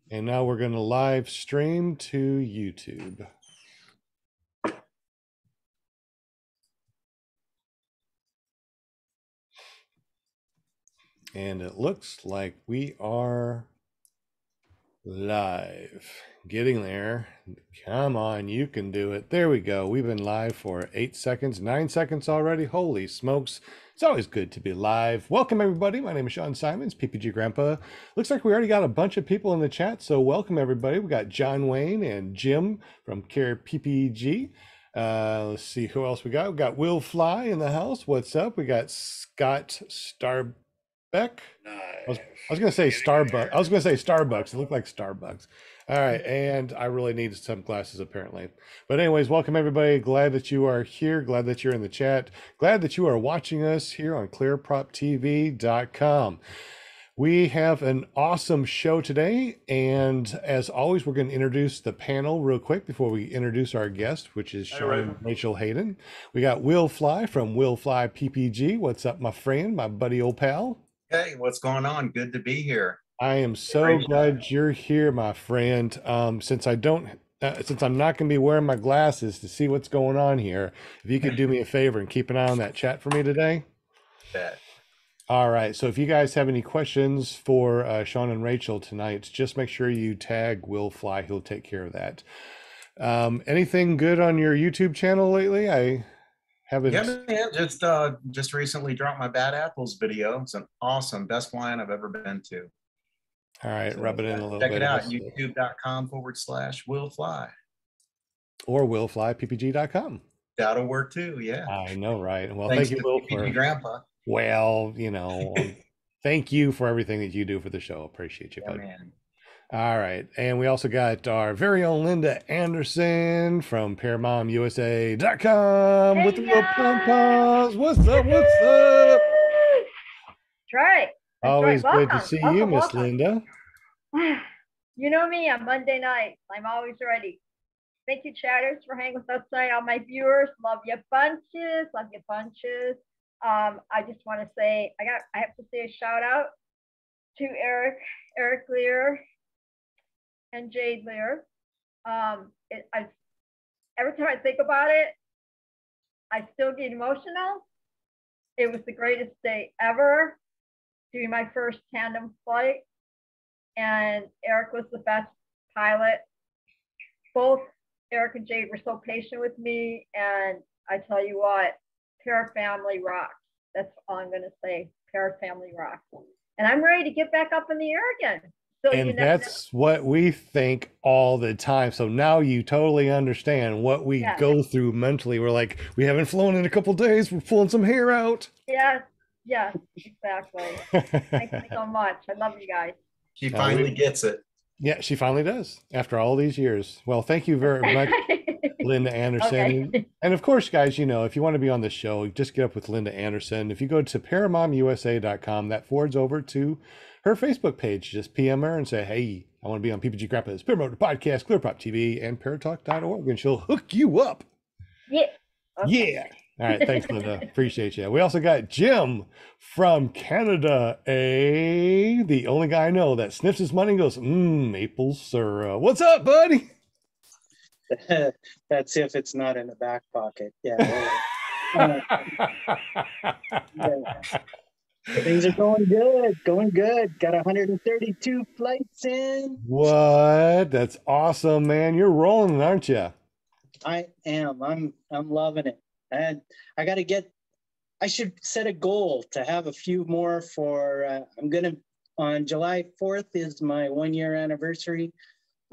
And now we're going to live stream to YouTube. And it looks like we are live. Getting there. Come on, you can do it. There we go. We've been live for 8 seconds, 9 seconds already. Holy smokes. It's always good to be live. Welcome, everybody. My name is Shaun Simons, PPG Grandpa. Looks like we already got a bunch of people in the chat, so welcome, everybody. We got John Wayne and Jim from Care PPG. Let's see who else we got. We got Will Fly in the house. What's up? We got Scott Starbeck. I was going to say Starbucks. I was going to say Starbucks. It looked like Starbucks. All right. And I really need some glasses apparently. But anyways, welcome everybody. Glad that you are here. Glad that you're in the chat. Glad that you are watching us here on clearproptv.com. We have an awesome show today. And as always, we're going to introduce the panel real quick before we introduce our guest, which is Shaun and Rachael Hayden. We got Will Fly from Will Fly PPG. What's up, my friend, my buddy, old pal? Hey, what's going on? Good to be here. I am so glad you're here, my friend. Since I'm not going to be wearing my glasses to see what's going on here, if you could do me a favor and keep an eye on that chat for me today. Bet. All right. So if you guys have any questions for Shaun and Rachael tonight, just make sure you tag Will Fly. He'll take care of that. Anything good on your YouTube channel lately? I haven't. Yeah, man. Just recently dropped my Bad Apples video. It's an awesome, best flying I've ever been to. All right, so rub it in a little bit. Check it out, youtube.com/Will Fly. Or willflyppg.com. That'll work too, yeah. I know, right? Well, thank you, Will, for Grandpa. Well, thank you for everything that you do for the show. Appreciate you, yeah, buddy. Man. All right. And we also got our very own Linda Anderson from ParamotorUSA.com with the little pom-poms. What's up? What's up? That's right. Always good to see you, Miss Linda. You know me on Monday nights. I'm always ready. Thank you, chatters, for hanging with us tonight. All my viewers, love you bunches. Love you bunches. I just want to say, I have to say a shout out to Eric Lear, and Jade Lear. Every time I think about it, I still get emotional. It was the greatest day ever, doing my first tandem flight, and Eric was the best pilot. Both Eric and Jade were so patient with me, and I tell you what, Para Family rocks. That's all I'm going to say. Para Family rocks. And I'm ready to get back up in the air again. So and that's what we think all the time. So now you totally understand what we go through mentally. We're like, we haven't flown in a couple days. We're pulling some hair out. Yes, exactly. Thank you so much. I love you guys. She finally gets it. Yeah, she finally does after all these years. Well, thank you very much, Linda Anderson. Okay. And of course, guys, if you want to be on the show, just get up with Linda Anderson. If you go to ParamotorUSA.com, that forwards over to her Facebook page. Just PM her and say, hey, I want to be on PPG Grandpa's Paramotor Podcast, Clearprop TV, and paratalk.org, and she'll hook you up. Yeah. Okay. Yeah. All right. Thanks, Linda. Appreciate you. We also got Jim from Canada, the only guy I know that sniffs his money and goes, maple syrup. What's up, buddy? That's if it's not in the back pocket. Yeah. Things are going good. Got 132 flights in. What? That's awesome, man. You're rolling, aren't you? I am. I'm loving it. And I should set a goal to have a few more on July 4th is my 1-year anniversary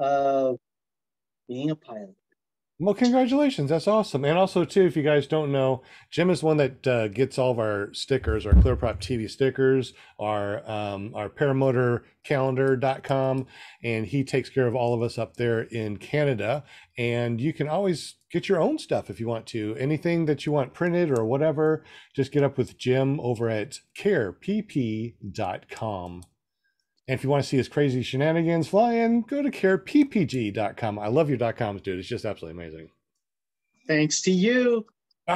of being a pilot. Well, congratulations. That's awesome. And also, too, if you guys don't know, Jim is one that gets all of our stickers, our Clearprop TV stickers, our paramotorcalendar.com, and he takes care of all of us up there in Canada. And you can always get your own stuff if you want to. Anything that you want printed or whatever, just get up with Jim over at carepp.com. And if you want to see his crazy shenanigans flying, go to careppg.com. I love your .coms, dude. It's just absolutely amazing. Thanks to you.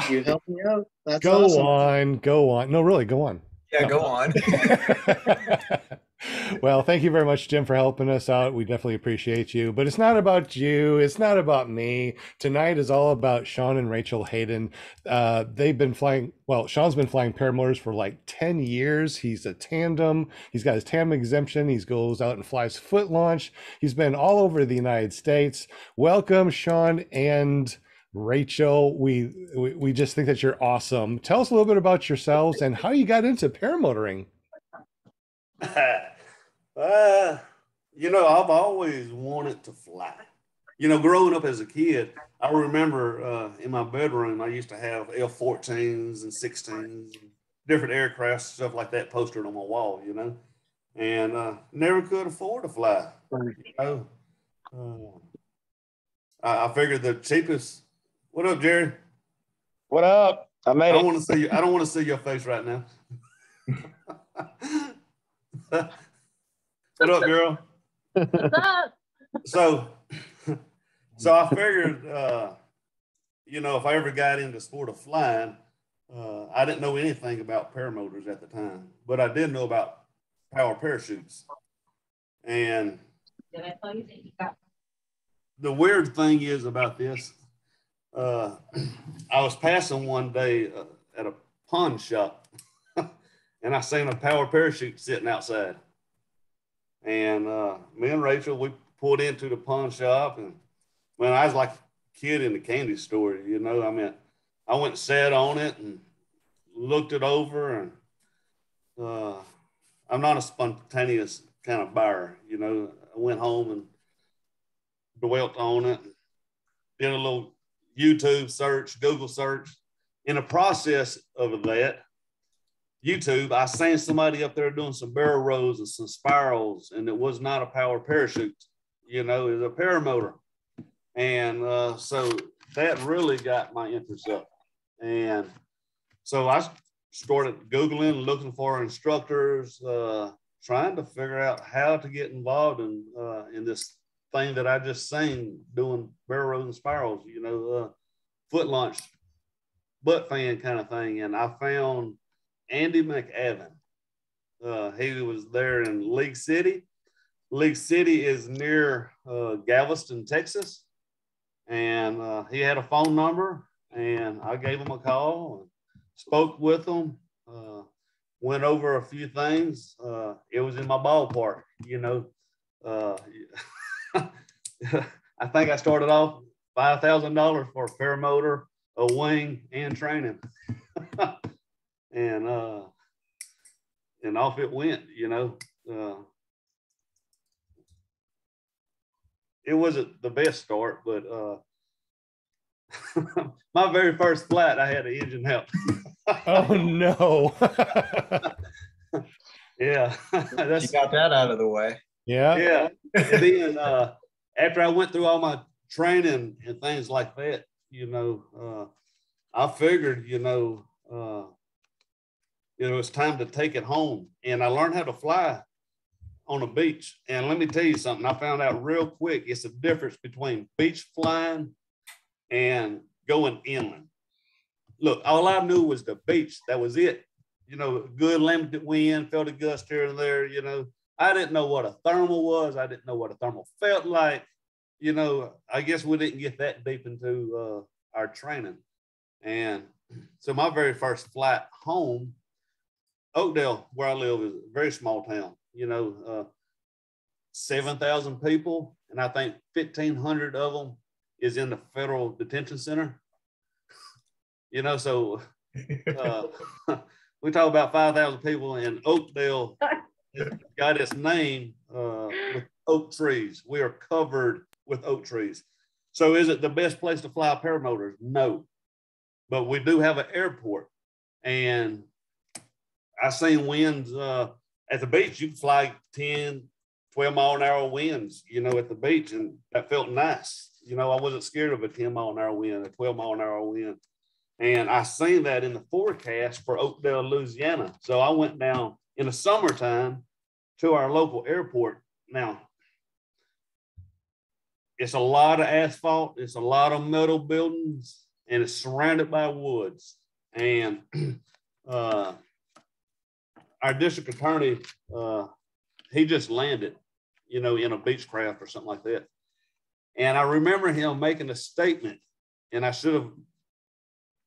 You helped me out. That's awesome. Go on. No, really, go on. Yeah, go on. Well, thank you very much, Jim, for helping us out. We definitely appreciate you. But it's not about you. It's not about me. Tonight is all about Shaun and Rachael Hayden. They've been flying. Well, Shaun's been flying paramotors for like 10 years. He's a tandem. He's got his tandem exemption. He goes out and flies foot launch. He's been all over the United States. Welcome, Shaun and Rachael. We just think that you're awesome. Tell us a little bit about yourselves and how you got into paramotoring. I've always wanted to fly. Growing up as a kid, I remember in my bedroom, I used to have F-14s and 16s, different aircraft, stuff like that posted on my wall, and never could afford to fly. I figured the cheapest. What up, Jerry? What up? I made I it. don't want to see you. I don't want to see your face right now. What up, girl? So I figured, if I ever got into sport of flying, I didn't know anything about paramotors at the time, but I did know about power parachutes. And the weird thing is about this, I was passing one day at a pawn shop and I seen a power parachute sitting outside. And me and Rachael, we pulled into the pawn shop, and I was like a kid in the candy store, I went and sat on it and looked it over, and I'm not a spontaneous kind of buyer, I went home and dwelt on it, did a little YouTube search, Google search. In the process of that, YouTube, I seen somebody up there doing some barrel rolls and some spirals, and it was not a power parachute, it was a paramotor. And so that really got my interest up. And so I started Googling, looking for instructors, trying to figure out how to get involved in this thing that I just seen, doing barrel rolls and spirals, foot launch, butt fan kind of thing. And I found Andy McAvan. He was there in League City. League City is near Galveston, Texas. And he had a phone number, and I gave him a call and spoke with him, went over a few things. It was in my ballpark, I think I started off $5,000 for a paramotor, a wing, and training. And off it went, it wasn't the best start, but my very first flight, I had an engine help. Oh no. You Yeah. got that out of the way. Yeah. And then after I went through all my training and things like that, I figured, it was time to take it home. And I learned how to fly on a beach. And let me tell you something, I found out real quick, it's the difference between beach flying and going inland. Look, all I knew was the beach. That was it. Good limited wind, felt a gust here and there, I didn't know what a thermal was. I didn't know what a thermal felt like. I guess we didn't get that deep into our training. And so my very first flight home, Oakdale, where I live, is a very small town, 7,000 people. And I think 1,500 of them is in the federal detention center. So we talk about 5,000 people, and Oakdale got its name with oak trees. We are covered with oak trees. So is it the best place to fly paramotors? No. But we do have an airport. And I seen winds at the beach. You can fly 10, 12 mile an hour winds, at the beach. And that felt nice. I wasn't scared of a 10 mile an hour wind, a 12 mile an hour wind. And I seen that in the forecast for Oakdale, Louisiana. So I went down in the summertime to our local airport. Now, it's a lot of asphalt. It's a lot of metal buildings, and it's surrounded by woods. And our district attorney he just landed, you know, in a Beechcraft or something like that. And I remember him making a statement, and I should have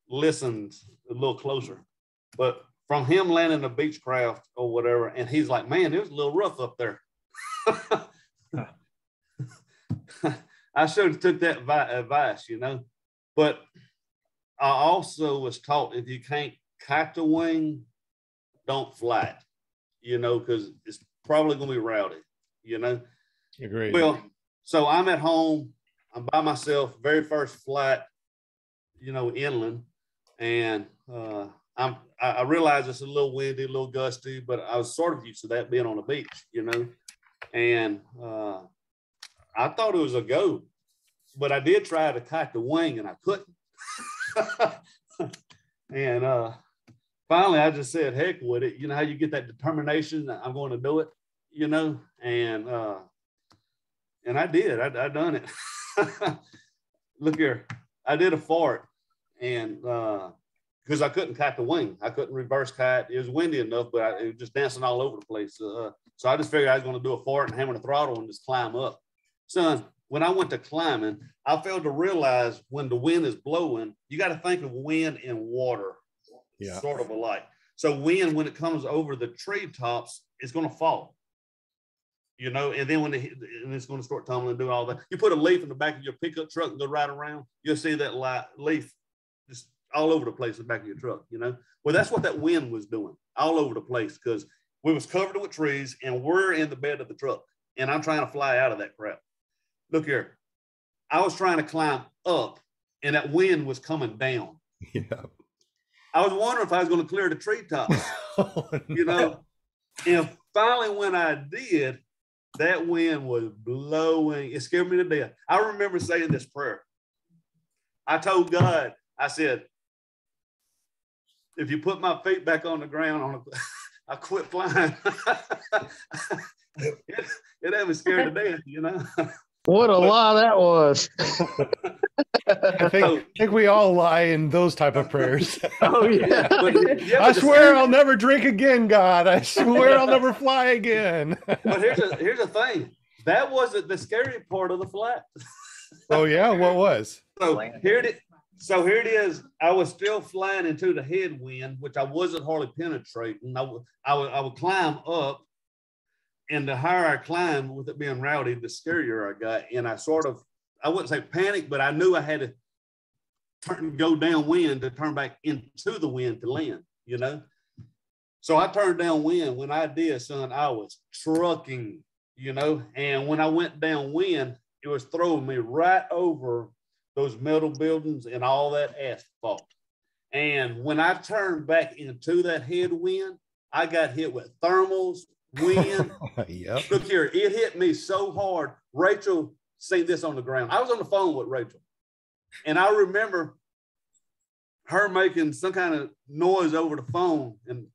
listened a little closer, but from him landing a Beechcraft or whatever, and he's like, man, it was a little rough up there. I should have took that advice, you know, but I also was taught if you can't kite the wing, don't fly it, you know, because it's probably going to be rowdy, you know. Agreed. Well, so I'm at home, I'm by myself, very first flight, you know, inland, and I realize it's a little windy, a little gusty, but I was sort of used to that being on the beach, you know, and I thought it was a go, but I did try to kite the wing and I couldn't. And finally, I just said, heck with it. You know how you get that determination that I'm going to do it, you know, and I did. I done it. Look here, I did a fart, and because I couldn't kite the wing, I couldn't reverse kite. It was windy enough, but it was just dancing all over the place. So I just figured I was going to do a fart and hammer the throttle and just climb up. Son, when I went to climbing, I failed to realize when the wind is blowing, you got to think of wind and water, sort of alike. So wind, when it comes over the treetops, it's going to fall. You know, and then when it's going to start tumbling and do all that. You put a leaf in the back of your pickup truck and go right around, you'll see that leaf just all over the place in the back of your truck, you know. Well, that's what that wind was doing, all over the place, because we was covered with trees and we're in the bed of the truck, and I'm trying to fly out of that crap. Look here, I was trying to climb up, and that wind was coming down. Yeah. I was wondering if I was going to clear the treetops, you know. And finally, when I did, that wind was blowing. It scared me to death. I remember saying this prayer. I told God, I said, if you put my feet back on the ground, I quit flying. it had me scared to death, you know. What a lie that was. I think we all lie in those type of prayers. Oh, yeah. I swear I'll never drink again, God. I swear I'll never fly again. But here's the thing. That wasn't the scary part of the flight. Oh, yeah? What was? So here it is. I was still flying into the headwind, which I wasn't hardly penetrating. I would climb up. And the higher I climbed, with it being rowdy, the scarier I got. And I wouldn't say panic, but I knew I had to go downwind to turn back into the wind to land, you know? So I turned downwind. When I did, son, I was trucking, you know? And when I went downwind, it was throwing me right over those metal buildings and all that asphalt. And when I turned back into that headwind, I got hit with thermals, wind. Yep. Look here, it hit me so hard. Rachael seen this on the ground. I was on the phone with Rachael, and I remember her making some kind of noise over the phone. And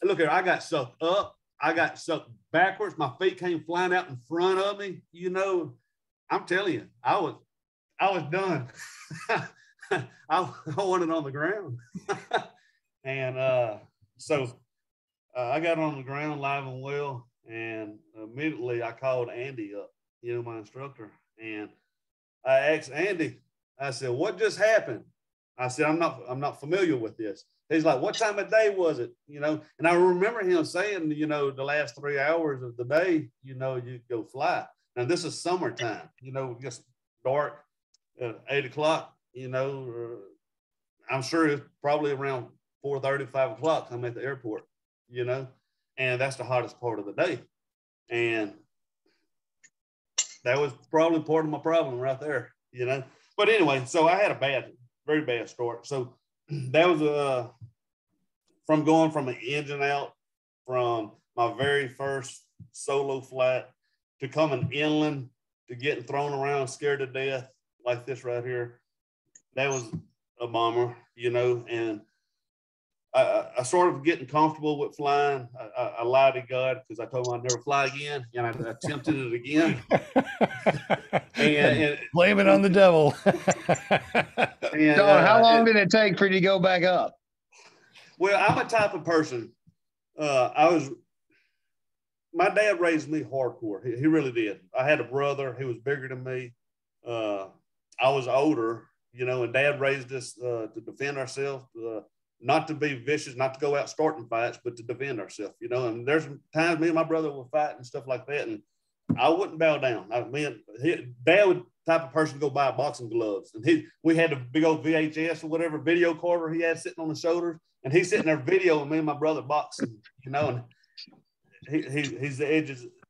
look here, I got sucked up. I got sucked backwards. My feet came flying out in front of me. You know, I'm telling you, I was done. I wanted on the ground. And so I got on the ground live and well, and immediately I called Andy up, you know, my instructor, and I asked Andy, I said, what just happened? I said, I'm not familiar with this. He's like, what time of day was it? You know, and I remember him saying, you know, the last 3 hours of the day, you know, you go fly. Now this is summertime, you know, just dark at 8 o'clock, you know, I'm sure it's probably around 4:30, 5 o'clock. I'm at the airport. You know, and that's the hottest part of the day. And that was probably part of my problem right there, you know. But anyway, so I had a very bad start. So that was from going from an engine out from my very first solo flight to coming inland to getting thrown around, scared to death like this right here. That was a bummer, you know, and I started getting comfortable with flying. I lied to God because I told him I'd never fly again, and I attempted it again. and blame it on the devil. And, so how long did it take for you to go back up? Well, I'm a type of person. I my dad raised me hardcore. He really did. I had a brother. He was bigger than me. I was older, you know, and Dad raised us to defend ourselves, not to be vicious, not to go out starting fights, but to defend ourselves, you know. And there's times me and my brother will fight and stuff like that, and I wouldn't bow down. Dad would type of person to go buy boxing gloves, and we had a big old VHS or whatever video recorder he had sitting on his shoulders, and he's sitting there videoing me and my brother boxing, you know, and he's the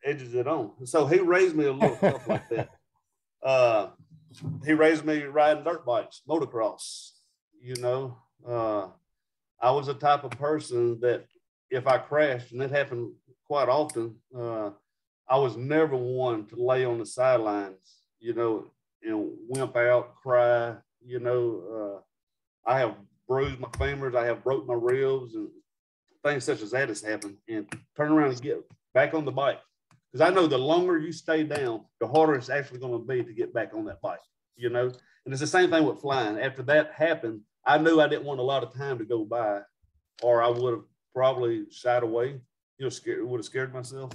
edges it on. So he raised me a little stuff like that. He raised me riding dirt bikes, motocross, you know. I was the type of person that if I crashed, and it happened quite often, I was never one to lay on the sidelines, you know, and wimp out, cry, you know. I have bruised my femurs, I have broke my ribs, and things such as that has happened, and turn around and get back on the bike. Because I know the longer you stay down, the harder it's actually going to be to get back on that bike, you know? And it's the same thing with flying. After that happened, I knew I didn't want a lot of time to go by, or I would have probably shied away, you know, would have scared myself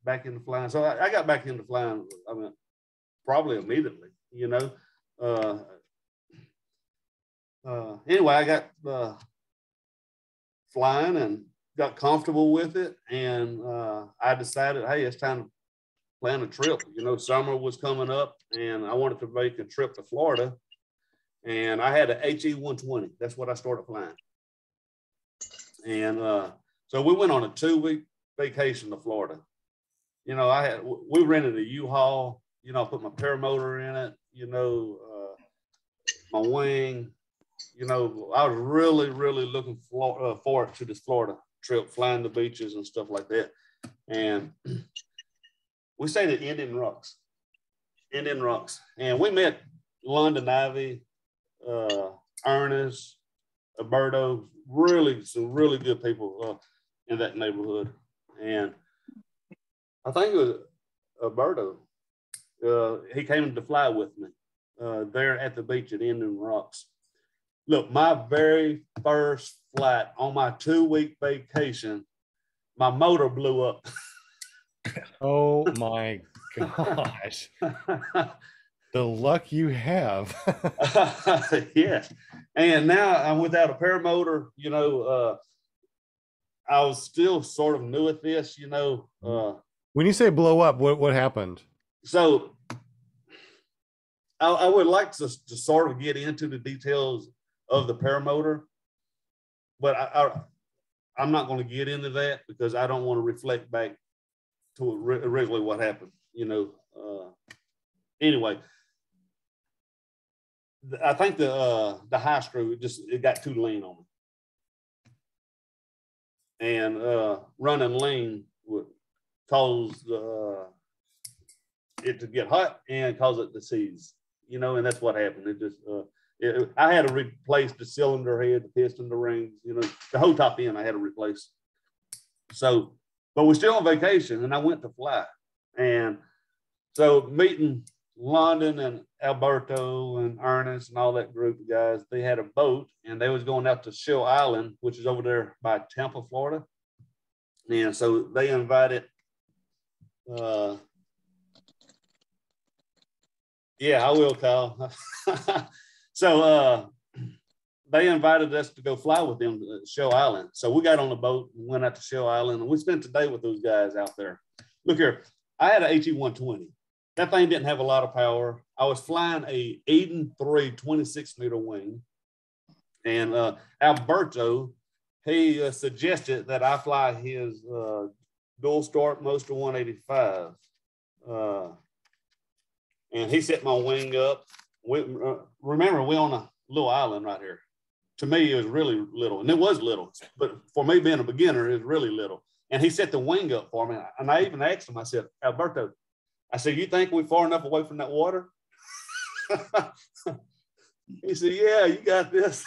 back into flying. So I got back into flying, I mean, probably immediately, you know? Anyway, I got flying and got comfortable with it, and I decided, hey, it's time to plan a trip. You know, summer was coming up, and I wanted to make a trip to Florida, and I had an HE 120. That's what I started flying. And so we went on a 2-week vacation to Florida. You know, we rented a U-Haul. You know, I put my paramotor in it. You know, my wing. You know, I was really, really looking forward to this Florida trip, flying the beaches and stuff like that. And we stayed at Indian Rocks. And we met London Ivy, Ernest, Alberto, some really good people in that neighborhood. And I think it was Alberto. He came to fly with me there at the beach at Indian Rocks. Look, my very first flight on my 2-week vacation, my motor blew up. Oh my gosh. The luck you have. Yes. And now I'm without a paramotor, you know. I was still sort of new at this, you know. When you say blow up, what happened? So I would like to sort of get into the details of the paramotor, but I'm not going to get into that because I don't want to reflect back to originally what happened, you know. Anyway, I think the high screw it got too lean on me, and running lean would cause it to get hot and cause it to seize, you know, and that's what happened. It just I had to replace the cylinder head, the piston, the rings, you know, the whole top end I had to replace. So, but we're still on vacation, and I went to fly. And so meeting London and Alberto and Ernest and all that group of guys, they had a boat, and they was going out to Shell Island, which is over there by Tampa, Florida. And so they invited, yeah, I will, Kyle. So they invited us to go fly with them to Shell Island. So we got on the boat and went out to Shell Island, and we spent the day with those guys out there. Look here, I had an HE 120. That thing didn't have a lot of power. I was flying a Eden 3 26-meter wing. And Alberto, he suggested that I fly his dual start Moster 185. And he set my wing up. Remember, we're on a little island right here. To me, it was really little, and it was little, but for me being a beginner, it was really little. And he set the wing up for me, and I even asked him, I said, Alberto, I said, you think we're far enough away from that water? He said, yeah, you got this.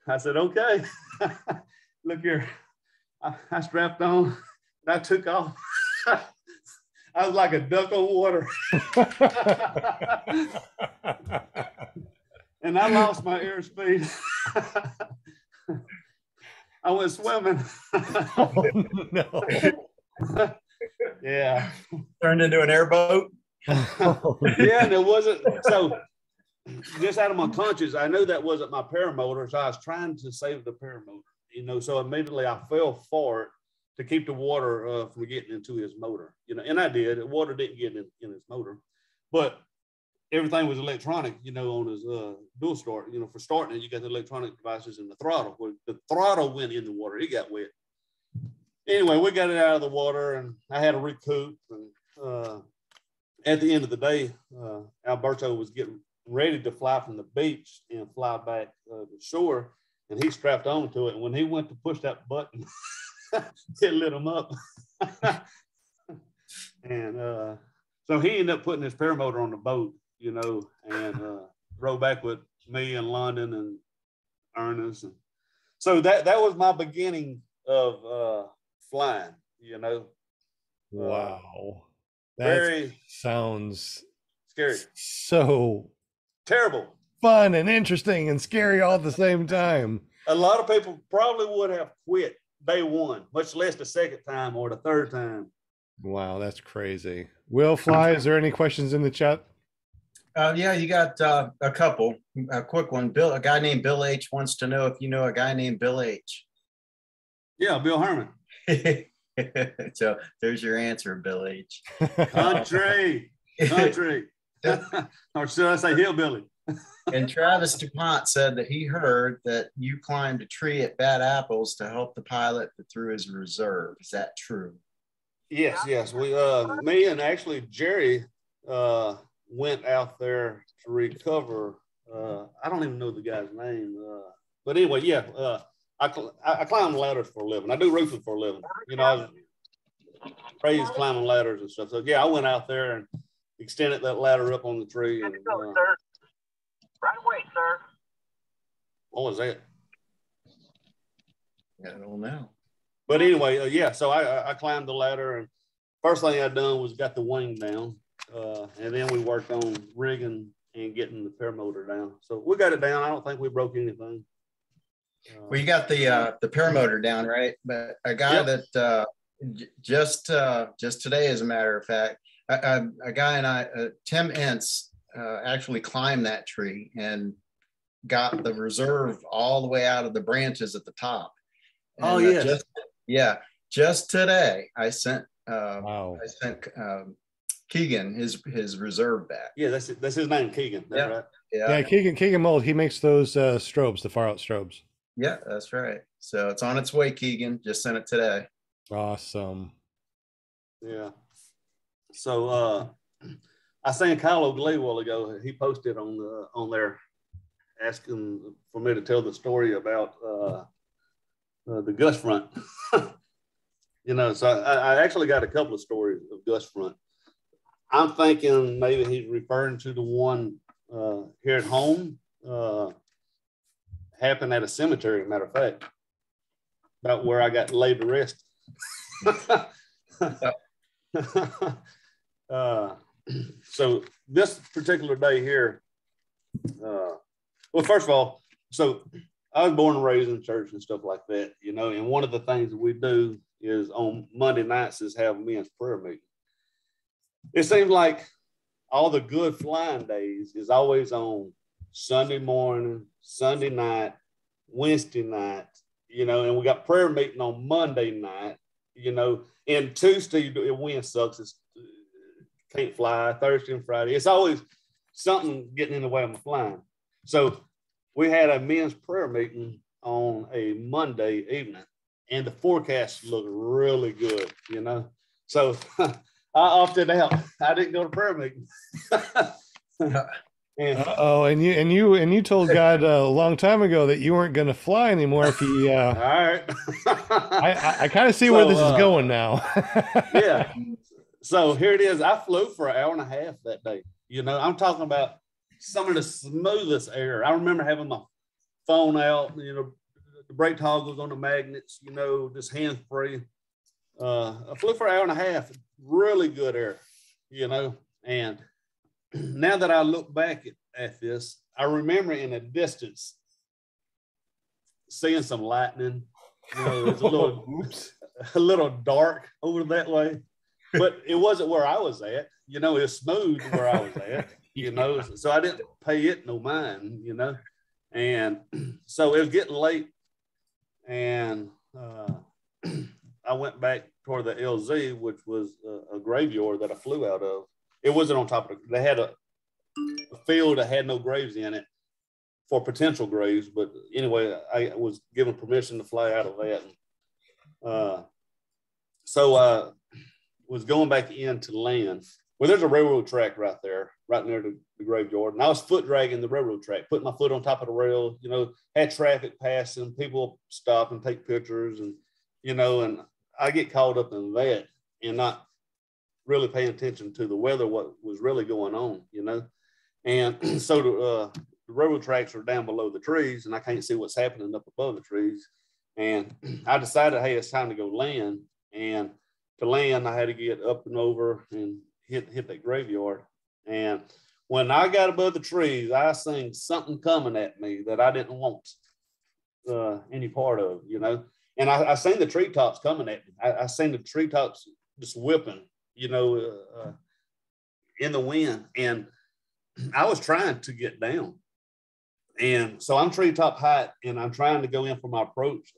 I said, okay. Look here, I strapped on, and I took off. I was like a duck on water. And I lost my airspeed. I went swimming. Oh, no. Yeah. Turned into an airboat. Oh, Yeah, and it wasn't so. Just out of my conscience, I knew that wasn't my paramotor, so I was trying to save the paramotor. You know, so immediately I fell for it to keep the water from getting into his motor. You know, and I did. The water didn't get in his motor, but everything was electronic. You know, on his dual start. You know, for starting it, you got the electronic devices and the throttle. Well, the throttle went in the water. It got wet. Anyway, we got it out of the water, and I had to recoup. And at the end of the day, Alberto was getting ready to fly from the beach and fly back to shore, and he strapped onto it. And when he went to push that button, it lit him up. And so he ended up putting his paramotor on the boat, you know, and rode back with me and London and Ernest. And so that was my beginning of flying, you know. wow. That Very sounds scary. so Terrible. fun and interesting and scary all at the same time. A lot of people probably would have quit day one, much less the second time or the third time. Wow, that's crazy. Will Fly, is there any questions in the chat? Yeah, you got a couple. A quick one. A guy named Bill H wants to know if you know a guy named Bill H. Yeah, Bill Herman. So there's your answer, Bill H. Country. Or should I say hillbilly? And Travis DuPont said that he heard that you climbed a tree at Bad Apples to help the pilot through his reserve. Is that true? Yes. We me and actually Jerry went out there to recover. I don't even know the guy's name. But anyway, yeah. I climb ladders for a living. I do roofing for a living. You know, I was raised climbing ladders and stuff. So yeah, I went out there and extended that ladder up on the tree. And, sir. Right away, sir. What was that? I don't know. But anyway, yeah. So I climbed the ladder, and first thing I done was got the wing down, and then we worked on rigging and getting the paramotor down. So we got it down. I don't think we broke anything. Well, you got the paramotor down, right? But a guy that just today, as a matter of fact, a guy and I, Tim Entz, actually climbed that tree and got the reserve all the way out of the branches at the top. And, just today I sent Keegan his reserve back. Yeah, that's his name, Keegan. That's right. Yeah, Keegan Mold, he makes those strobes, the far out strobes. Yeah, that's right. So it's on its way, Keegan. Just sent it today. Awesome. Yeah. So I seen Kyle O'Glee a while ago. He posted on there asking for me to tell the story about the gust front. You know, so I actually got a couple of stories of gust front. I'm thinking maybe he's referring to the one here at home. Happened at a cemetery, matter of fact, about where I got laid to rest. So this particular day here, well, first of all, so I was born and raised in church and stuff like that, you know, and one of the things that we do is on Monday nights is have men's prayer meeting. It seems like all the good flying days is always on Sunday morning, Sunday night, Wednesday night, you know, and we got prayer meeting on Monday night, you know, and Tuesday, wind sucks, it's, can't fly, Thursday and Friday. It's always something getting in the way of my flying. So we had a men's prayer meeting on a Monday evening, and the forecast looked really good, you know. So I opted out. I didn't go to prayer meeting. And you told God a long time ago that you weren't going to fly anymore if he. All right. I kind of see where this is going now. Yeah. So here it is. I flew for an hour and a half that day. You know, I'm talking about some of the smoothest air. I remember having my phone out, you know, the brake toggles on the magnets, you know, just hands free. I flew for an hour and a half. Really good air, you know, and now that I look back at this, I remember in the distance seeing some lightning You know, it's a little dark over that way, but it wasn't where I was at. You know, it's smooth where I was at. You know, so I didn't pay it no mind. You know, and so it was getting late, and I went back toward the LZ, which was a graveyard that I flew out of. It wasn't on top of it. They had a field that had no graves in it for potential graves. But anyway, I was given permission to fly out of that. So I was going back into land. Well, there's a railroad track right there, right near the graveyard. And I was foot dragging the railroad track, putting my foot on top of the rail, you know, had traffic passing, people stop and take pictures, and, you know, and I get caught up in that and not really paying attention to the weather, what was really going on, you know. And so the railroad tracks are down below the trees, and I can't see what's happening up above the trees. And I decided, hey, it's time to go land. And to land, I had to get up and over and hit that graveyard. And when I got above the trees, I seen something coming at me that I didn't want any part of, you know. And I seen the treetops coming at me. I seen the treetops just whipping, you know, in the wind. And I was trying to get down. And so I'm treetop height, and I'm trying to go in for my approach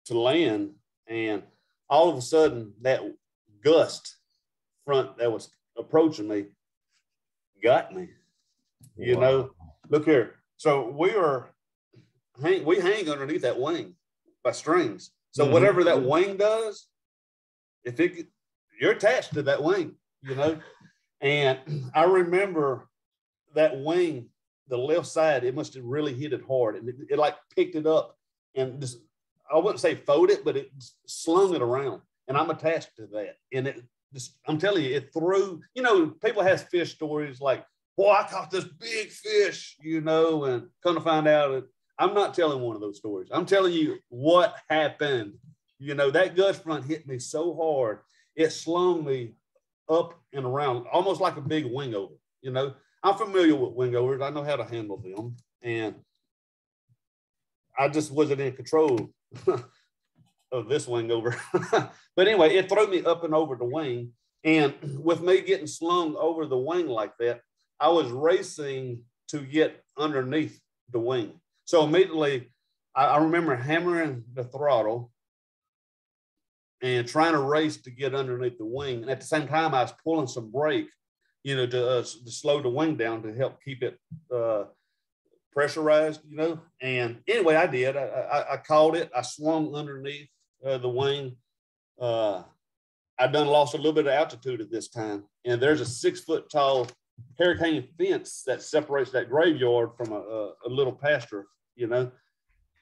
to land. And all of a sudden, that gust front that was approaching me got me. You know, look here. So we hang underneath that wing by strings. So whatever that wing does, you're attached to that wing, you know. And I remember that wing, the left side, it must have really hit it hard, and it like picked it up and just, I wouldn't say folded it, but it slung it around, and I'm attached to that. And it just, I'm telling you, it threw, you know, people have fish stories like, boy, I caught this big fish, you know, and come to find out, I'm not telling one of those stories. I'm telling you what happened. You know, that gust front hit me so hard, it slung me up and around, almost like a big wing over, you know. I'm familiar with wing overs. I know how to handle them. And I just wasn't in control of this wing over. But anyway, it threw me up and over the wing. And with me getting slung over the wing like that, I was racing to get underneath the wing. So immediately, I remember hammering the throttle and trying to race to get underneath the wing. And at the same time, I was pulling some brake, you know, to slow the wing down to help keep it pressurized, you know. And anyway, I did. I caught it. I swung underneath the wing. I done lost a little bit of altitude at this time. And there's a 6 foot tall hurricane fence that separates that graveyard from a little pasture, you know.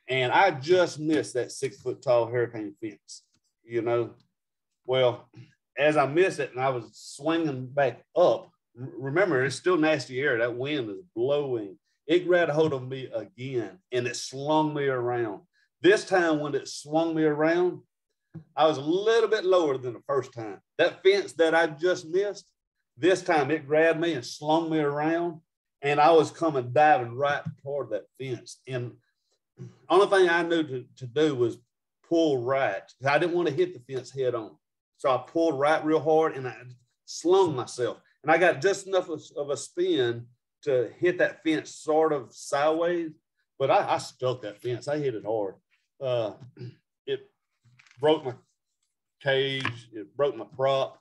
And I just missed that 6 foot tall hurricane fence, you know. Well, as I missed it and I was swinging back up, remember, it's still nasty air. That wind is blowing. It grabbed a hold of me again, and it swung me around. This time, when it swung me around, I was a little bit lower than the first time. That fence that I just missed, this time it grabbed me and slung me around, and I was coming diving right toward that fence. And the only thing I knew to do was pull right. I didn't want to hit the fence head on. So I pulled right real hard, and I slung myself. And I got just enough of a spin to hit that fence sort of sideways, but I stuck that fence. I hit it hard. It broke my cage. It broke my prop.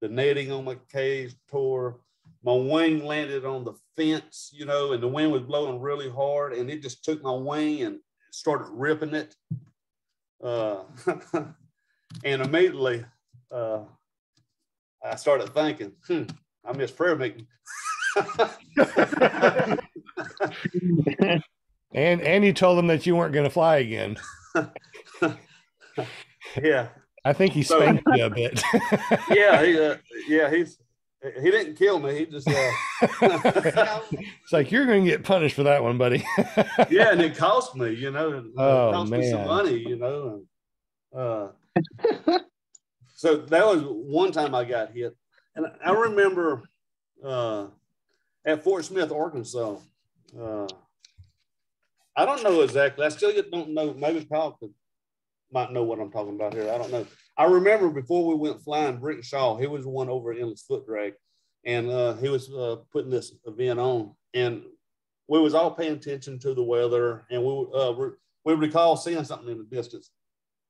The netting on my cage tore. My wing landed on the fence, you know, and the wind was blowing really hard, and it just took my wing and started ripping it. And immediately I started thinking, I missed prayer meeting. and you told him that you weren't going to fly again. Yeah, I think he spanked you a bit. He didn't kill me. He just it's like, you're going to get punished for that one, buddy. Yeah, and it cost me, you know. It cost me some money, you know. So that was one time I got hit. And I remember at Fort Smith, Arkansas, I don't know exactly. I still don't know. Maybe Paul might know what I'm talking about here. I don't know. I remember before we went flying, Brenton Shaw, he was the one over at Endless Foot Drag, and he was putting this event on, and we was all paying attention to the weather, and we recall seeing something in the distance,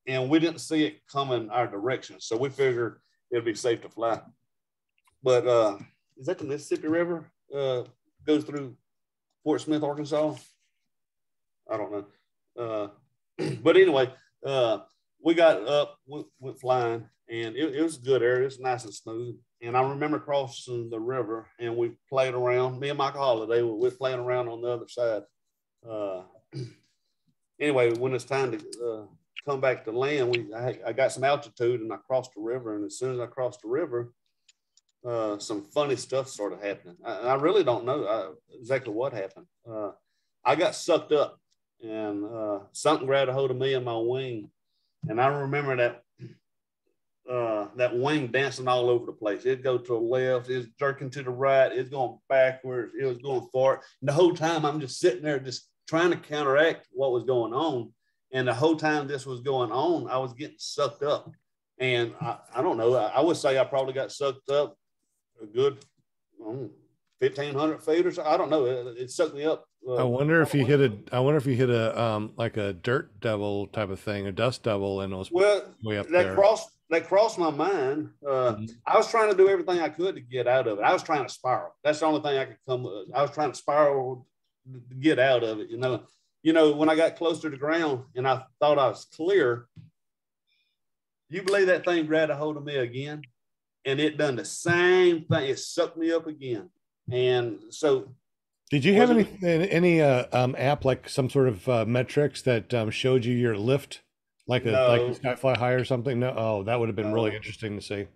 and we didn't see it coming our direction, so we figured it'd be safe to fly. But is that the Mississippi River goes through Fort Smith, Arkansas? I don't know. But anyway, we got up, went flying, and it was a good area. It was nice and smooth. And I remember crossing the river, and we played around. Me and Michael Holiday, we were playing around on the other side. Anyway, when it's time to come back to land, I got some altitude, and I crossed the river. And as soon as I crossed the river, some funny stuff started happening. I really don't know exactly what happened. I got sucked up, and something grabbed a hold of me and my wing. And I remember that wing dancing all over the place. It'd go to the left, it's jerking to the right, it's going backwards, it was going forward. And the whole time I'm just sitting there just trying to counteract what was going on. And the whole time this was going on, I was getting sucked up. And I don't know, I would say I probably got sucked up a good 1,500 feet or so. I don't know. It sucked me up. I wonder if you hit a like a dirt devil type of thing, a dust devil, and it was way up there. That crossed my mind. I was trying to do everything I could to get out of it. I was trying to spiral. That's the only thing I could come with. I was trying to spiral to get out of it. You know, when I got close to the ground and I thought I was clear, you believe that thing grabbed a hold of me again, and it done the same thing. It sucked me up again. And so, did you have any app, like some sort of metrics that showed you your lift, like a Skyfly High or something? No, oh, that would have been really interesting to see.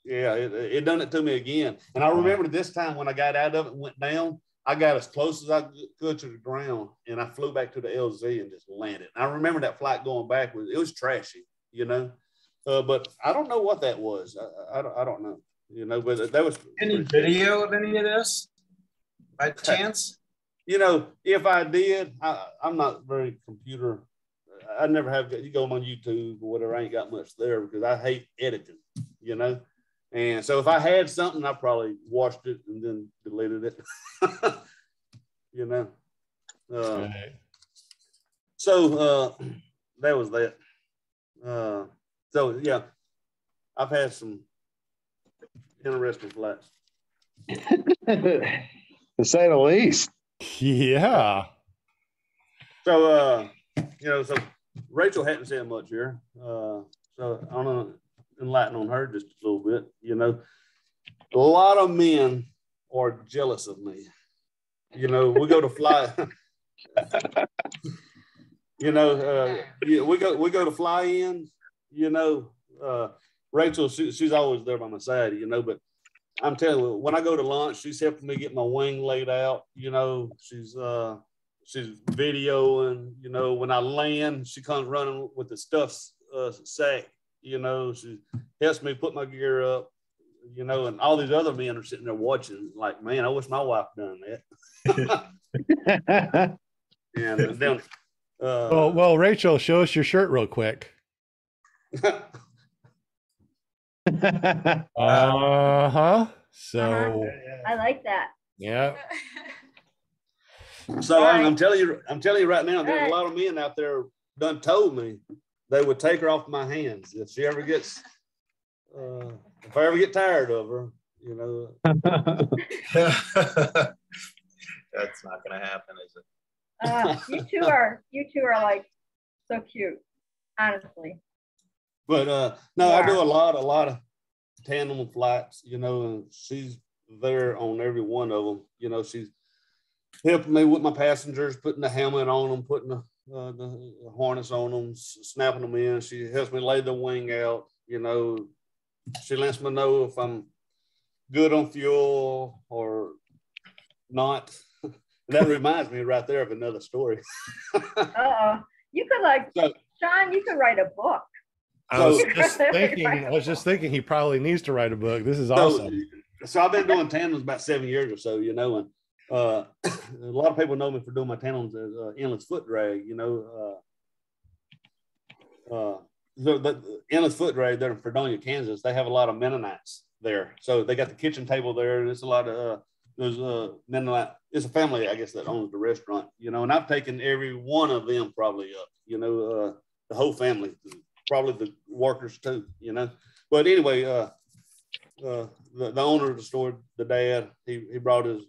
Yeah, it done it to me again. And I remember this time when I got out of it and went down, I got as close as I could to the ground, and I flew back to the LZ and just landed. And I remember that flight going back, it was trashy, you know. But I don't know what that was. I don't know, you know. But that was any video of any of this by chance? You know, if I did, I'm not very computer. I never have. You go on YouTube or whatever. I ain't got much there because I hate editing, you know. And so if I had something, I probably watched it and then deleted it, you know. So that was that. So yeah, I've had some interesting flights, to say the least. Yeah. So you know, so Rachael hadn't said much here. So I'm gonna enlighten on her just a little bit. You know, a lot of men are jealous of me. You know, we go to fly. You know, we go to fly-ins. You know, Rachael, she's always there by my side, you know, but I'm telling you, when I go to lunch, she's helping me get my wing laid out. You know, she's videoing, you know, when I land, she comes running with the stuffed sack, you know, she helps me put my gear up, you know, and all these other men are sitting there watching like, man, I wish my wife done that. And then, well, Rachael, show us your shirt real quick. So I like that. Yeah. So I'm telling you right now, there's a lot of men out there done told me they would take her off my hands if she ever gets if I ever get tired of her, you know. That's not gonna happen, is it? You two are like so cute, honestly. But no, I do a lot of tandem flights, you know, and she's there on every one of them. You know, she's helping me with my passengers, putting the helmet on them, putting the harness on them, snapping them in. She helps me lay the wing out. You know, she lets me know if I'm good on fuel or not. That reminds me right there of another story. You could Shaun, you could write a book. I was just thinking he probably needs to write a book. This is awesome. So I've been doing tandems about 7 years or so, you know, and a lot of people know me for doing my tandems as endless foot drag. The endless foot drag there in Fredonia, Kansas. They have a lot of Mennonites there, so they got the kitchen table there. There's a lot of those Mennonite. It's a family, I guess, that owns the restaurant. And I've taken every one of them probably up. The whole family, probably the workers too. But anyway, the owner of the store, the dad, he brought his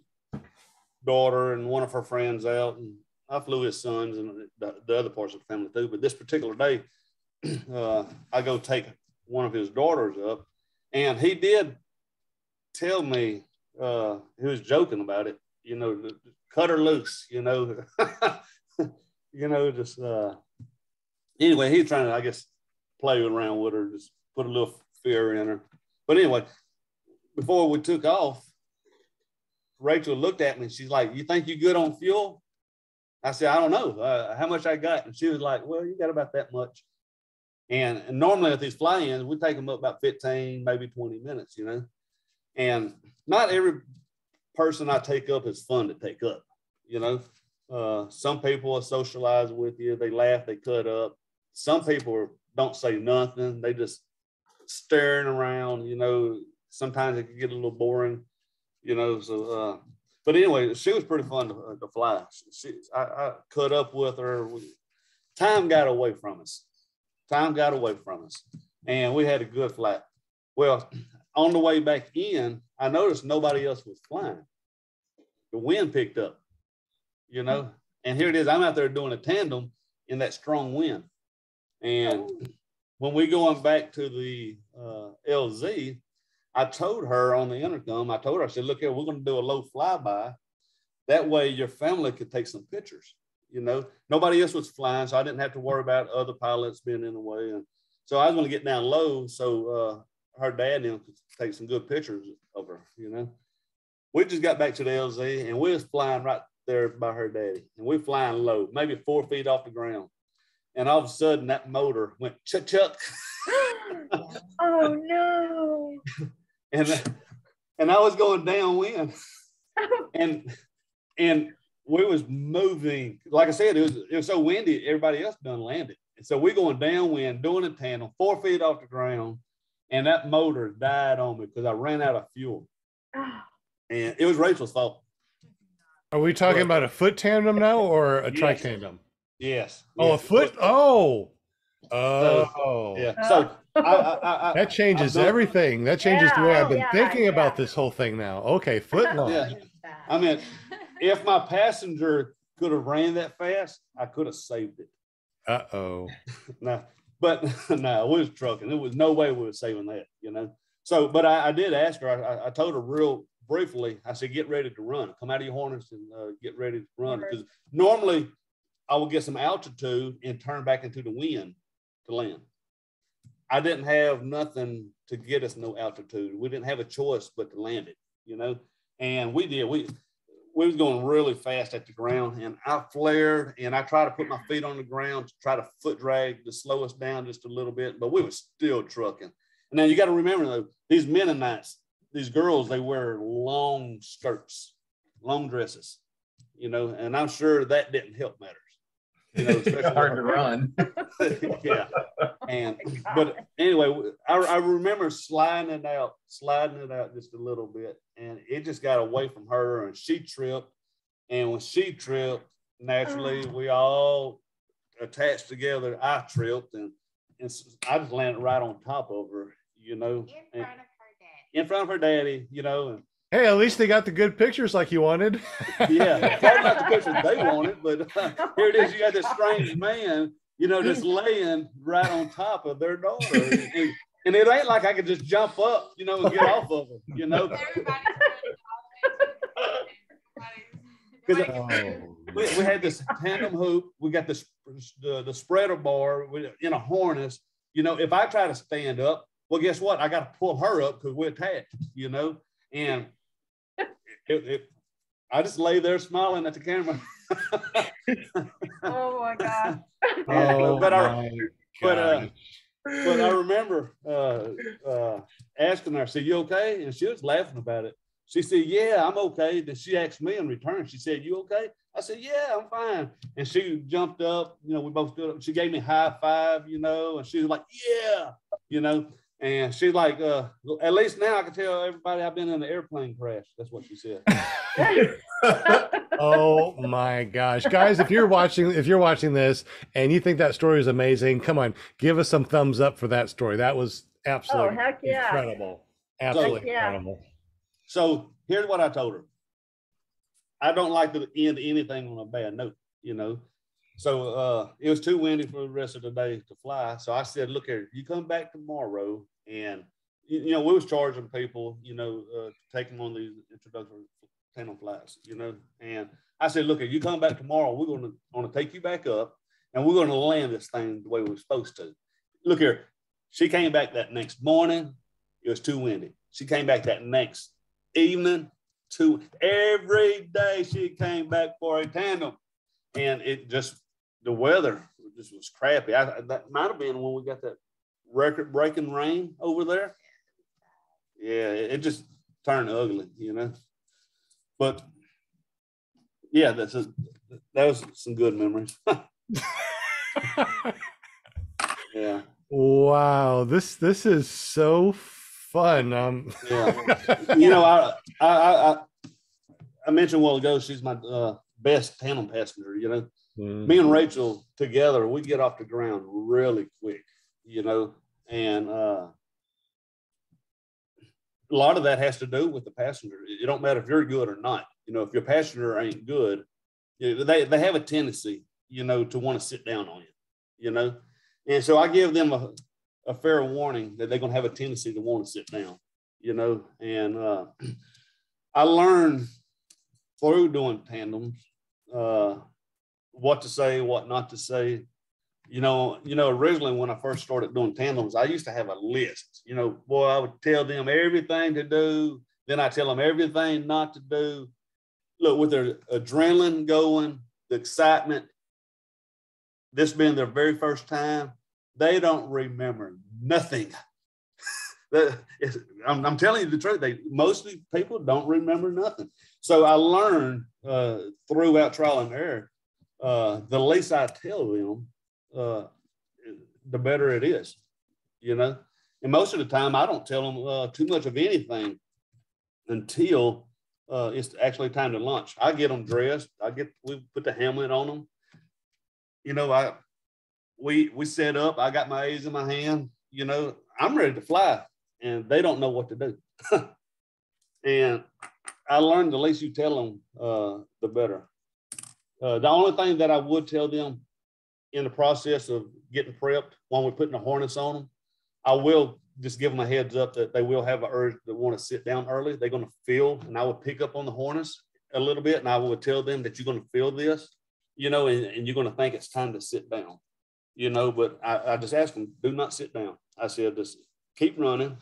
daughter and one of her friends out, and I flew his sons and the other parts of the family too. But this particular day, I go take one of his daughters up, and he did tell me, he was joking about it, cut her loose, just anyway, he's trying to, I guess, play around with her, just put a little fear in her. But anyway, before we took off, Rachael looked at me and she's like, "You think you good on fuel?" I said, "I don't know how much I got." And she was like, "Well, you got about that much." And normally at these fly-ins, we take them up about 15, maybe 20 minutes, And not every person I take up is fun to take up, Some people are socializing with you. They laugh, they cut up. Some people don't say nothing. They just staring around, Sometimes it can get a little boring, So, but anyway, she was pretty fun to fly. I cut up with her. Time got away from us. And we had a good flight. Well, on the way back in, I noticed nobody else was flying. The wind picked up, and here it is. I'm out there doing a tandem in that strong wind. And when we going back to the LZ, I told her on the intercom, I said, "Look here, we're going to do a low flyby. That way your family could take some pictures." Nobody else was flying, so I didn't have to worry about other pilots being in the way. And so I was going to get down low so her dad and them could take some good pictures of her, We just got back to the LZ, and we was flying right there by her daddy. And we're flying low, maybe 4 feet off the ground. And all of a sudden, that motor went chuck. Oh, no. And I was going downwind. And we was moving. Like I said, it was so windy, everybody else done landed. And so we're going downwind, doing a tandem, 4 feet off the ground. And that motor died on me because I ran out of fuel. And it was Rachel's fault. Are we talking about a foot tandem now or a trike tandem? Yes. Oh, yes. a foot? Oh. Yeah. So that changes everything. That changes the way I've been thinking about this whole thing now. Okay, foot long. Yeah. I mean, if my passenger could have ran that fast, I could have saved it. Uh-oh. No, but no, we was trucking. There was no way we were saving that, So, but I did ask her. I told her real briefly. I said, "Get ready to run. Come out of your harness and get ready to run." Because normally I would get some altitude and turn back into the wind to land. I didn't have nothing to get us no altitude. We didn't have a choice but to land it, And we did. We was going really fast at the ground, and I flared, and I tried to put my feet on the ground to try to foot drag to slow us down just a little bit, but we were still trucking. And now you got to remember, though, these Mennonites, these girls, they wear long skirts, long dresses, and I'm sure that didn't help matters. Especially hard to run. Yeah. But anyway, I remember sliding it out just a little bit, and it just got away from her, and she tripped. And when she tripped, naturally we all attached together. I tripped, and I just landed right on top of her, in front of her daddy, And hey, at least they got the good pictures like you wanted. Yeah, probably not the pictures they wanted, but here it is. You got this strange man, just laying right on top of their daughter. And it ain't like I could just jump up, and get off of her, Because we had this tandem hoop. We got the spreader bar in a harness. If I try to stand up, well, guess what? I got to pull her up because we're attached, And I just lay there smiling at the camera. Oh my God. But I remember asking her, I said, "You okay?" And she was laughing about it. She said, yeah, I'm okay. Then she asked me in return, she said, you okay? I said, yeah, I'm fine. And she jumped up, you know, we both stood up. She gave me a high five, you know, and she was like, yeah, you know, and she's like, at least now I can tell everybody I've been in an airplane crash. That's what she said. Oh my gosh, guys, if you're watching this and you think that story is amazing, come on, give us some thumbs up for that story. That was absolutely heck yeah. incredible. Absolutely incredible. So here's what I told her. I don't like to end anything on a bad note, you know. So it was too windy for the rest of the day to fly. So I said, look here, you come back tomorrow, and you know, we was charging people, you know, to take them on these introductory tandem flights, you know. And I said, look here, you come back tomorrow, we're going to take you back up, and we're going to land this thing the way we're supposed to. Look here, she came back that next morning. It was too windy. She came back that next evening. Every day she came back for a tandem, and it just, the weather just was crappy. That might have been when we got that record-breaking rain over there. Yeah, it just turned ugly, you know. But yeah, that was some good memories. Yeah. Wow, this is so fun. Yeah. You know, I mentioned a while ago, she's my best tandem passenger, you know. Mm-hmm. Me and Rachael together, we get off the ground really quick, you know, and a lot of that has to do with the passenger. It don't matter if you're good or not. You know, if your passenger ain't good, they have a tendency, you know, to want to sit down on you, you know. And so I give them a fair warning that they're going to have a tendency to want to sit down, you know. And I learned through doing tandems what to say, what not to say. You know, originally when I first started doing tandems, I used to have a list. You know, boy, I would tell them everything to do. Then I tell them everything not to do. Look, with their adrenaline going, the excitement, this being their very first time, they don't remember nothing. I'm telling you the truth. Mostly people don't remember nothing. So I learned throughout trial and error, the least I tell them, the better it is, you know. And most of the time, I don't tell them too much of anything until it's actually time to launch. I get them dressed. We put the helmet on them. You know, we set up. I got my A's in my hand. You know, I'm ready to fly, and they don't know what to do. And I learned the least you tell them, the better. The only thing that I would tell them in the process of getting prepped while we're putting the harness on them, I will just give them a heads up that they will have an urge to want to sit down early. They're going to feel, and I would pick up on the harness a little bit, and I would tell them that you're going to feel this, you know, and you're going to think it's time to sit down, you know. But I just ask them, do not sit down. I said, just keep running,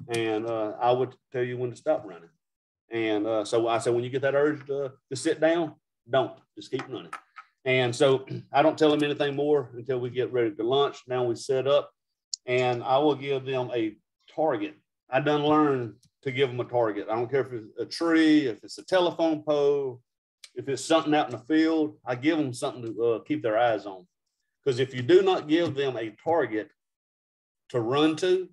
and I would tell you when to stop running. And so I said, when you get that urge to sit down, don't, just keep running. And so I don't tell them anything more until we get ready to launch. Now we set up, and I will give them a target. I done learned to give them a target. I don't care if it's a tree, if it's a telephone pole, if it's something out in the field. I give them something to keep their eyes on. Because if you do not give them a target to run to,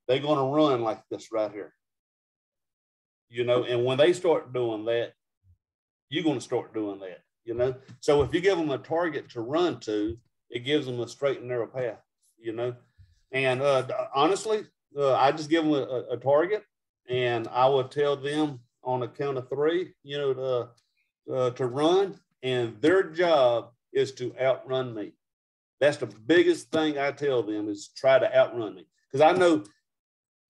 they're going to run like this right here. You know, and when they start doing that, you're going to start doing that. You know, so if you give them a target to run to, it gives them a straight and narrow path, you know. And honestly, I just give them a target, and I would tell them on a count of 3, you know, to run, and their job is to outrun me. That's the biggest thing I tell them, is try to outrun me. Because I know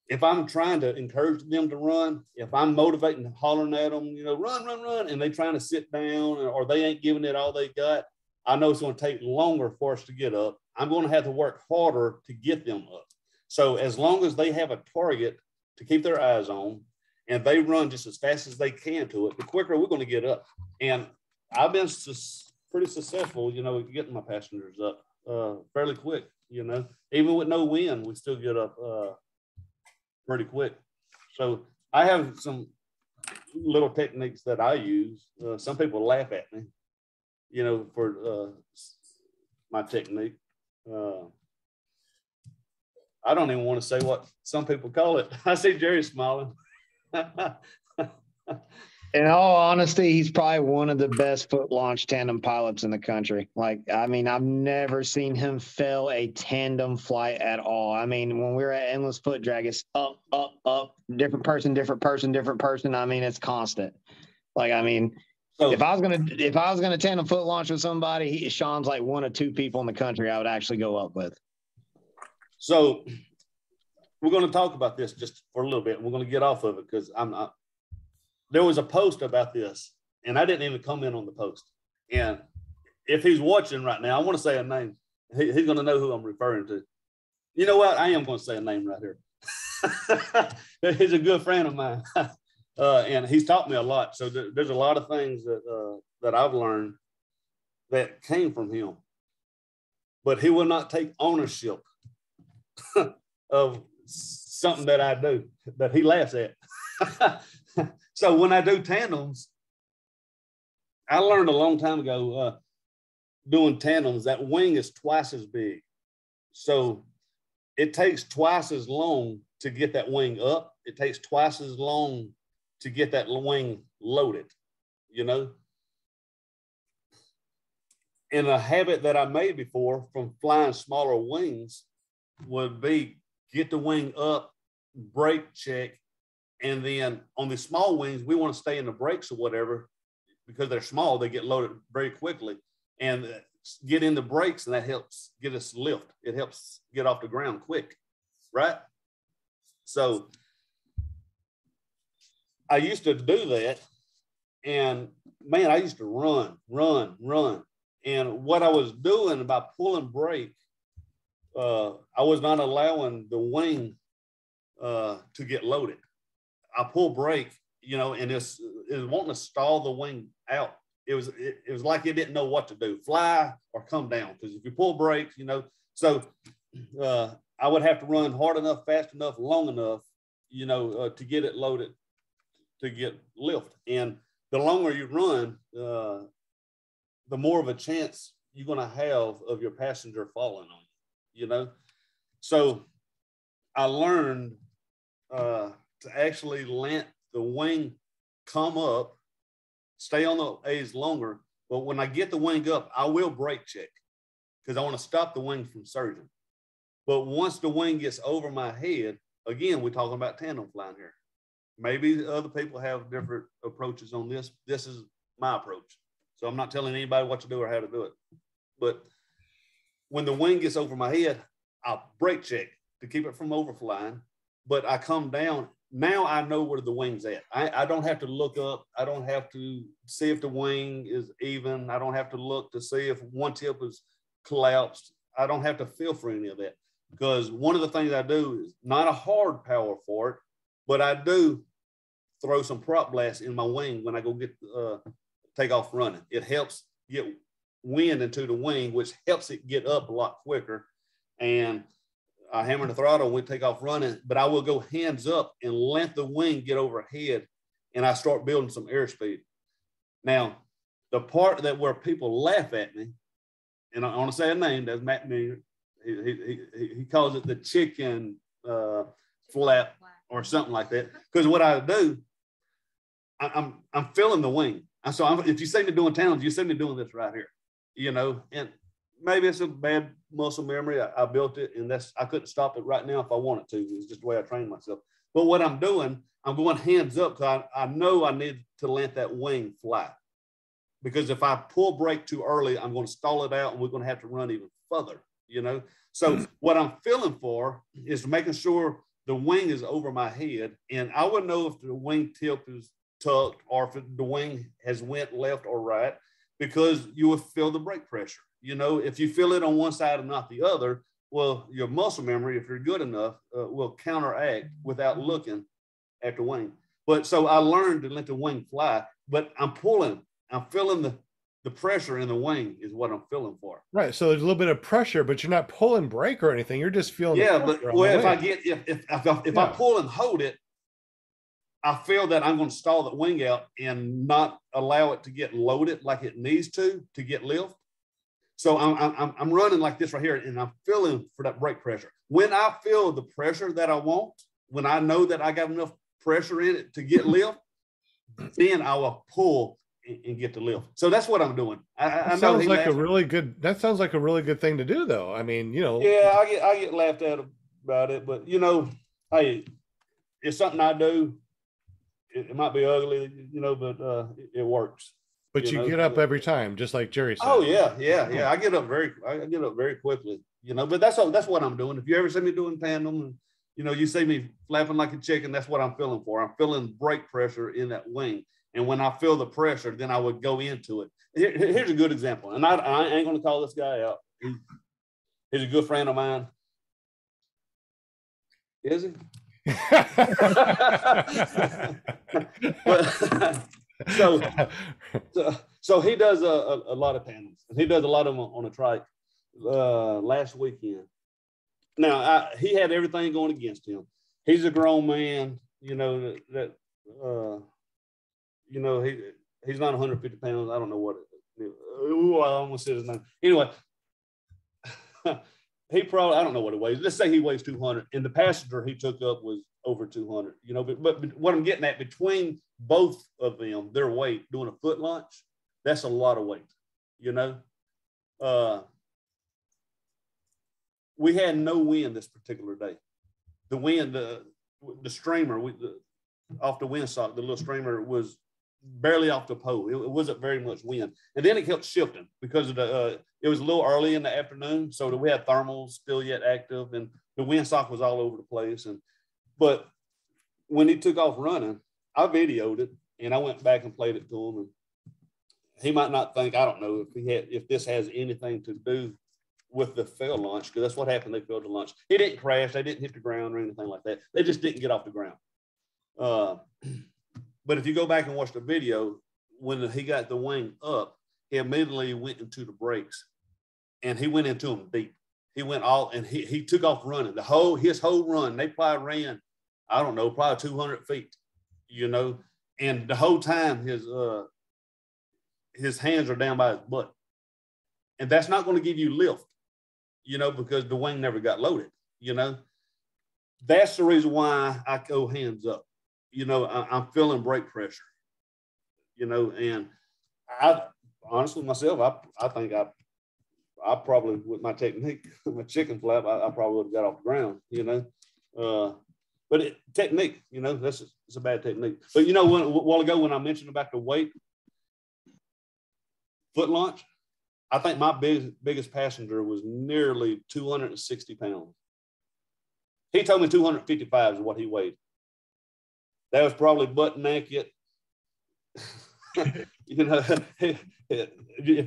if I'm trying to encourage them to run, if I'm motivating and hollering at them, you know, run, run, run, and they trying to sit down, or they ain't giving it all they got, I know it's going to take longer for us to get up. I'm going to have to work harder to get them up. So as long as they have a target to keep their eyes on, and they run just as fast as they can to it, the quicker we're going to get up. And I've been pretty successful, you know, getting my passengers up fairly quick, you know. Even with no wind, we still get up pretty quick. So I have some little techniques that I use. Some people laugh at me, you know, for my technique. I don't even want to say what some people call it. I see Jerry smiling. In all honesty, he's probably one of the best foot launch tandem pilots in the country. Like, I mean, I've never seen him fail a tandem flight at all. I mean, when we were at Endless Foot Drag, it's up, up, up, different person, different person, different person. I mean, it's constant. Like, I mean, so if I was gonna tandem foot launch with somebody, Shaun's like one of two people in the country I would actually go up with. So we're going to talk about this just for a little bit. We're going to get off of it because there was a post about this, and I didn't even comment on the post. And if he's watching right now, I want to say a name. He's going to know who I'm referring to. You know what? I am going to say a name right here. He's a good friend of mine, and he's taught me a lot. So there's a lot of things that I've learned that came from him. But he will not take ownership of something that I do that he laughs at. So when I do tandems, I learned a long time ago doing tandems, that wing is twice as big. So it takes twice as long to get that wing up. It takes twice as long to get that wing loaded, you know? And a habit that I made before from flying smaller wings would be get the wing up, brake check, and then on the small wings, we want to stay in the brakes or whatever, because they're small, they get loaded very quickly, and get in the brakes, and that helps get us lift. It helps get off the ground quick, right? So I used to do that, and man, I used to run. And what I was doing by pulling brake, I was not allowing the wing to get loaded. I pull brake, you know, and it was wanting to stall the wing out. It was like it didn't know what to do, fly or come down. Because if you pull brake, you know, so I would have to run hard enough, fast enough, long enough, you know, to get it loaded, to get lift. And the longer you run, the more of a chance you're going to have of your passenger falling on you, you know? So I learned to actually let the wing come up, stay on the A's longer. But when I get the wing up, I will brake check because I want to stop the wing from surging. But once the wing gets over my head, again, we're talking about tandem flying here. Maybe other people have different approaches on this. This is my approach. So I'm not telling anybody what to do or how to do it. But when the wing gets over my head, I'll brake check to keep it from overflying. But I come down. Now I know where the wing's at. I don't have to look up. I don't have to see if the wing is even. I don't have to look to see if one tip is collapsed. I don't have to feel for any of that. Because one of the things I do is not a hard power for it, but I do throw some prop blast in my wing when I go get take off running. It helps get wind into the wing, which helps it get up a lot quicker. And I hammer the throttle and we take off running, but I will go hands up and let the wing get overhead, and I start building some airspeed. Now, the part that where people laugh at me, and I want to say a name, that's Matt Miller. He calls it the chicken flap or something like that. Because what I do, I'm filling the wing. So if you see me doing tandems, you see me doing this right here, you know, and maybe it's a bad muscle memory. I built it, and I couldn't stop it right now if I wanted to. It's just the way I trained myself. But what I'm doing, I'm going hands up because I know I need to let that wing fly. Because if I pull brake too early, I'm going to stall it out, and we're going to have to run even further, you know. So what I'm feeling for is making sure the wing is over my head, and I would know if the wing tip is tucked or if the wing has went left or right, because you will feel the brake pressure. You know, if you feel it on one side and not the other, well, your muscle memory, if you're good enough, will counteract without looking at the wing. But so I learned to let the wing fly, but I'm feeling the pressure in the wing is what I'm feeling for. Right. So there's a little bit of pressure, but you're not pulling brake or anything. You're just feeling. Yeah, but well, if I pull and hold it, I feel that I'm going to stall that wing out and not allow it to get loaded like it needs to get lift. So I'm running like this right here, and I'm feeling for that brake pressure. When I feel the pressure that I want, when I know that I got enough pressure in it to get lift, then I will pull and get the lift. So that's what I'm doing. I know sounds like a really good. That sounds like a really good thing to do, though. I mean, Yeah, I get laughed at about it, but hey, it's something I do. It might be ugly, but it works. But you get up every time, just like Jerry said. Oh yeah. I get up very quickly, But that's what I'm doing. If you ever see me doing tandem, and you see me flapping like a chicken, that's what I'm feeling for. I'm feeling brake pressure in that wing, and when I feel the pressure, then I would go into it. Here's a good example, and I ain't going to call this guy out. He's a good friend of mine. Is he? So he does a lot of tandems, and he does a lot of them on a trike. Last weekend, now he had everything going against him. He's a grown man, he's not 150 pounds. I don't know what I almost said his name. Anyway, he probably, I don't know what it weighs. Let's say he weighs 200, and the passenger he took up was over 200, but what I'm getting at, between both of them, their weight, doing a foot launch, that's a lot of weight, we had no wind this particular day. The wind, the streamer, off the windsock, the little streamer was barely off the pole. It wasn't very much wind. And then it kept shifting because of it was a little early in the afternoon. So we had thermals still yet active, and the windsock was all over the place. But when he took off running, I videoed it and I went back and played it to him. And he might not think, I don't know if this has anything to do with the fail launch, because that's what happened. They failed to launch. He didn't crash. They didn't hit the ground or anything like that. They just didn't get off the ground. But if you go back and watch the video, when he got the wing up, he immediately went into the brakes, and he went into them deep. He went all, and he took off running. His whole run, they probably ran, I don't know, probably 200 feet, and the whole time his hands are down by his butt. And that's not going to give you lift, because the wing never got loaded, That's the reason why I go hands up. I'm feeling brake pressure, and I honestly myself, I think I probably, with my technique, my chicken flap, I probably would have got off the ground, but technique, it's a bad technique. But a while ago when I mentioned about the weight, foot launch, I think my biggest passenger was nearly 260 pounds. He told me 255 is what he weighed. That was probably butt naked. If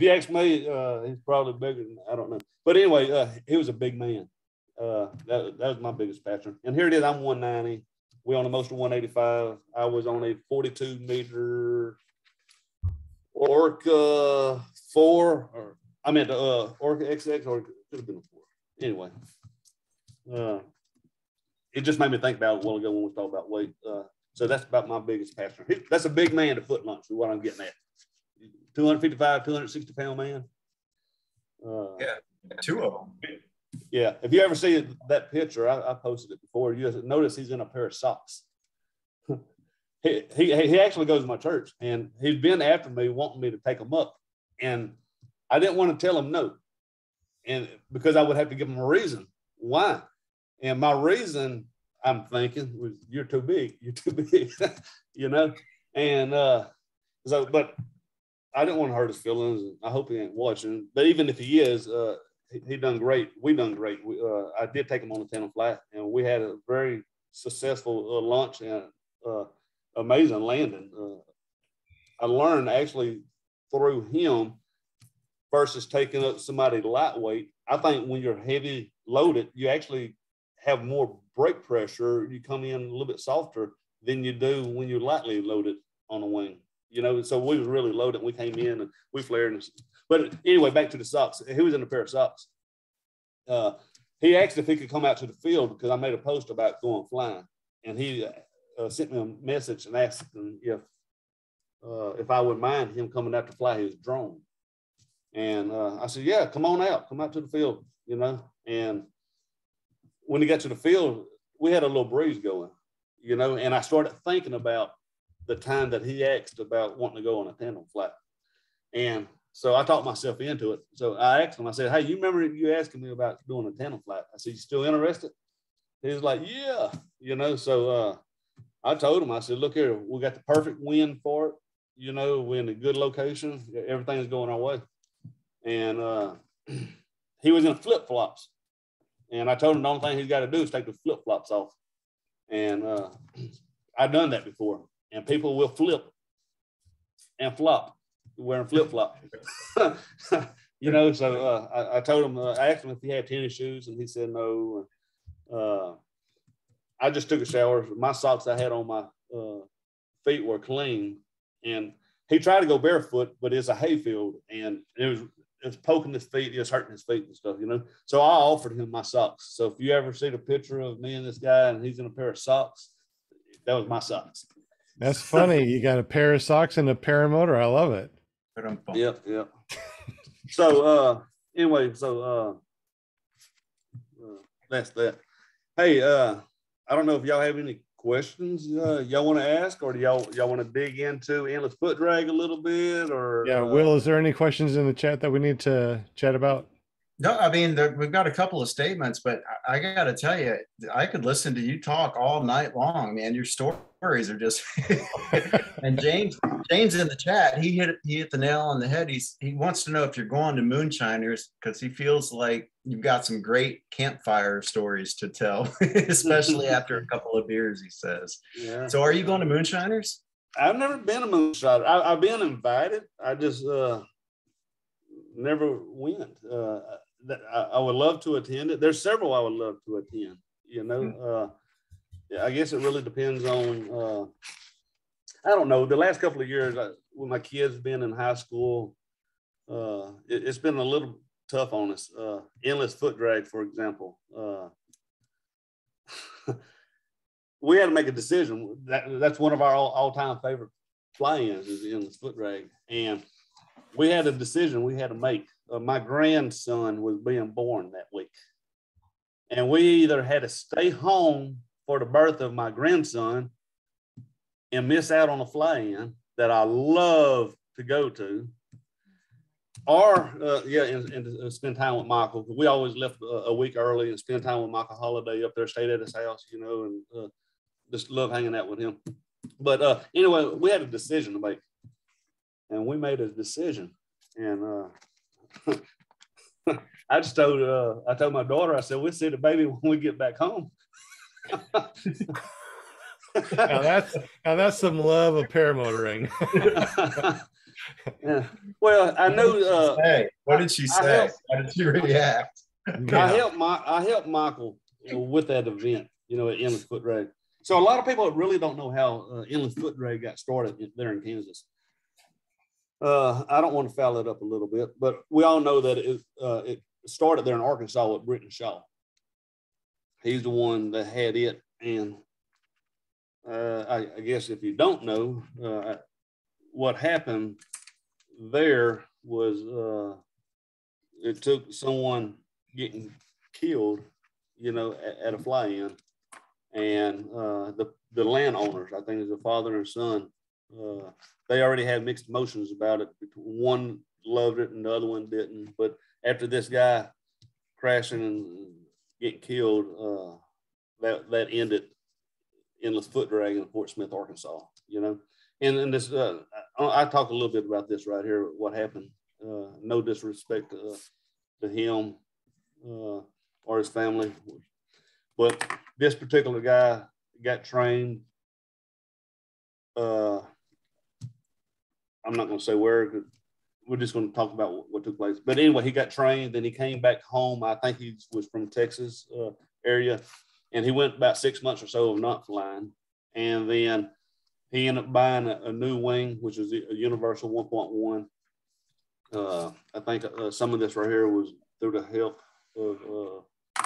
you ask me, he's probably bigger than, I don't know. But anyway, he was a big man. That was my biggest passenger. And here it is, I'm 190. We on a Moster 185. I was on a 42 meter Orca 4, or I meant Orca XX, or it could have been a 4. Anyway, it just made me think about it a while ago when we talked about weight. So that's about my biggest passenger. That's a big man to foot launch, is what I'm getting at. 255, 260 pound man. Yeah, two of them. Yeah. If you ever see that picture, I posted it before. You notice he's in a pair of socks. He actually goes to my church, and he's been after me, wanting me to take him up. And I didn't want to tell him no. And because I would have to give him a reason why. And my reason, I'm thinking, was, you're too big. You're too big, And but I didn't want to hurt his feelings. I hope he ain't watching. But even if he is, he done great. We done great. I did take him on a tandem flight, and we had a very successful launch and amazing landing. I learned actually through him versus taking up somebody lightweight. I think when you're heavy loaded, you actually have more brake pressure. You come in a little bit softer than you do when you're lightly loaded on a wing. So we was really loaded. We came in and we flared. But anyway, back to the socks. He was in a pair of socks. He asked if he could come out to the field because I made a post about going flying. And he sent me a message and asked if I would mind him coming out to fly his drone. And I said, yeah, come out to the field, you know. And when he got to the field, we had a little breeze going, you know, and I started thinking about the time that he asked about wanting to go on a tandem flight. And so I talked myself into it. So I asked him, I said, hey, you remember you asking me about doing a tandem flight? I said, you still interested? He was like, yeah, you know. So I told him, I said, look here, we got the perfect wind for it. You know, we're in a good location. Everything's going our way. And he was in flip-flops. And I told him the only thing he's got to do is take the flip-flops off. And I've done that before. And people will flip and flop wearing flip-flops. You know, so I told him, I asked him if he had tennis shoes, and he said no. I just took a shower. My socks I had on my feet were clean. And he tried to go barefoot, but it's a hayfield, and it was poking his feet, it was hurting his feet and stuff, you know. So I offered him my socks. So if you ever see the picture of me and this guy and he's in a pair of socks, that was my socks. That's funny. You got a pair of socks and a Paramotor. I love it. Yep. So anyway, so that's that. Hey, I don't know if y'all have any questions y'all want to ask, or do y'all want to dig into endless foot drag a little bit, or yeah, Will, is there any questions in the chat that we need to chat about? No, I mean, we've got a couple of statements, but I got to tell you, I could listen to you talk all night long, man. Your stories are just, and James in the chat, he hit the nail on the head. He wants to know if you're going to Moonshiners, because he feels like you've got some great campfire stories to tell, especially after a couple of beers, he says. Yeah. So are you going to Moonshiners? I've never been a Moonshiner. I've been invited. I just never went. I would love to attend it. There's several I would love to attend, you know. I guess it really depends on, I don't know, the last couple of years when my kids been in high school, it's been a little tough on us. Endless foot drag, for example. We had to make a decision. That's one of our all-time favorite fly-ins is the endless foot drag. And we had a decision we had to make. My grandson was being born that week. And we either had to stay home for the birth of my grandson and miss out on a fly-in that I love to go to, or, and spend time with Michael. We always left a week early and spend time with Michael Holiday up there, stayed at his house, you know, and just love hanging out with him. But anyway, we had a decision to make. And we made a decision. And I told my daughter, I said, we'll see the baby when we get back home. now that's some love of paramotoring. Yeah. Well, I know. What did she say? How did she react? I helped Michael with that event, you know, at Endless Foot Drag. So a lot of people really don't know how Endless Foot Drag got started there in Kansas. I don't want to foul it up a little bit, but we all know that it started there in Arkansas with Britton Shaw. He's the one that had it, and I guess if you don't know, what happened there was it took someone getting killed, you know, at a fly-in, and the landowners, I think it's a father and son, they already had mixed emotions about it. One loved it and the other one didn't. But after this guy crashing and getting killed, that ended Endless Foot Drag in Fort Smith, Arkansas, you know. And this, I talk a little bit about this right here, what happened. No disrespect to him or his family. But this particular guy got trained. I'm not going to say where, we're just going to talk about what took place. But anyway, he got trained, then he came back home. I think he was from Texas area, and he went about 6 months or so of not flying. And then he ended up buying a new wing, which is a Universal 1.1. I think some of this right here was through the help of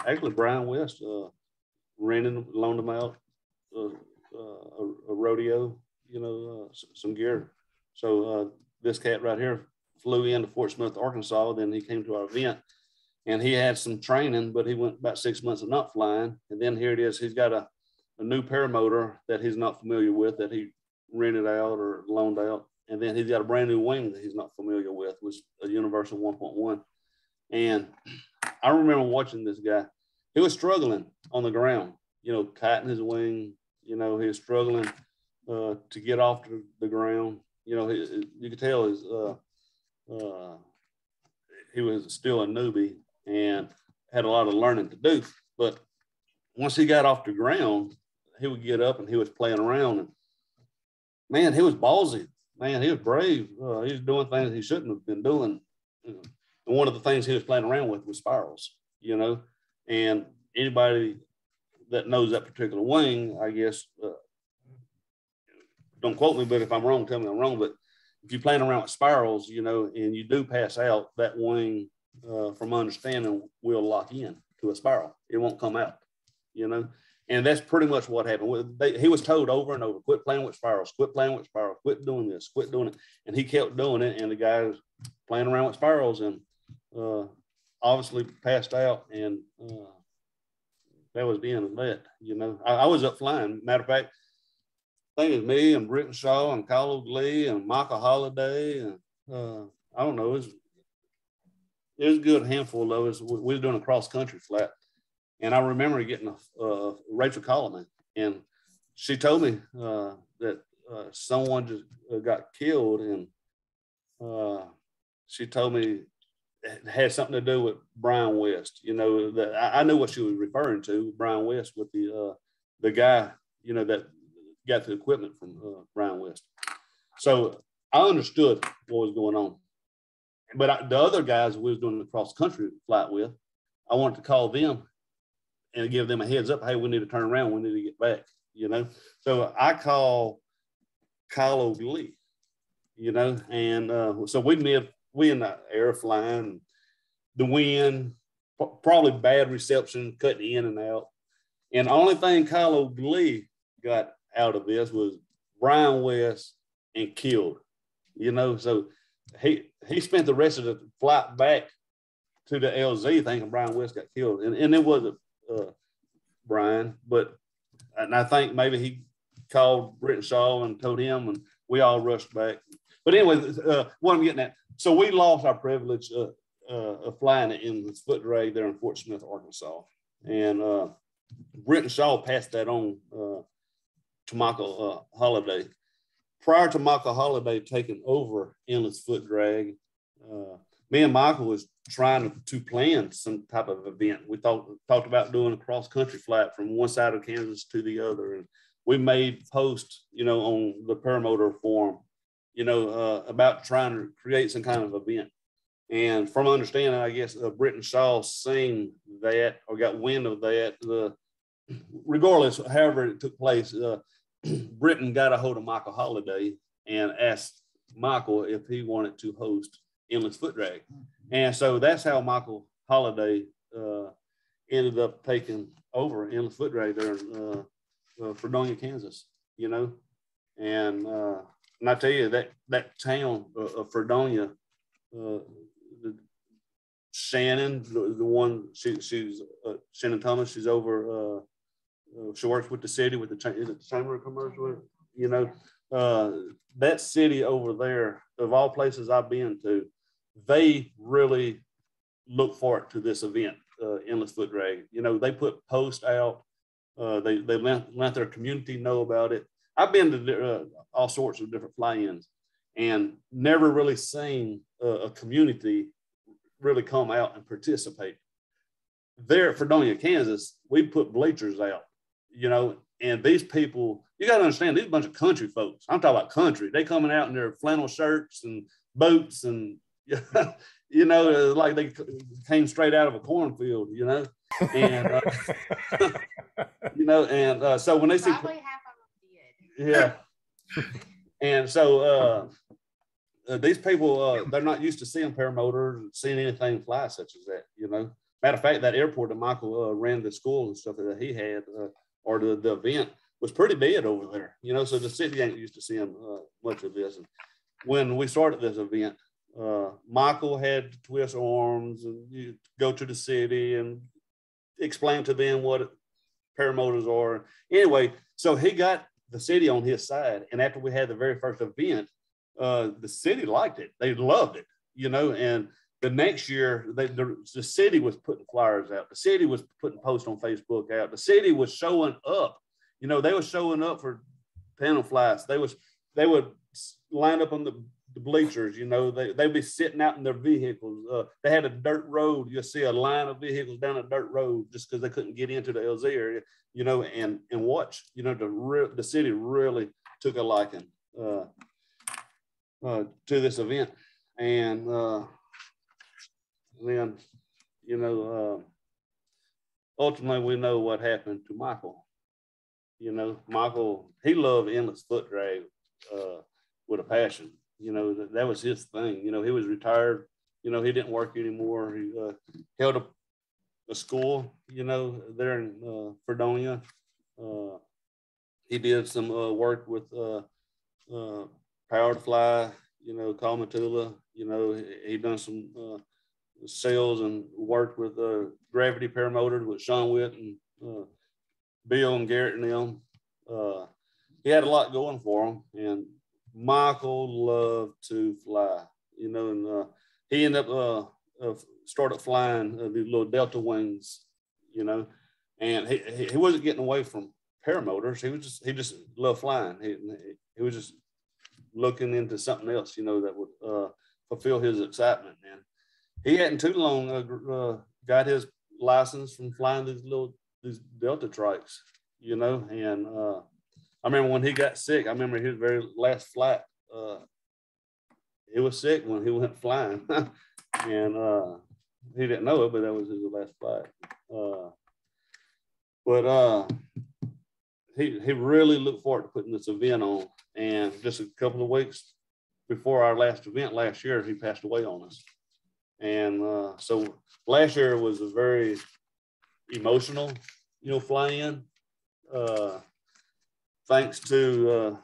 actually Brian West, loaned him out a rodeo, some gear. So this cat right here flew into Fort Smith, Arkansas. Then he came to our event, and he had some training, but he went about 6 months of not flying. And then here it is. He's got a new paramotor that he's not familiar with, that he rented out or loaned out. And then he's got a brand new wing that he's not familiar with, was a Universal 1.1. And I remember watching this guy. He was struggling on the ground, kiting his wing. He was struggling to get off the ground. You could tell he was still a newbie and had a lot of learning to do. But once he got off the ground, he would get up and he was playing around. And man, he was ballsy. Man, he was brave. He was doing things he shouldn't have been doing. And one of the things he was playing around with was spirals, and anybody that knows that particular wing, I guess, don't quote me, but if I'm wrong, tell me I'm wrong. But if you're playing around with spirals, and you do pass out, that wing, from understanding, will lock in to a spiral. It won't come out, And that's pretty much what happened. He was told over and over, quit playing with spirals, quit playing with spirals, quit doing this, quit doing it. And he kept doing it. And the guy was playing around with spirals and obviously passed out. And that was the end of that. I was up flying. Matter of fact, I think it was me and Britton Shaw and Kyle Lee and Michael Holiday. And I don't know, it was a good handful of us. We were doing a cross country flat. And I remember getting Rachael calling me, and she told me that someone just got killed, and she told me it had something to do with Brian West. That I knew what she was referring to, Brian West, with the guy, that got the equipment from Brian West. So I understood what was going on. But the other guys we was doing the cross country flight with, I wanted to call them and give them a heads up. Hey, we need to turn around. We need to get back, So I call Kyle Lee, and so we in the air flying, the wind, probably bad reception, cutting in and out. And the only thing Kyle Lee got out of this was Brian West and killed, So he spent the rest of the flight back to the LZ thinking Brian West got killed. And it wasn't Brian, and I think maybe he called Britton Shaw and told him, and we all rushed back. But anyway, what I'm getting at, so we lost our privilege of flying in the foot drag there in Fort Smith, Arkansas. And Britton Shaw passed that on to Michael Holiday. Prior to Michael Holiday taking over endless foot drag, me and Michael was trying to plan some type of event. We talked about doing a cross country flight from one side of Kansas to the other. And we made posts, on the Paramotor forum, about trying to create some kind of event. And from understanding, I guess, Britton Shaw seen that or got wind of that, regardless, however it took place, Britton got a hold of Michael Holiday and asked Michael if he wanted to host endless foot drag. And so that's how Michael Holiday ended up taking over endless foot drag there in Fredonia, Kansas, And I tell you, that town of Fredonia, Shannon, the one, she's Shannon Thomas, she's over, she works with the city with the Chamber of Commerce, that city over there, of all places I've been to, they really look forward to this event, endless foot drag. They put posts out. They let their community know about it. I've been to all sorts of different fly-ins and never really seen a community really come out and participate. There at Fredonia, Kansas, we put bleachers out, and these people, you got to understand, these are a bunch of country folks. I'm talking about country. They coming out in their flannel shirts and boots and, like they came straight out of a cornfield, and, so when they see, probably half of them did. Yeah. And so these people, they're not used to seeing paramotors, seeing anything fly such as that, Matter of fact, that airport that Michael ran the school and stuff that he had, or the event, was pretty dead over there, you know, so the city ain't used to seeing much of this. And when we started this event, Michael had to twist arms and you go to the city and explain to them what paramotors are. Anyway, so he got the city on his side. And after we had the very first event, the city liked it. They loved it, you know, and the next year, the city was putting flyers out. The city was putting posts on Facebook out. The city was showing up. You know, they were showing up for panel flights. They would line up on the bleachers. You know, they'd be sitting out in their vehicles. They had a dirt road. You'll see a line of vehicles down a dirt road just because they couldn't get into the LZ area. You know, and watch. You know, the city really took a liking to this event, and then, you know, ultimately we know what happened to Michael. You know, Michael, he loved endless foot drag with a passion. You know, that was his thing. You know, he was retired. You know, he didn't work anymore. He held a school, you know, there in Fredonia. He did some work with Power to Fly, you know, Kalmatula. You know, he done some sales and worked with Gravity Paramotor with Shaun and Bill and Garrett and them. He had a lot going for him, and Michael loved to fly, you know, and he ended up started flying these little Delta wings, you know, and he wasn't getting away from paramotors. He just loved flying. He was just looking into something else, you know, that would fulfill his excitement. And he hadn't too long got his license from flying these Delta trikes, you know. And I remember when he got sick, I remember his very last flight, he was sick when he went flying. And he didn't know it, but that was his last flight. But he really looked forward to putting this event on. And just a couple of weeks before our last event last year, he passed away on us. And so last year was a very emotional, you know, fly-in. Thanks to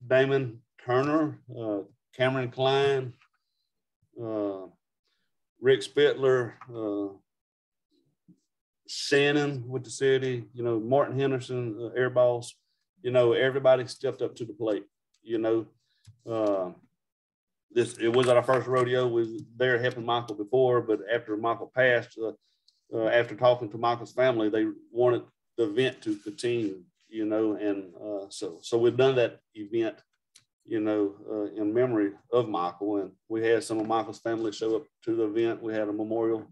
Damon Turner, Cameron Klein, Rick Spittler, Shannon with the city, you know, Martin Henderson, Air Boss, you know, everybody stepped up to the plate, you know. It wasn't our first rodeo. We was there helping Michael before, but after Michael passed, after talking to Michael's family, they wanted the event to continue, you know, and so we've done that event, you know, in memory of Michael, and we had some of Michael's family show up to the event. We had a memorial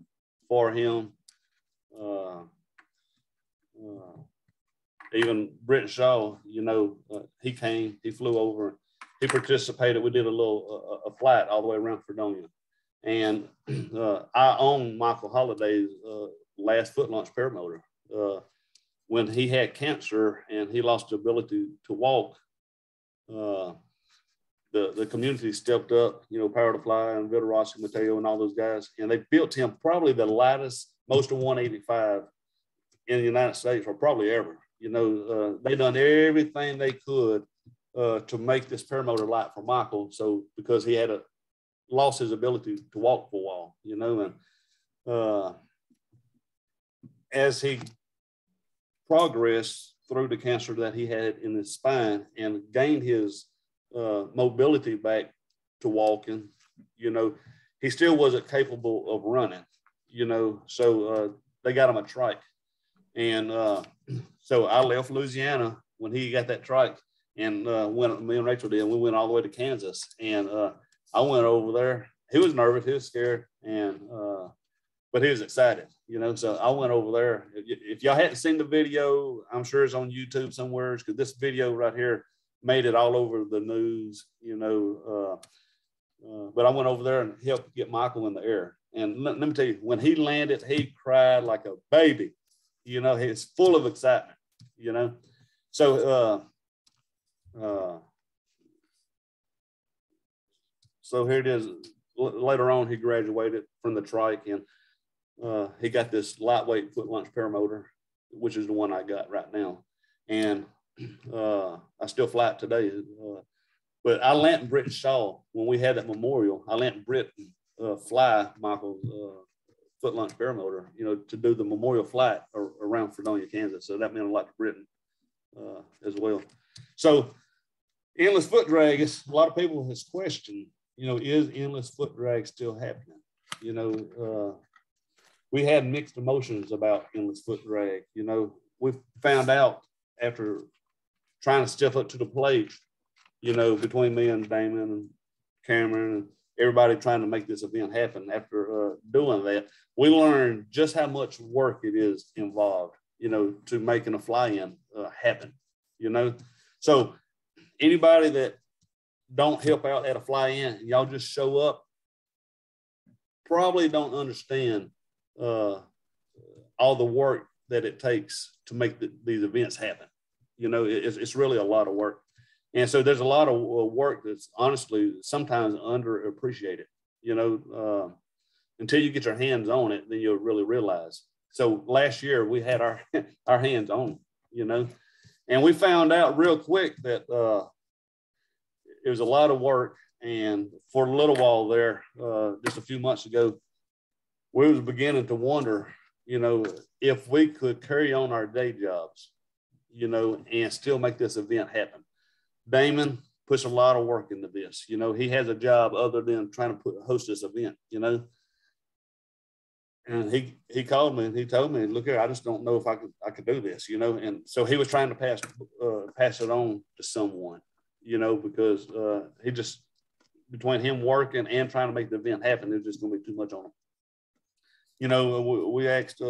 for him. Even Brent Shaw, you know, he came, he flew over, he participated. We did a little a flight all the way around Fredonia. And I own Michael Holliday's last foot launch paramotor. When he had cancer and he lost the ability to walk, the community stepped up, you know, Power to Fly and Vito Rossi, Mateo, and all those guys, and they built him probably the lightest, most of 185 in the United States, or probably ever. You know, they done everything they could to make this paramotor light for Michael. So because he had lost his ability to walk for a while, you know, and as he progressed through the cancer that he had in his spine and gained his mobility back to walking, you know, he still wasn't capable of running, you know, so they got him a trike. And so I left Louisiana when he got that trike, and me and Rachael did, and we went all the way to Kansas. And I went over there. He was nervous, he was scared, and but he was excited, you know. So I went over there. If y'all hadn't seen the video, I'm sure it's on YouTube somewhere, because this video right here made it all over the news, you know. But I went over there and helped get Michael in the air. And let me tell you, when he landed, he cried like a baby. You know, he's full of excitement, you know. So so here it is. Later on, he graduated from the trike, and he got this lightweight foot launch paramotor, which is the one I got right now. and I still fly it today. But I let Britt Shaw, when we had that memorial, I let Britt fly Michael's foot launch paramotor, you know, to do the memorial flight around Fredonia, Kansas. So that meant a lot to Britt as well. So endless foot drag, a lot of people has questioned, you know, is endless foot drag still happening? You know, we had mixed emotions about endless foot drag. You know, we found out after trying to step up to the plate, you know, between me and Damon and Cameron and everybody trying to make this event happen. After doing that, we learned just how much work it is involved, you know, to making a fly-in happen, you know. So anybody that don't help out at a fly-in and y'all just show up probably don't understand all the work that it takes to make these events happen. You know, it's really a lot of work. And so there's a lot of work that's honestly sometimes underappreciated, you know, until you get your hands on it, then you'll really realize. So last year we had our hands on, you know, and we found out real quick that it was a lot of work. And for a little while there, just a few months ago, we was beginning to wonder, you know, if we could carry on our day jobs, you know, and still make this event happen. Damon puts a lot of work into this. You know, he has a job other than trying to host this event, you know. And he called me and he told me, look here, I just don't know if I could do this, you know. And so he was trying to pass it on to someone, you know, because he just, between him working and trying to make the event happen, there's just going to be too much on him. You know, we asked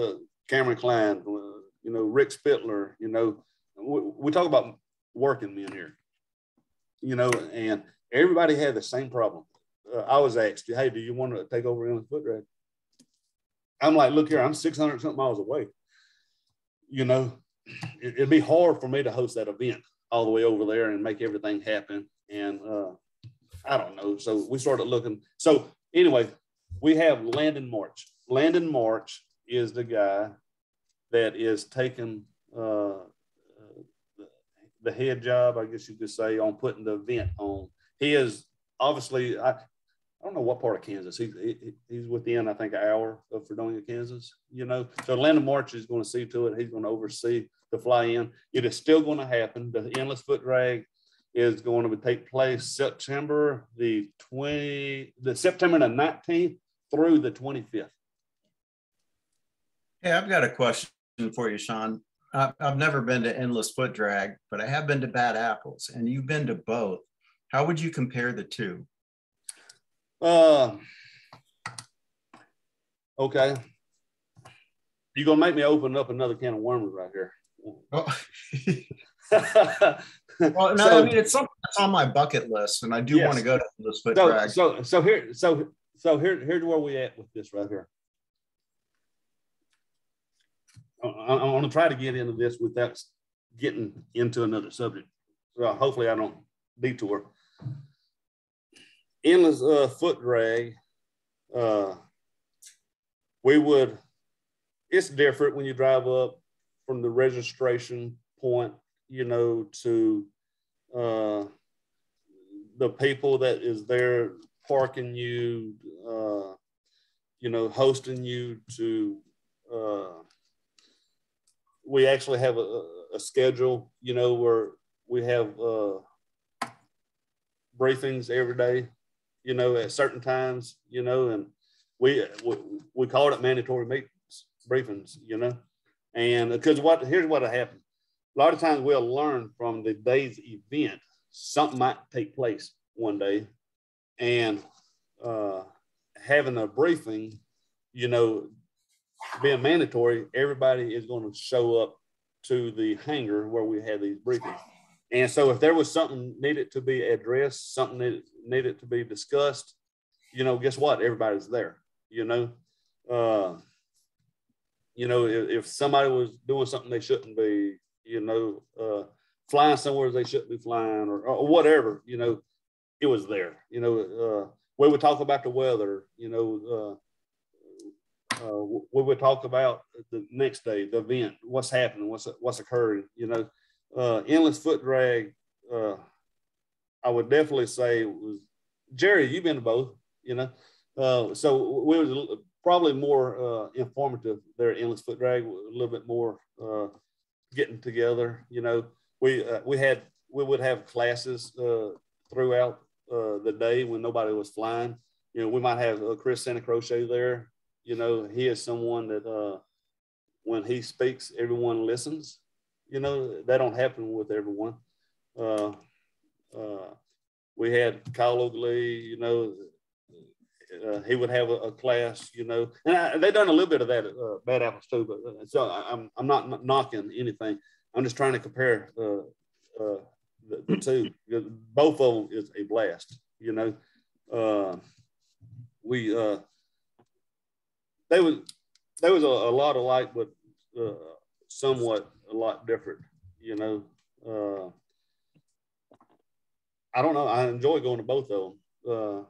Cameron Klein, you know, Rick Spittler, you know, we talk about working men here, you know, and everybody had the same problem. I was asked, hey, do you want to take over endless foot drag? I'm like, look here, I'm 600 something miles away. You know, it'd be hard for me to host that event all the way over there and make everything happen. And I don't know. So we started looking. So anyway, we have Landon March. Landon March is the guy that is taking the head job, I guess you could say, on putting the event on. He is obviously, I don't know what part of Kansas. He's within, I think, an hour of Fredonia, Kansas, you know. So Landon March is going to see to it. He's going to oversee the fly-in. It is still going to happen. The endless foot drag is going to take place September the 19th through the 25th. Hey, I've got a question for you, Shaun. I've never been to endless foot drag, but I have been to Bad Apples, and you've been to both. How would you compare the two? Okay. You're going to make me open up another can of worms right here. Oh. Well, no, I mean, it's something that's on my bucket list, and I do want to go to endless foot drag. So here's where we at with this right here. I'm going to try to get into this without getting into another subject. So hopefully I don't detour. Endless foot drag, it's different when you drive up from the registration point, you know, to the people that is there parking you, you know, hosting you to, we actually have a schedule, you know, where we have briefings every day, you know, at certain times, you know, and we call it mandatory meetings, briefings, you know, and because here's what happened. A lot of times we'll learn from the day's event, something might take place one day, and having a briefing, you know, being mandatory, everybody is going to show up to the hangar where we have these briefings. And so if there was something needed to be addressed, something that needed to be discussed, you know, guess what? Everybody's there, you know. You know, if somebody was doing something they shouldn't be, you know, flying somewhere they shouldn't be flying or whatever, you know, it was there. You know, we would talk about the weather, you know, we would talk about the next day, the event, what's happening, what's occurring, you know. endless foot drag, I would definitely say was Jerry. You've been to both, you know, so we was probably more informative there at endless foot drag, a little bit more getting together. You know, we would have classes throughout the day when nobody was flying. You know, we might have Chris Santa Croce there. You know, he is someone that when he speaks, everyone listens. You know, that don't happen with everyone. We had Kyle Oakley, you know, he would have a class, you know, and they done a little bit of that at Bad Apples too. But so I'm not knocking anything. I'm just trying to compare the two. Both of them is a blast, you know. There was a lot alike, but somewhat a lot different, you know. I don't know. I enjoy going to both of them.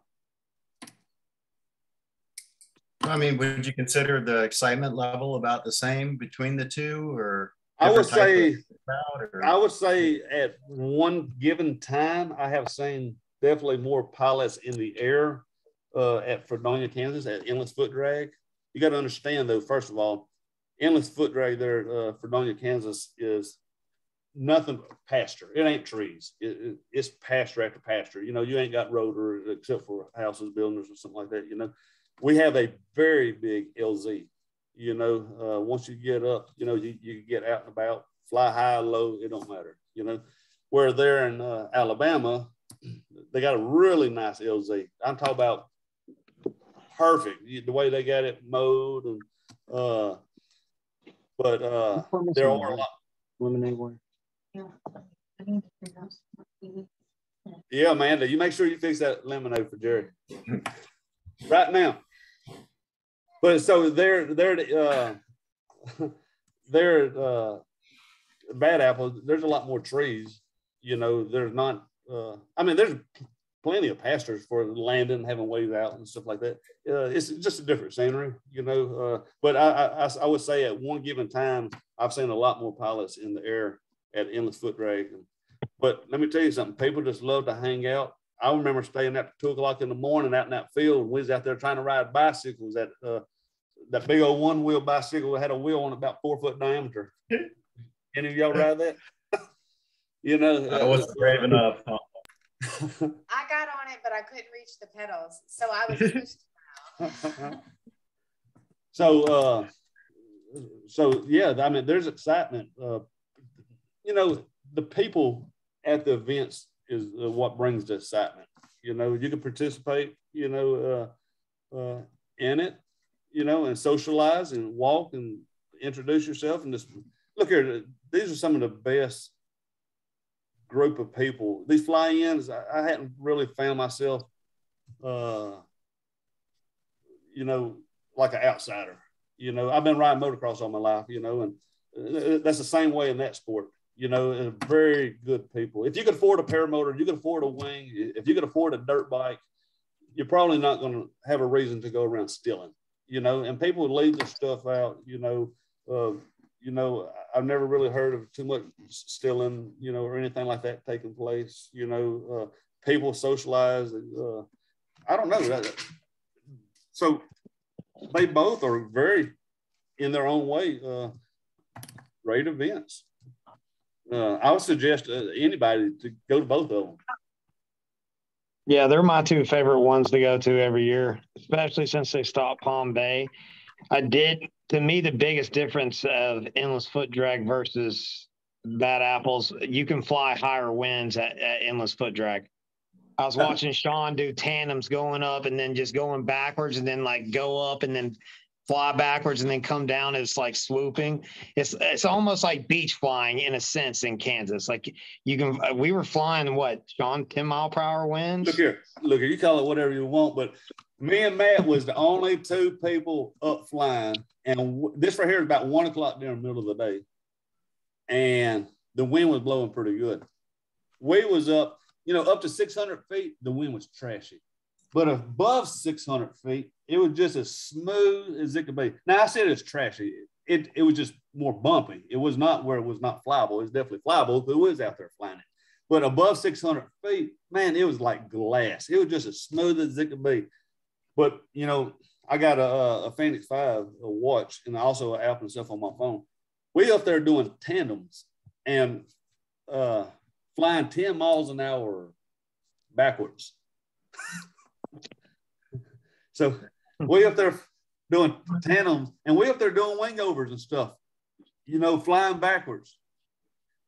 I mean, would you consider the excitement level about the same between the two, or I would say at one given time, I have seen definitely more pilots in the air at Fredonia, Kansas, at Endless Foot Drag. You got to understand, though, first of all, Endless Foot Drag there, Fredonia, Kansas, is nothing but pasture. It ain't trees. It's pasture after pasture. You know, you ain't got road except for houses, buildings, or something like that. You know, we have a very big LZ. You know, once you get up, you know, you get out and about, fly high, low, it don't matter. You know, where there in Alabama, they got a really nice LZ. I'm talking about perfect, the way they got it mowed, and but there are a lot. Lemonade water. Yeah, Amanda, you make sure you fix that lemonade for Jerry right now. But so they're Bad Apple. There's a lot more trees. You know, there's not. I mean, there's plenty of pastures for landing, having waves out and stuff like that. It's just a different scenery, you know. But I would say at one given time, I've seen a lot more pilots in the air at Endless Foot Drag. But let me tell you something, people just love to hang out. I remember staying up to 2 o'clock in the morning out in that field, and we was out there trying to ride bicycles. That big old one-wheel bicycle had a wheel on about 4 foot diameter. Any of y'all ride that? You know, I wasn't brave enough. I got on it, but I couldn't reach the pedals, so I was pushed around. So yeah, I mean, there's excitement. You know, the people at the events is what brings the excitement. You know, you can participate, you know, in it, you know, and socialize and walk and introduce yourself and just look here. These are some of the best group of people. These fly-ins, I hadn't really found myself, you know, like an outsider. You know, I've been riding motocross all my life, you know, and that's the same way in that sport. You know, very good people. If you could afford a paramotor, you could afford a wing, if you could afford a dirt bike, you're probably not going to have a reason to go around stealing, you know, and people would leave their stuff out, you know, I've never really heard of too much stealing, you know, or anything like that taking place, you know, people socialize. I don't know. So they both are very, in their own way, great events. I would suggest anybody to go to both of them. Yeah, they're my two favorite ones to go to every year, especially since they stopped Palm Bay. To me, the biggest difference of Endless Foot Drag versus Bad Apples, you can fly higher winds at Endless Foot Drag. I was watching Shaun do tandems going up and then just going backwards and then like go up and then fly backwards and then come down. It's like swooping. It's almost like beach flying in a sense in Kansas. Like we were flying what, Shaun, 10 mile per hour winds? Look here, you call it whatever you want, but me and Matt was the only two people up flying. And this right here is about 1 o'clock during the middle of the day. And the wind was blowing pretty good. We was up, you know, up to 600 feet, the wind was trashy. But above 600 feet, it was just as smooth as it could be. Now, I said it's trashy. it was just more bumpy. It was not where it was not flyable. It was definitely flyable. Who was out there flying it? But above 600 feet, man, it was like glass. It was just as smooth as it could be. But, you know, I got a Phoenix 5 a watch and also an app and stuff on my phone. We up there doing tandems and flying 10 miles an hour backwards. So we up there doing tandems and we up there doing wingovers and stuff, you know, flying backwards.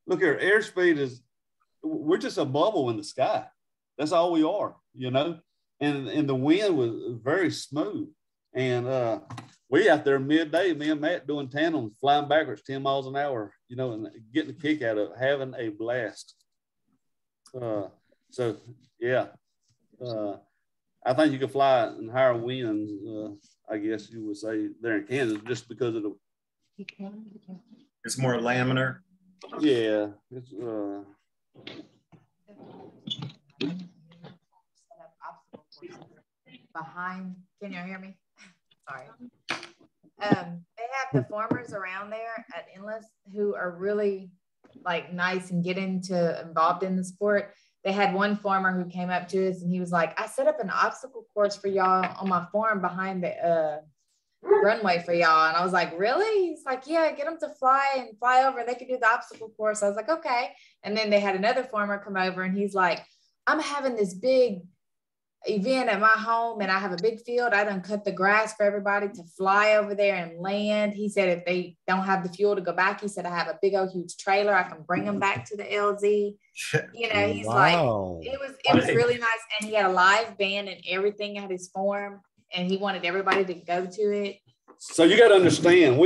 Look here, airspeed is, we're just a bubble in the sky. That's all we are, you know, and the wind was very smooth. And we out there midday, me and Matt doing tandems, flying backwards 10 miles an hour, you know, and getting a kick out of it, having a blast. So, yeah, I think you could fly in higher winds, I guess you would say, there in Kansas, just because of the. It's more laminar. Yeah, it's behind. Can you hear me? Sorry. They have the farmers around there at Endless who are really like nice and get involved in the sport. They had one farmer who came up to us and he was like, I set up an obstacle course for y'all on my farm behind the runway for y'all. And I was like, really? He's like, yeah, get them to fly over and they could do the obstacle course. I was like, okay. And then they had another farmer come over and he's like, I'm having this big event at my home and I have a big field. I done cut the grass for everybody to fly over there and land. He said if they don't have the fuel to go back, he said I have a big old huge trailer. I can bring them back to the LZ. You know, he's Wow. like, it was really nice. And he had a live band and everything at his farm and he wanted everybody to go to it. So you got to understand,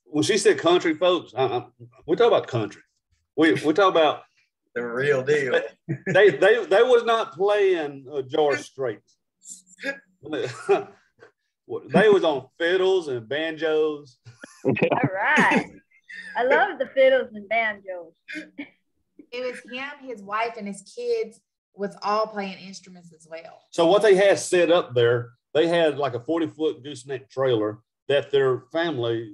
when she said country folks, we talk about country. We talk about the real deal. They was not playing George Strait. They was on fiddles and banjos. All right. I love the fiddles and banjos. It was him, his wife, and his kids was all playing instruments as well. So what they had set up there, they had like a 40-foot gooseneck trailer that their family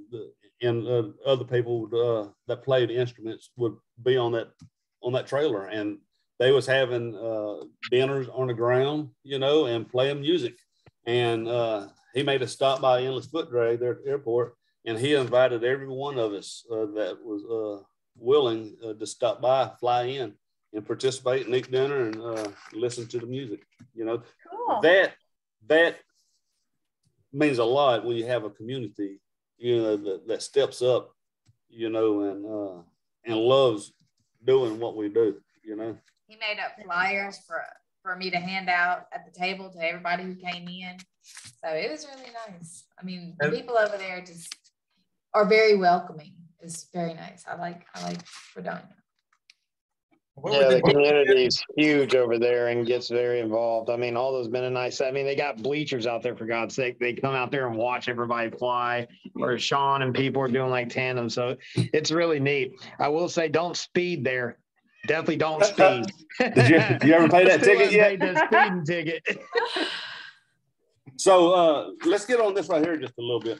and other people that played instruments would be on that trailer, and they was having dinners on the ground, you know, and playing music. And he made a stop by Endless Foot Drag there at the airport, and he invited every one of us that was willing to stop by, fly in, and participate and eat dinner and listen to the music. You know, cool. That means a lot when you have a community, you know, that steps up, you know, and loves doing what we do, you know. He made up flyers for me to hand out at the table to everybody who came in. So it was really nice. I mean, the people over there just are very welcoming. It's very nice. I like Fredonia. Yeah, the community is huge over there and gets very involved. I mean, all those Mennonites, I mean, they got bleachers out there, for God's sake. They come out there and watch everybody fly, or Shaun and people are doing like tandem. So it's really neat. I will say, don't speed there. Definitely don't speed. Did you ever pay that ticket yet? The speeding ticket. So let's get on this right here just a little bit.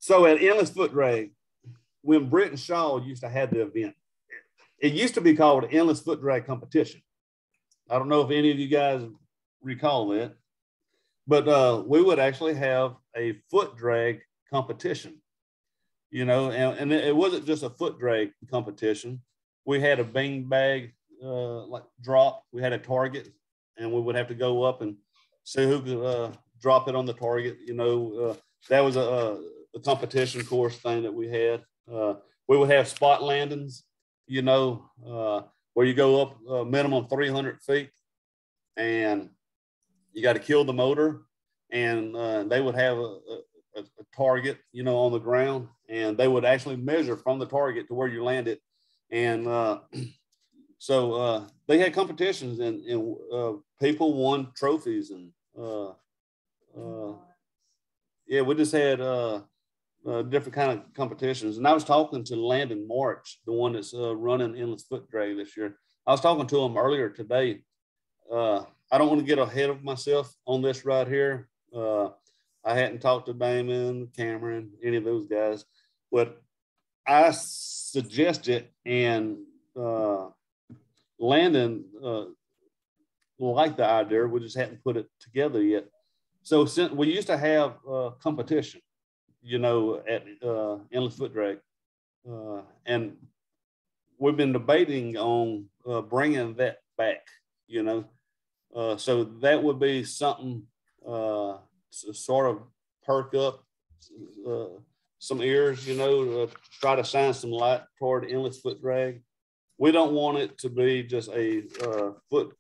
So at Endless Foot Drag, when Britt and Shaun used to have the event, it used to be called Endless Foot Drag Competition. I don't know if any of you guys recall that, but we would actually have a foot drag competition, you know, and it wasn't just a foot drag competition. We had a bean bag like drop. We had a target, and we would have to go up and see who could drop it on the target. You know, that was a competition course thing that we had. We would have spot landings, you know, where you go up a minimum 300 feet and you got to kill the motor, and they would have a target, you know, on the ground, and they would actually measure from the target to where you landed. And so they had competitions, and people won trophies, and yeah, we just had different kind of competitions. And I was talking to Landon March, the one that's running Endless Foot Drag this year. I was talking to him earlier today. I don't want to get ahead of myself on this right here. I hadn't talked to Damon, Cameron, any of those guys, but I suggested, and Landon liked the idea. We just hadn't put it together yet. So since we used to have competition, you know, at Endless Foot Drag, and we've been debating on bringing that back, you know. So that would be something to sort of perk up some ears, you know, try to shine some light toward Endless Foot Drag. We don't want it to be just a foot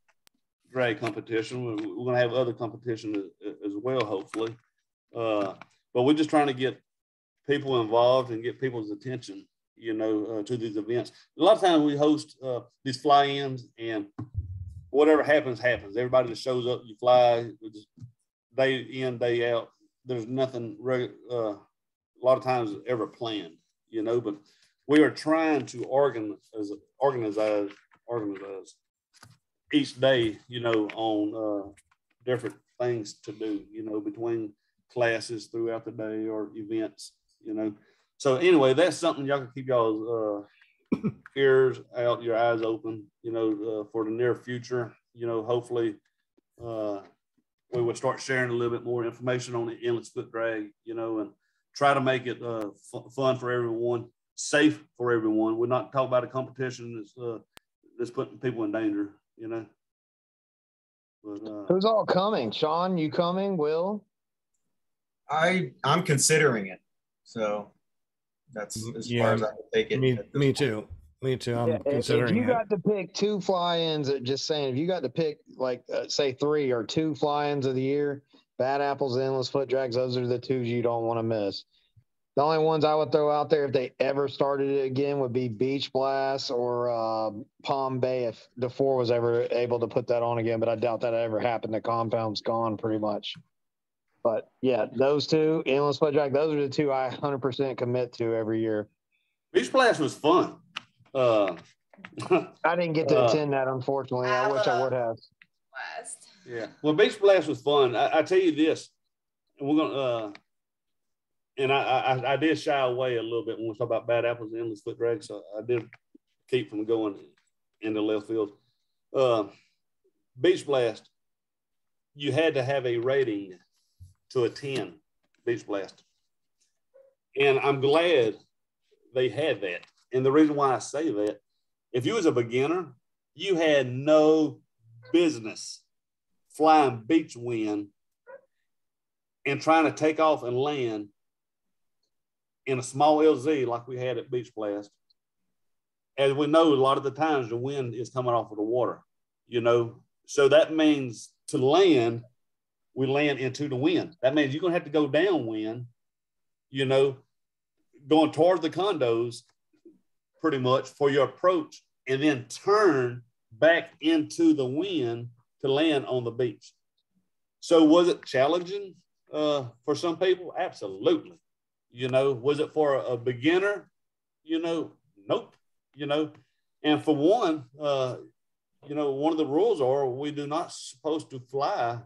drag competition. We're going to have other competition as well, hopefully. But we're just trying to get people involved and get people's attention, you know, to these events. A lot of times we host these fly-ins, and whatever happens, happens. Everybody that shows up, you fly, just day in, day out. There's nothing a lot of times ever planned, you know, but we are trying to organize each day, you know, on different things to do, you know, between classes throughout the day or events, you know. So anyway, that's something y'all can keep y'all's ears out, your eyes open, you know, for the near future. You know, hopefully we will start sharing a little bit more information on the Endless Foot Drag, you know, and try to make it fun for everyone, safe for everyone. We're not talking about a competition that's putting people in danger, you know. But, who's all coming? Shaun, you coming? Will? I'm considering it. So that's as far as I can take it. Me too. Me too. I'm considering if you got to pick 2 fly-ins, just saying, if you got to pick like say 3 or 2 fly-ins of the year, Bad Apples, Endless Foot Drags, those are the 2 you don't want to miss. The only ones I would throw out there if they ever started it again would be Beach Blast or Palm Bay if the 4 was ever able to put that on again, but I doubt that ever happened. The compound's gone pretty much. But yeah, those 2, Endless Foot Drag, those are the 2 I 100% commit to every year. Beach Blast was fun. I didn't get to attend that, unfortunately. I wish I would have. Blast. Yeah. Well, Beach Blast was fun. I tell you this, and we're gonna and I did shy away a little bit when we talk about Bad Apples and Endless Foot Drag, so I did keep from going into left field. Beach Blast, you had to have a rating to attend Beach Blast, and I'm glad they had that. And the reason why I say that, if you was a beginner, you had no business flying beach wind and trying to take off and land in a small LZ like we had at Beach Blast. As we know, a lot of the times the wind is coming off of the water, you know. So that means to land, we land into the wind. That means you're going to have to go downwind, you know, going toward the condos pretty much for your approach, and then turn back into the wind to land on the beach. So was it challenging for some people? Absolutely. You know, was it for a beginner? You know, nope. You know, and for one, you know, one of the rules are we do not supposed to fly,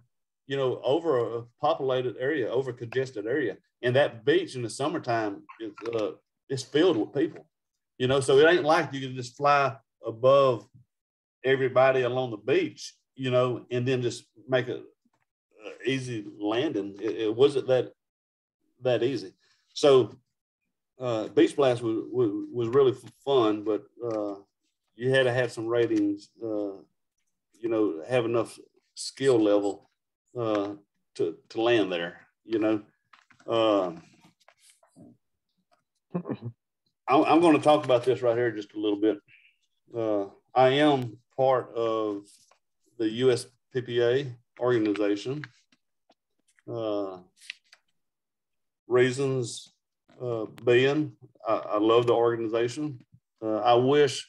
you know, over a populated area, over a congested area. And that beach in the summertime is filled with people. You know, so it ain't like you can just fly above everybody along the beach, you know, and then just make a easy landing. It wasn't that easy. So Beach Blast was really fun, but you had to have some ratings, you know, have enough skill level to land there, you know. I'm going to talk about this right here just a little bit. I am part of the USPPA organization. Reasons being, I love the organization. I wish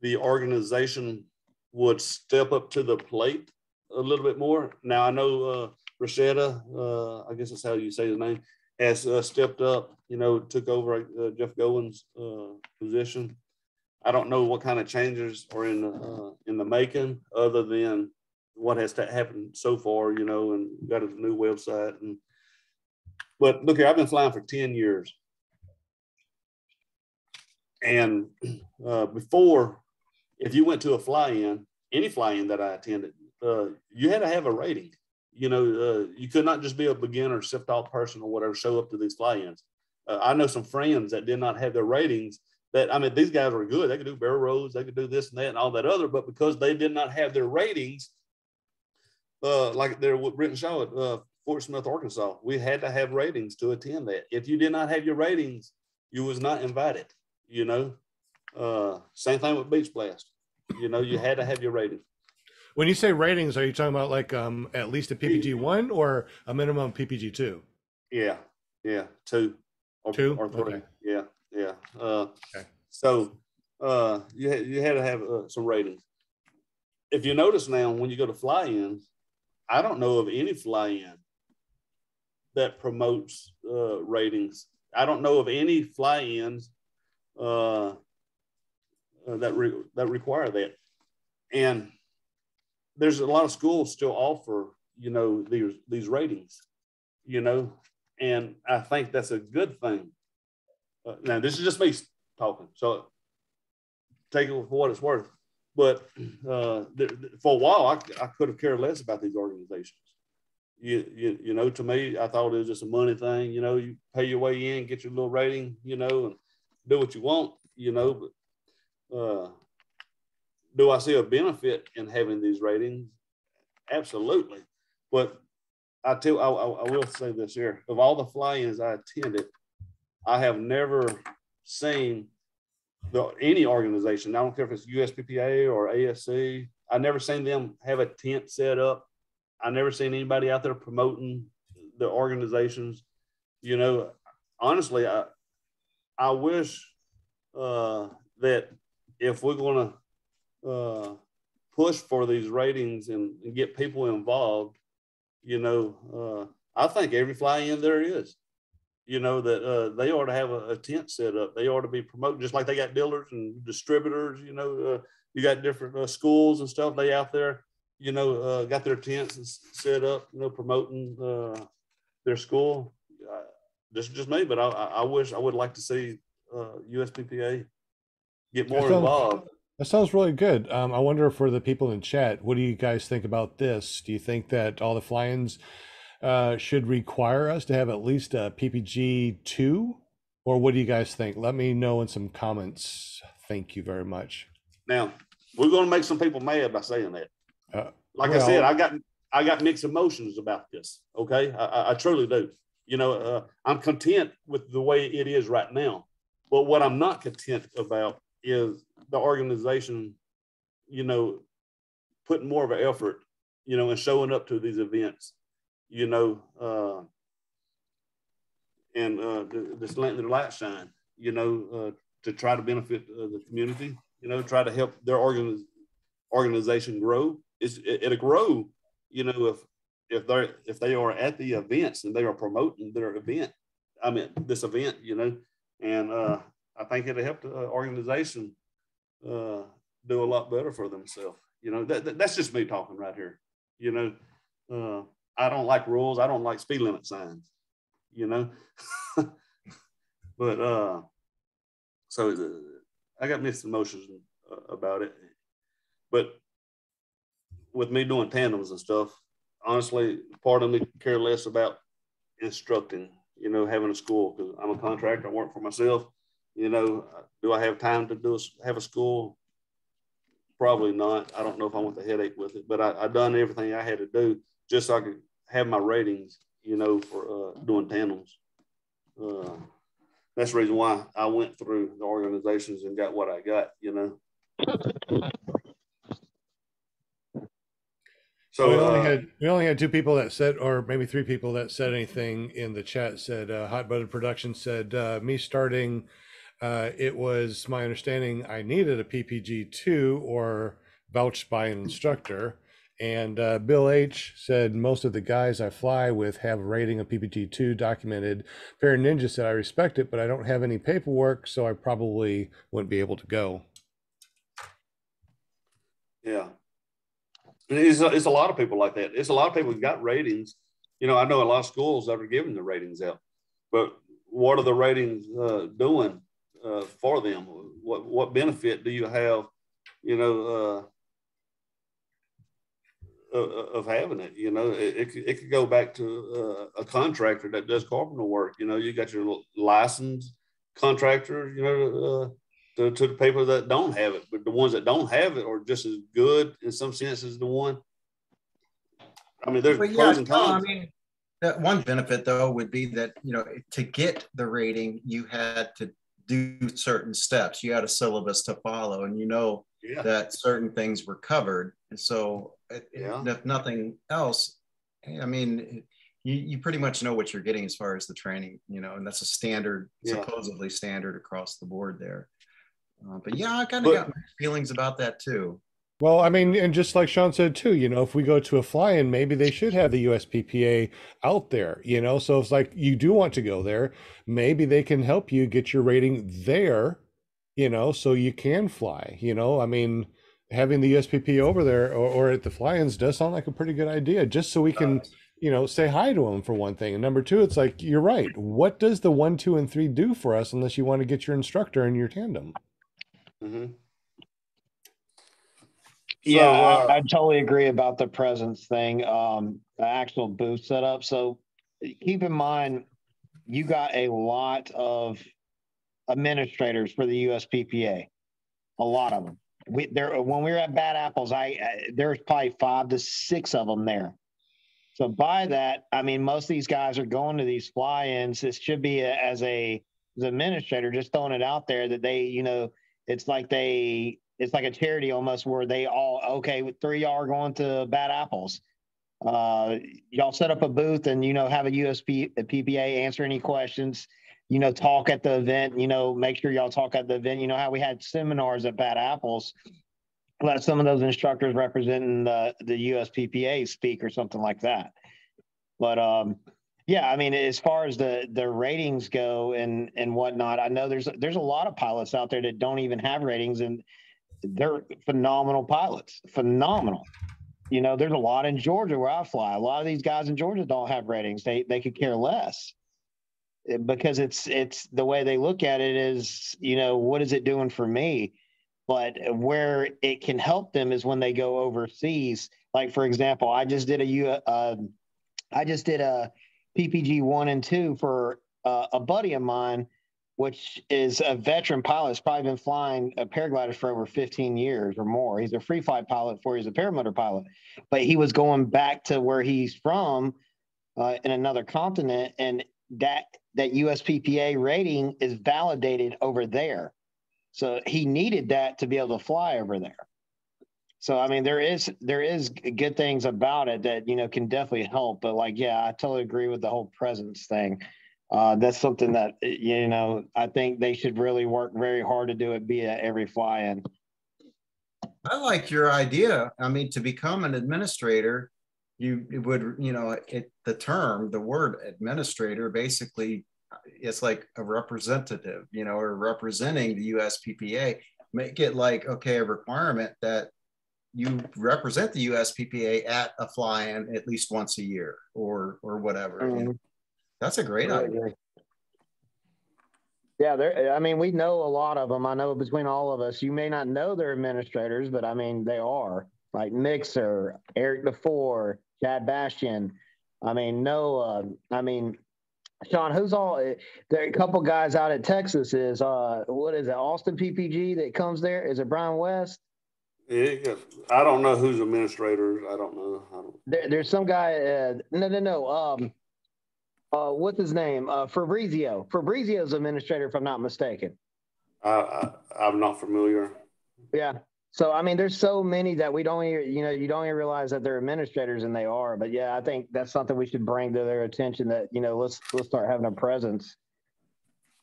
the organization would step up to the plate a little bit more. Now, I know Rachael, I guess that's how you say his name, has stepped up, you know, took over Jeff Gowen's position. I don't know what kind of changes are in the making other than what has happened so far, you know, and got a new website. But look here, I've been flying for 10 years. And before, if you went to a fly-in, any fly-in that I attended, you had to have a rating. You know, you could not just be a beginner, self-taught person or whatever, show up to these fly-ins. I know some friends that did not have their ratings that, I mean, these guys were good. They could do barrel rolls, they could do this and that and all that other, but because they did not have their ratings, like they're written Shaun at Fort Smith, Arkansas, we had to have ratings to attend that. If you did not have your ratings, you was not invited, you know. Same thing with Beach Blast. You know, you had to have your ratings. When you say ratings, are you talking about like at least a PPG 1 or a minimum PPG 2? Yeah, 2 or 2 or 3. Okay. Yeah. Okay. So you had to have some ratings. If you notice now, when you go to fly-ins, I don't know of any fly-in that promotes ratings. I don't know of any fly-ins that require that. And there's a lot of schools still offer, you know, these ratings, you know, and I think that's a good thing. Now, this is just me talking, so take it for what it's worth. But for a while, I could have cared less about these organizations. You know, to me, I thought it was just a money thing. You know, you pay your way in, get your little rating, you know, and do what you want, you know. But do I see a benefit in having these ratings? Absolutely. But I will say this here: of all the fly-ins I attended, I have never seen any organization. I don't care if it's USPPA or ASC. I never seen them have a tent set up. I never seen anybody out there promoting the organizations. You know, honestly, I wish that if we're going to push for these ratings and get people involved, you know, I think every fly-in there is, you know, that they ought to have a tent set up. They ought to be promoting, just like they got dealers and distributors, you know, you got different schools and stuff. They out there, you know, got their tents and set up, you know, promoting their school. This is just me, but I wish I would like to see USPPA get more involved. That sounds really good. I wonder for the people in chat, what do you guys think about this? Do you think that all the fly-ins should require us to have at least a PPG 2? Or what do you guys think? Let me know in some comments. Thank you very much. Now, we're going to make some people mad by saying that. Like I said, I got mixed emotions about this. Okay, I truly do. You know, I'm content with the way it is right now. But what I'm not content about is the organization, you know, putting more of an effort, you know, and showing up to these events, you know, and just letting their light shine, you know, to try to benefit the community, you know, try to help their organization grow. It'll grow, you know, if they are at the events and they are promoting their event. I mean, this event, you know, and I think it'll help the organization do a lot better for themselves. You know, that's just me talking right here. You know, I don't like rules. I don't like speed limit signs, you know, but so I got mixed emotions about it. But with me doing tandems and stuff, honestly, part of me care less about instructing, you know, having a school, because I'm a contractor, I work for myself. You know, do I have time to have a school? Probably not. I don't know if I want the headache with it, but I done everything I had to do just so I could have my ratings, you know, for doing tandems. That's the reason why I went through the organizations and got what I got, you know. So we only had 2 people that said, or maybe 3 people that said anything in the chat. Said Hot Buttered Production said me starting. It was my understanding I needed a PPG 2 or vouched by an instructor. And Bill H said most of the guys I fly with have a rating of PPG 2 documented. Fair Ninja said I respect it, but I don't have any paperwork, so I probably wouldn't be able to go. Yeah. It's a lot of people like that. It's a lot of people who got ratings. I know a lot of schools that are giving the ratings out, but what are the ratings doing for them? What benefit do you have, of having it? It could go back to a contractor that does carpenter work. You got your licensed contractor, to the people that don't have it, but the ones that don't have it are just as good in some sense as the one. I mean, there's pros and cons. That one benefit though would be that, to get the rating, you had to do certain steps. You had a syllabus to follow, and that certain things were covered. And so if nothing else, I mean, you pretty much know what you're getting as far as the training, and that's a standard, supposedly standard across the board there. But I kind of got feelings about that too. Well, I mean, and just like Shaun said too, if we go to a fly-in, maybe they should have the USPPA out there, so it's like you do want to go there, maybe they can help you get your rating there, so you can fly, I mean, having the USPPA over there or at the fly-ins does sound like a pretty good idea, just so we can, say hi to them for one thing. And number two, it's like, you're right. What does the 1, 2, and 3 do for us unless you want to get your instructor in your tandem? Mm-hmm. Yeah, I totally agree about the presence thing, the actual booth setup. So keep in mind, you got a lot of administrators for the USPPA, a lot of them. When we were at Bad Apples, there's probably 5 to 6 of them there. So by that, I mean, most of these guys are going to these fly-ins. It should be as an administrator, just throwing it out there that they, it's like a charity almost, where they all, okay, 3 y'all are going to Bad Apples. Y'all set up a booth and, have a PPA, answer any questions, talk at the event, make sure y'all talk at the event. How we had seminars at Bad Apples, let some of those instructors representing the USPPA speak or something like that. But I mean, as far as the ratings go and whatnot, I know there's a lot of pilots out there that don't even have ratings, and they're phenomenal pilots, phenomenal. There's a lot in Georgia where I fly. A lot of these guys in Georgia don't have ratings. They could care less, because it's the way they look at it is, what is it doing for me? But where it can help them is when they go overseas. Like, for example, I just did a PPG 1 and 2 for a buddy of mine, which is a veteran pilot. He's probably been flying paragliders for over 15 years or more. He's a free flight pilot before he's a paramotor pilot. But he was going back to where he's from in another continent, and that USPPA rating is validated over there. So he needed that to be able to fly over there. So, I mean, there is good things about it that, can definitely help. But I totally agree with the whole presence thing. That's something that, I think they should really work very hard to do it, be at every fly-in. I like your idea. I mean, to become an administrator, you would, the word administrator, basically, it's like a representative, or representing the USPPA. Make it like, okay, a requirement that you represent the USPPA at a fly-in at least once a year or whatever. Mm-hmm. That's a great idea. Yeah, I mean, we know a lot of them. I know between all of us, you may not know they're administrators, but I mean, they are. Like Mixer, Eric DeFore, Chad Bastian. I mean, Noah. I mean, Shaun, who's all? There are a couple guys out at Texas. Is what is it? Austin PPG that comes there? Is it Brian West? Yeah, I don't know who's administrator. I don't know. There's some guy. No. What's his name? Fabrizio. Fabrizio's administrator, if I'm not mistaken. I'm not familiar. Yeah. So, I mean, there's so many that we don't even, you don't even realize that they're administrators, and they are. But yeah, I think that's something we should bring to their attention, that, let's start having a presence,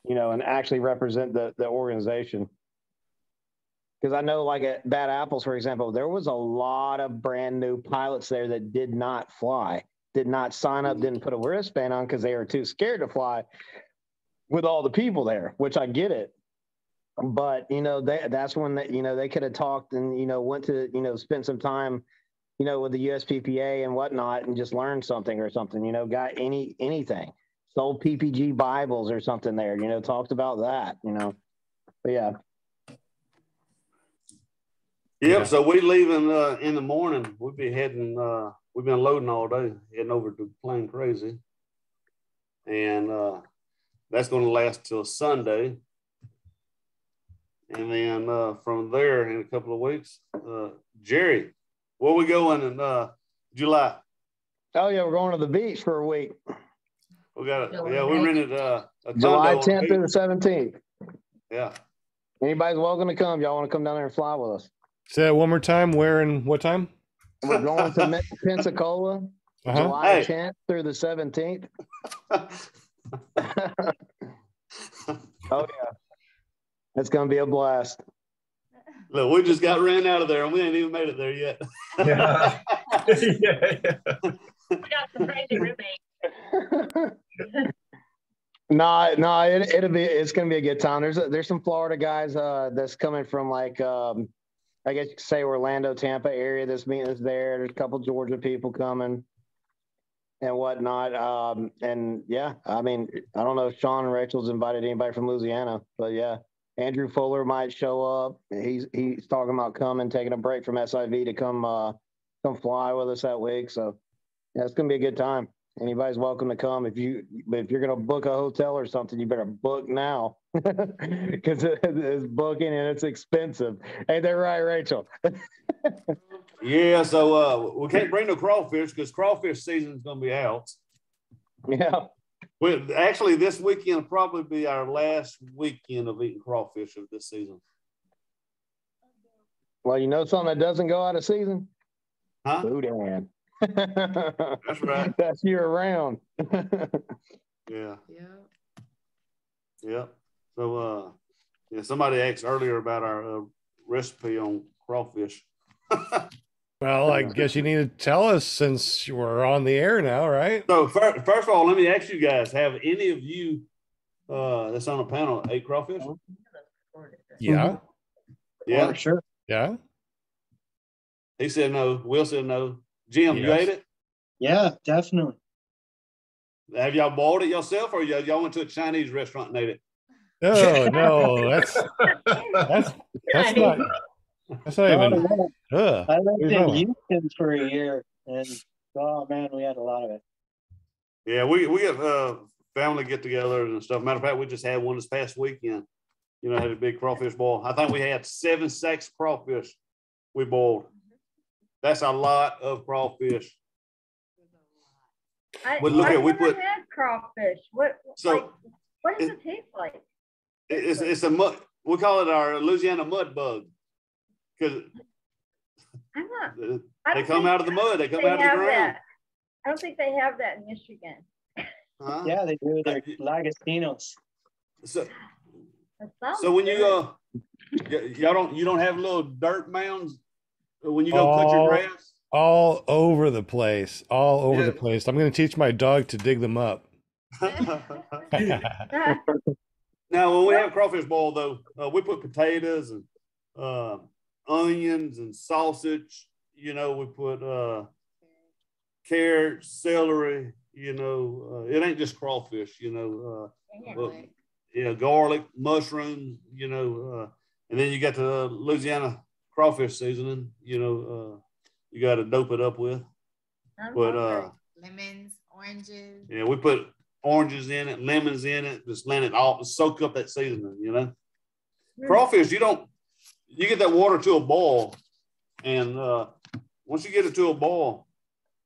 and actually represent the organization. Because I know, like at Bad Apples, for example, there was a lot of brand new pilots there that did not fly, did not sign up, didn't put a wristband on because they were too scared to fly with all the people there, which I get it. But, that's when they could have talked and, went to, spent some time you know, with the USPPA and whatnot, and just learn something or something. You know, got anything. Sold PPG Bibles or something there. You know, talked about that. You know, but yeah. Yep. So we leaving in the morning. We'll be heading. We've been loading all day, heading over to Plain Crazy, and that's going to last till Sunday. And then from there, in a couple of weeks, Jerry, where we going in July? Oh yeah, we're going to the beach for a week. We got it. Yeah, we rented a condo July on 10th through the 17th. Yeah. Anybody's welcome to come. Y'all want to come down there and fly with us? Say that one more time. Where and what time? We're going to Pensacola, July 10th through the 17th. Oh yeah, it's gonna be a blast. Look, we just got ran out of there, and we ain't even made it there yet. Yeah. We got some crazy roommates. It's gonna be a good time. There's some Florida guys that's coming from like I guess you could say Orlando, Tampa area. This meeting is there. There's a couple Georgia people coming and whatnot. And yeah, I mean, I don't know if Shaun and Rachael's invited anybody from Louisiana, but yeah, Andrew Fuller might show up. He's talking about coming, taking a break from SIV to come fly with us that week. So yeah, it's gonna be a good time. Anybody's welcome to come. If you're gonna book a hotel or something, you better book now because it's booking and it's expensive. Ain't that right, Rachael? Yeah, so we can't bring no crawfish because crawfish season is going to be out. Yeah. Actually, this weekend will probably be our last weekend of eating crawfish of this season. Well, you know something that doesn't go out of season? Huh? Boudin. That's right. That's year round. Yeah. So, somebody asked earlier about our recipe on crawfish. Well, I guess you need to tell us since we're on the air now, right? So first of all, let me ask you guys: have any of you that's on the panel ate crawfish? Yeah. Yeah, sure. Yeah. He said no. Will said no. Jim, you Yes. ate it? Yeah, definitely. Have y'all bought it yourself, or y'all went to a Chinese restaurant and ate it? Oh no, that's not even. I lived in Ugh. Houston for a year, and oh man, we had a lot of it. Yeah, we have family get-togethers and stuff. Matter of fact, we just had one this past weekend. You know, had a big crawfish boil. I think we had 7 sacks of crawfish we boiled. That's a lot of crawfish. I've never had crawfish. What does it taste like? It's a mud. We call it our Louisiana mud bug because they come out of the mud. They come out of the ground. I don't think they have that in Michigan. Huh? Yeah, they do. They're Lagosinos. So So when you don't have little dirt mounds when you go cut your grass? All over the place. All over the place. I'm going to teach my dog to dig them up. Now, when we have crawfish boil, though, we put potatoes and onions and sausage. You know, we put carrots, celery. You know, it ain't just crawfish. You know, garlic, mushrooms. You know, and then you got the Louisiana crawfish seasoning. You know, you got to dope it up with. But lemons, oranges. Yeah, we put oranges in it, lemons in it, just let it all soak up that seasoning, you know. Crawfish, you get that water to a boil, and once you get it to a boil,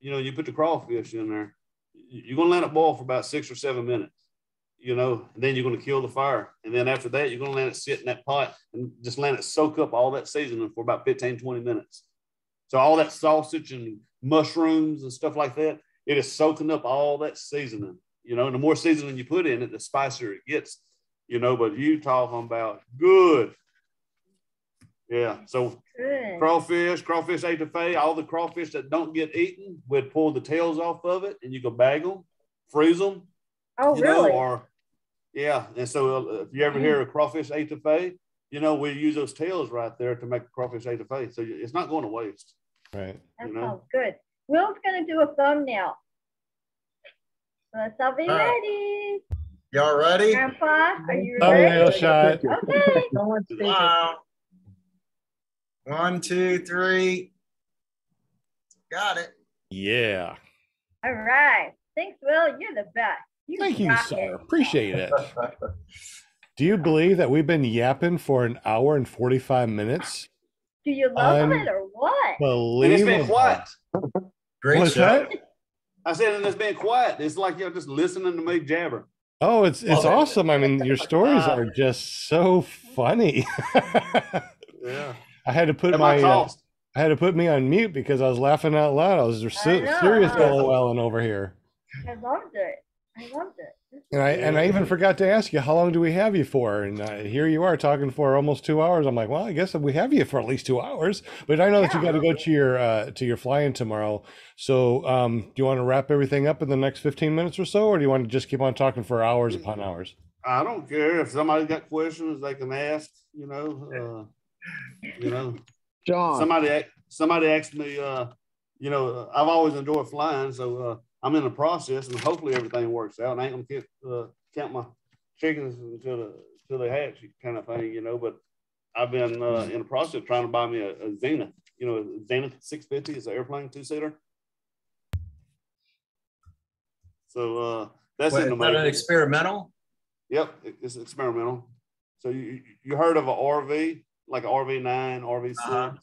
you know, you put the crawfish in there, you're going to let it boil for about 6 or 7 minutes, you know, and then you're going to kill the fire. And then after that, you're going to let it sit in that pot and just let it soak up all that seasoning for about 15, 20 minutes. So all that sausage and mushrooms and stuff like that, it is soaking up all that seasoning, you know, and the more seasoning you put in it, the spicier it gets, you know, but you talking about good. Yeah. So crawfish etouffee, all the crawfish that don't get eaten, we'd pull the tails off of it and you can bag them, freeze them. Oh, you really? know, yeah. And so if you ever hear a crawfish etouffee, you know, we use those tails right there to make a crawfish etouffee. So it's not going to waste. Right. That sounds good. Will's going to do a thumbnail. So let's all be ready. Y'all ready? Grandpa, are you Thumbnail ready? shot. Okay. Wow. 1, 2, 3. Got it. Yeah. All right. Thanks, Will. You're the best. Thank you, rock sir. it. Appreciate it. Do you believe that we've been yapping for an hour and 45 minutes? Do you love it or what? And it's been quiet. Great What's show. that? I said, and it's been quiet. It's like you're just listening to me jabber. Oh, it's awesome. I mean, your stories are just so funny. Yeah. I had to put I had to put me on mute because I was laughing out loud. I was serious LOLing over here. I loved it. And I even forgot to ask you, how long do we have you for? And here you are talking for almost 2 hours. I'm like, well, I guess we have you for at least 2 hours. But I know that you got to go to your fly-in tomorrow. So do you want to wrap everything up in the next 15 minutes or so, or do you want to just keep on talking for hours upon hours? I don't care. If somebody got questions, they can ask. Shaun. Somebody asked me. I've always enjoyed flying, so I'm in the process, and hopefully everything works out. And I ain't gonna count my chickens until they hatch, kind of thing, But I've been in the process of trying to buy me a Zenith. Zenith 650 is an airplane 2-seater. So that's in the making. An experimental? Yep, it's experimental. So you heard of an RV, like an RV9, RV6?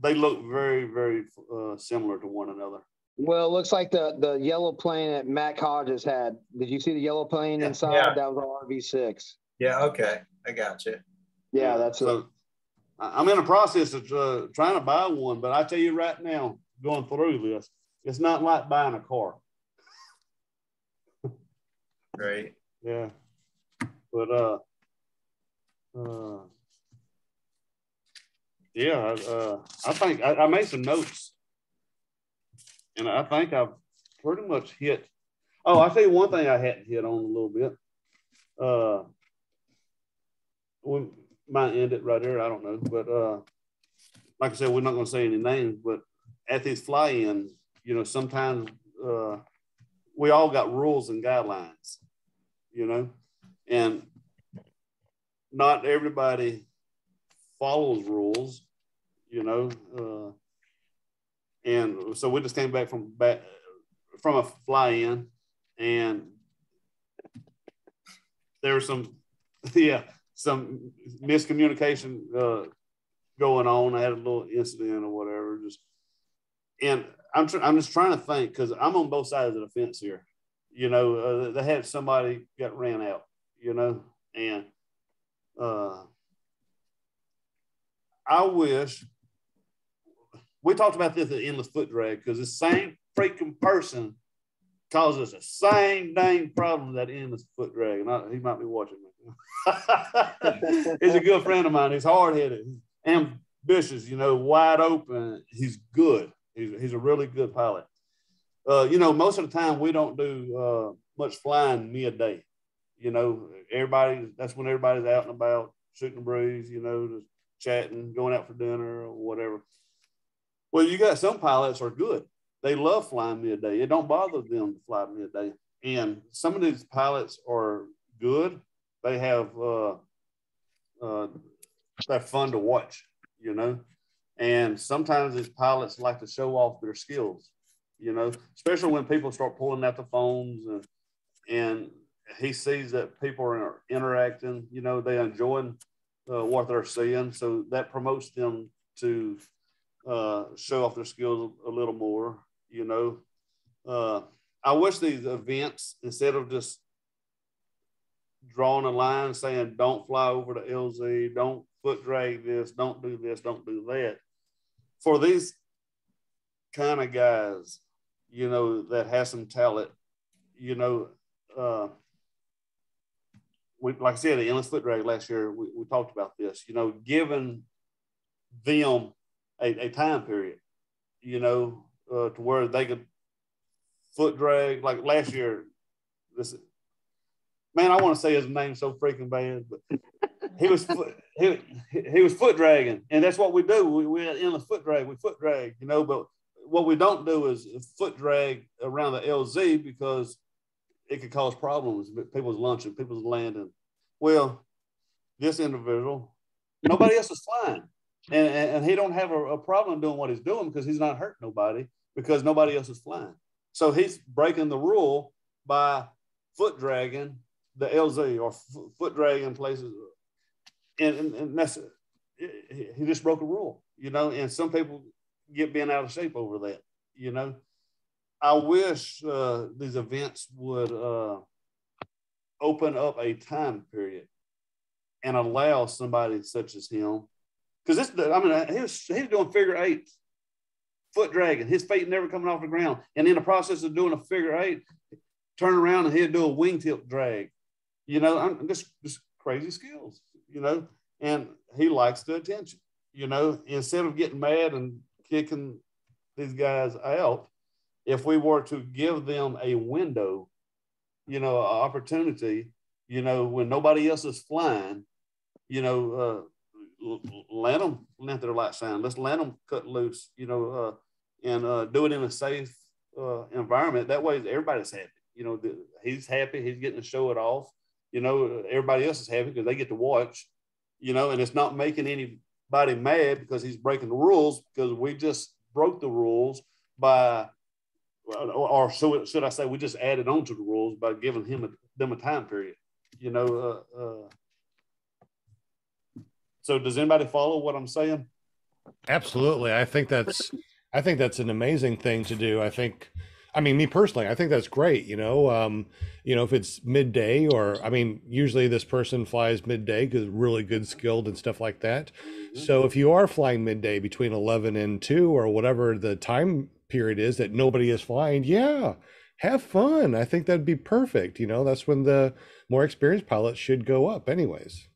They look very, very similar to one another. Well, it looks like the yellow plane that Matt Hodges had. Did you see the yellow plane inside? Yeah. That was an RV6. Yeah, okay. I got you. Yeah, that's so. I'm in the process of trying to buy one, but I tell you right now, going through this, it's not like buying a car. Right. Yeah. But I think I made some notes, and I think I've pretty much hit. Oh, I'll tell you one thing I hadn't hit on a little bit. We might end it right there. I don't know, but like I said, we're not going to say any names. But at these fly-ins, sometimes we all got rules and guidelines, and not everybody follows rules, and so we just came back from a fly-in, and there was some miscommunication going on. I had a little incident or whatever. And I'm just trying to think, because I'm on both sides of the fence here. They had somebody got ran out, and I wish we talked about this at Endless Foot Drag, because the same freaking person causes the same dang problem that Endless Foot Drag. And he might be watching me. He's a good friend of mine. He's hard-headed, ambitious, wide open. He's good. He's a really good pilot. Most of the time we don't do much flying midday. That's when everybody's out and about, shooting the breeze, just chatting, going out for dinner or whatever. Well, you got some pilots are good. They love flying midday. It don't bother them to fly midday. And some of these pilots are good. They have they're fun to watch, And sometimes these pilots like to show off their skills, especially when people start pulling out the phones and he sees that people are interacting, they're enjoying what they're seeing. So that promotes them to show off their skills a little more, I wish these events, instead of just drawing a line saying, don't fly over to LZ, don't foot drag this, don't do that. For these kind of guys, that has some talent, like I said, the Endless Foot Drag last year, we talked about this, giving them a time period, to where they could foot drag. Like last year, I want to say his name so freaking bad, but he was he was foot dragging, and that's what we do. We in the foot drag, we foot drag, you know. But what we don't do is foot drag around the LZ because it could cause problems. People's launching, people's landing. Well, this individual, nobody else is flying, and he don't have a problem doing what he's doing because he's not hurting nobody because nobody else is flying. So he's breaking the rule by foot dragging the LZ or foot dragging places. And that's, he just broke a rule, you know, and some people get bent out of shape over that, you know. I wish these events would open up a time period and allow somebody such as him, because this, I mean, he was doing figure eights, foot dragging, his feet never coming off the ground, and in the process of doing a figure eight, turn around and he'd do a wingtip drag, you know. I'm just crazy skills, you know, and he likes the attention, you know. Instead of getting mad and kicking these guys out, if we were to give them a window, you know, an opportunity, you know, when nobody else is flying, you know, let them let their light shine. Let's let them cut loose, you know, and do it in a safe environment. That way everybody's happy. You know, he's happy. He's getting to show it off. You know, everybody else is happy because they get to watch, you know, and it's not making anybody mad because he's breaking the rules, because we just broke the rules by, or so should I say, we just added on to the rules by giving them a time period, you know. So does anybody follow what I'm saying? Absolutely. I think that's an amazing thing to do. I mean, me personally, I think that's great. You know, if it's midday, or, I mean, usually this person flies midday because really good skilled and stuff like that. Mm-hmm. So if you are flying midday between 11 and 2 or whatever the time period is that nobody is flying, yeah, have fun. I think that'd be perfect. You know, that's when the more experienced pilots should go up anyways.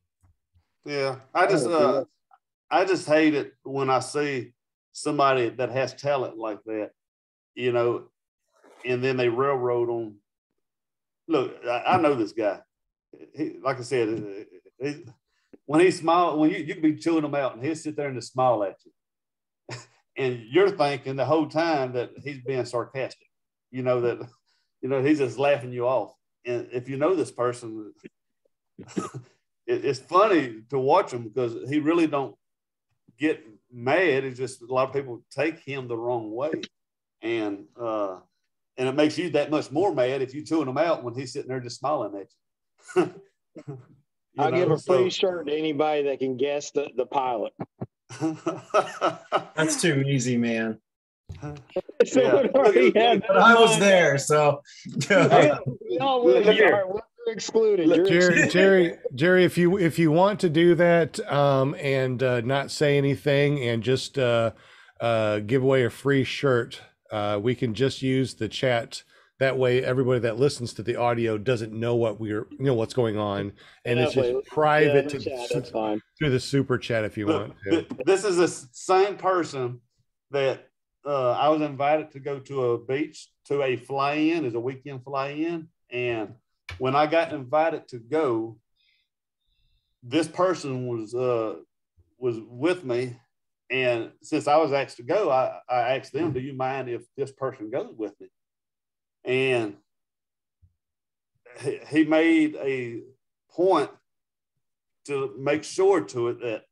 Yeah. I just hate it when I see somebody that has talent like that, you know, and then they railroad on. Look, I know this guy. Like I said, when he smiles, when you can be chewing him out and he'll sit there and just smile at you. And you're thinking the whole time that he's being sarcastic, you know, that, you know, he's just laughing you off. And if you know this person, it's funny to watch him because he really don't get mad. It's just a lot of people take him the wrong way. And it makes you that much more mad if you're chewing him out when he's sitting there just smiling at you. I'll give a free shirt to anybody that can guess the pilot. That's too easy, man. So but I was there, so you're excluded. Jerry, if you want to do that and not say anything and just give away a free shirt, we can just use the chat. That way, everybody that listens to the audio doesn't know what's going on, and it's just private through the super chat if you want to. This is the same person that I was invited to go to a beach to a fly-in, as a weekend fly-in, and when I got invited to go, this person was with me, and since I was asked to go, I asked them, "Do you mind if this person goes with me?" And he made a point to make sure to it that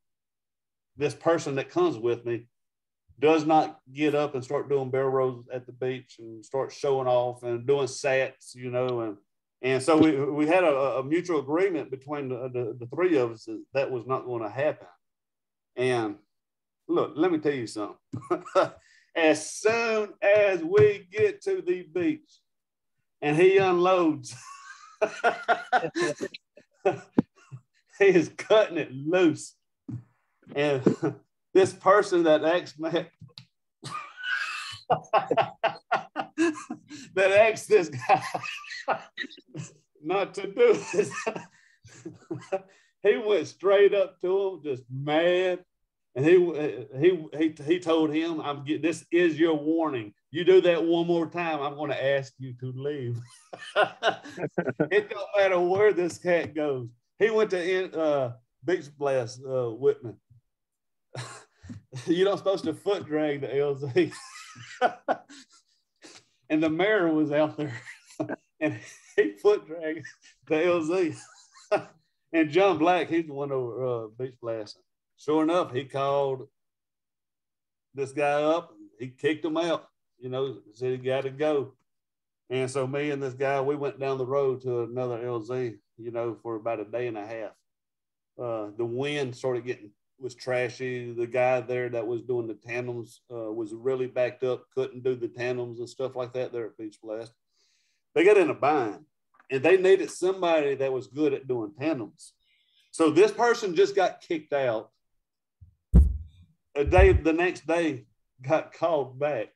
this person that comes with me does not get up and start doing barrel rolls at the beach and start showing off and doing sats, you know. And so we had a mutual agreement between the three of us that was not going to happen. And look, let me tell you something. As soon as we get to the beach and he unloads, he is cutting it loose. And this person that asked me, that asked this guy not to do this, he went straight up to him, just mad. And he told him, this is your warning. You do that one more time, I'm going to ask you to leave. It don't matter where this cat goes. He went to beach blast with me. You're not supposed to foot drag the LZ. And the mayor was out there and he foot dragged the LZ. And John Black, he's the one over beach blasting. Sure enough, he called this guy up. He kicked him out, you know, said he got to go. And so me and this guy, we went down the road to another LZ, you know, for about a day and a half. The wind was trashy. The guy there that was doing the tandems was really backed up, couldn't do the tandems and stuff like that there at Beach Blast. They got in a bind and they needed somebody that was good at doing tandems. So this person just got kicked out. The next day got called back.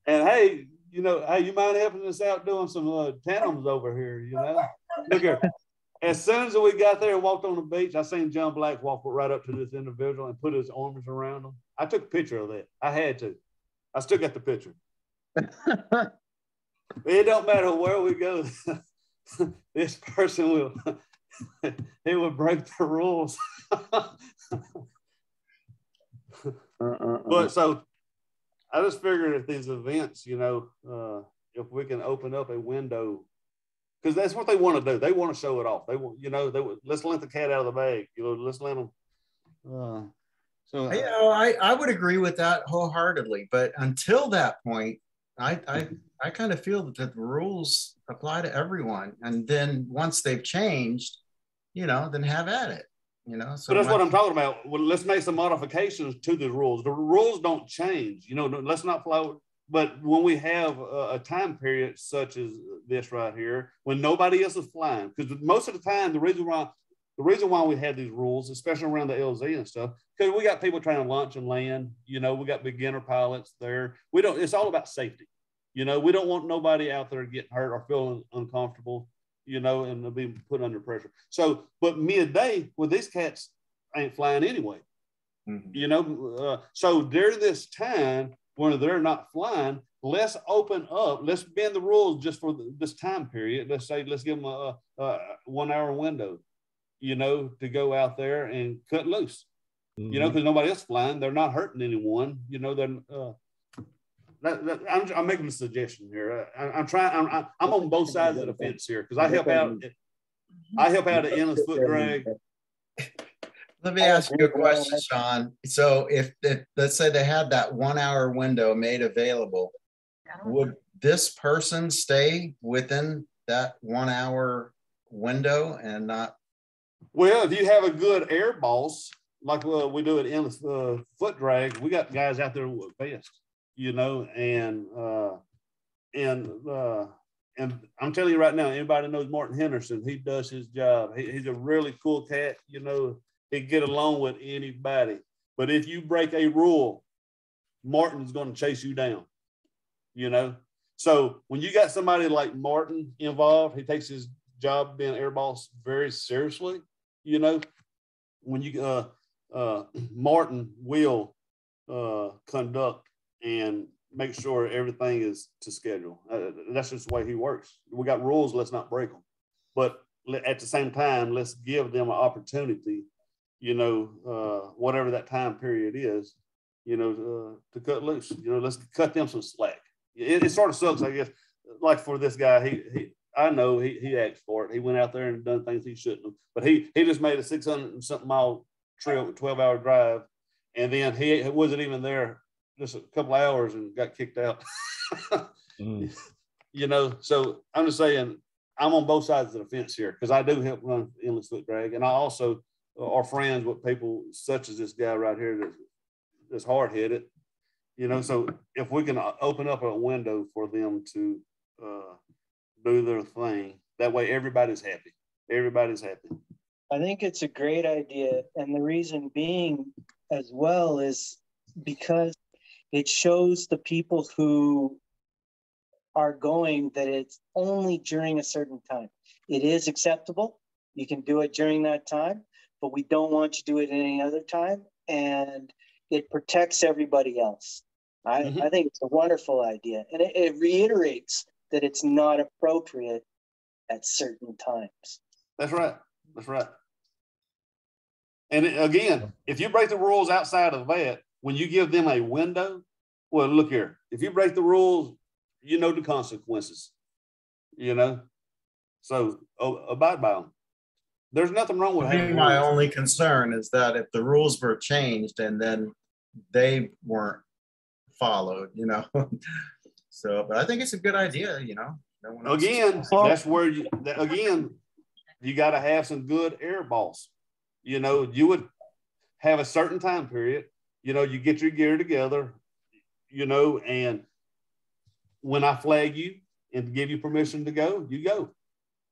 And hey, you know, hey, you mind helping us out doing some tandems over here, you know? Look here. As soon as we got there and walked on the beach, I seen John Black walk right up to this individual and put his arms around him. I took a picture of that. I had to. I still got the picture. It don't matter where we go. This person will, he will break the rules. But so I just figured at these events, you know, if we can open up a window, because that's what they want to do. They want to show it off. They want, you know, let's let the cat out of the bag. You know, let's let them. You know, I would agree with that wholeheartedly. But until that point, I kind of feel that the rules apply to everyone. And then once they've changed, you know, then have at it. You know, so but that's what I'm talking about. Well, let's make some modifications to the rules. The rules don't change. You know, let's not flow. But when we have a time period such as this right here, when nobody else is flying, because most of the time, the reason why we have these rules, especially around the LZ and stuff, because we got people trying to launch and land. You know, we got beginner pilots there. It's all about safety. You know, we don't want nobody out there getting hurt or feeling uncomfortable, you know, and being put under pressure. So, but midday, well, these cats ain't flying anyway. Mm-hmm. You know, so during this time, when they're not flying, let's open up, let's bend the rules just for this time period. Let's give them a 1 hour window, you know, to go out there and cut loose, mm-hmm. you know, because nobody else flying. They're not hurting anyone, you know. I'm making a suggestion here. I'm on both sides of the fence here because I help out at Endless Foot Drag. Let me ask you a question, Shaun. So if let's say they had that 1 hour window made available, would this person stay within that 1 hour window and not? Well, if you have a good air boss, like we do at Endless Foot Drag, we got guys out there with vests, you know, and I'm telling you right now, anybody knows Martin Henderson, he does his job. He's a really cool cat, you know. He can get along with anybody. But if you break a rule, Martin is going to chase you down, you know? So when you got somebody like Martin involved, he takes his job being air boss very seriously, you know? When you, Martin will conduct and make sure everything is to schedule. That's just the way he works. We got rules, let's not break them. But at the same time, let's give them an opportunity, you know, whatever that time period is, you know, to cut loose. You know, let's cut them some slack. It sort of sucks, I guess. Like for this guy, I know he asked for it. He went out there and done things he shouldn't have. But he just made a 600-something mile trip, 12-hour drive, and then he wasn't even there just a couple hours and got kicked out. You know, so I'm just saying I'm on both sides of the fence here because I do help run Endless Foot Drag, and I also are friends with people such as this guy right here that's hard-headed, you know. So if we can open up a window for them to do their thing, that way everybody's happy. Everybody's happy. I think it's a great idea, and the reason being as well is because it shows the people who are going that it's only during a certain time. It is acceptable. You can do it during that time, but we don't want you to do it any other time. And it protects everybody else. I think it's a wonderful idea. And it reiterates that it's not appropriate at certain times. That's right. That's right. And again, if you break the rules outside of that, when you give them a window, well, look here, if you break the rules, you know the consequences, you know? So abide by them. There's nothing wrong with having my rules. only concern is that if the rules were changed and then they weren't followed, you know. So, but I think it's a good idea, you know. Again, that's where you got to have some good air balls. You know, you would have a certain time period, you know, you get your gear together, you know, and when I flag you and give you permission to go, you go,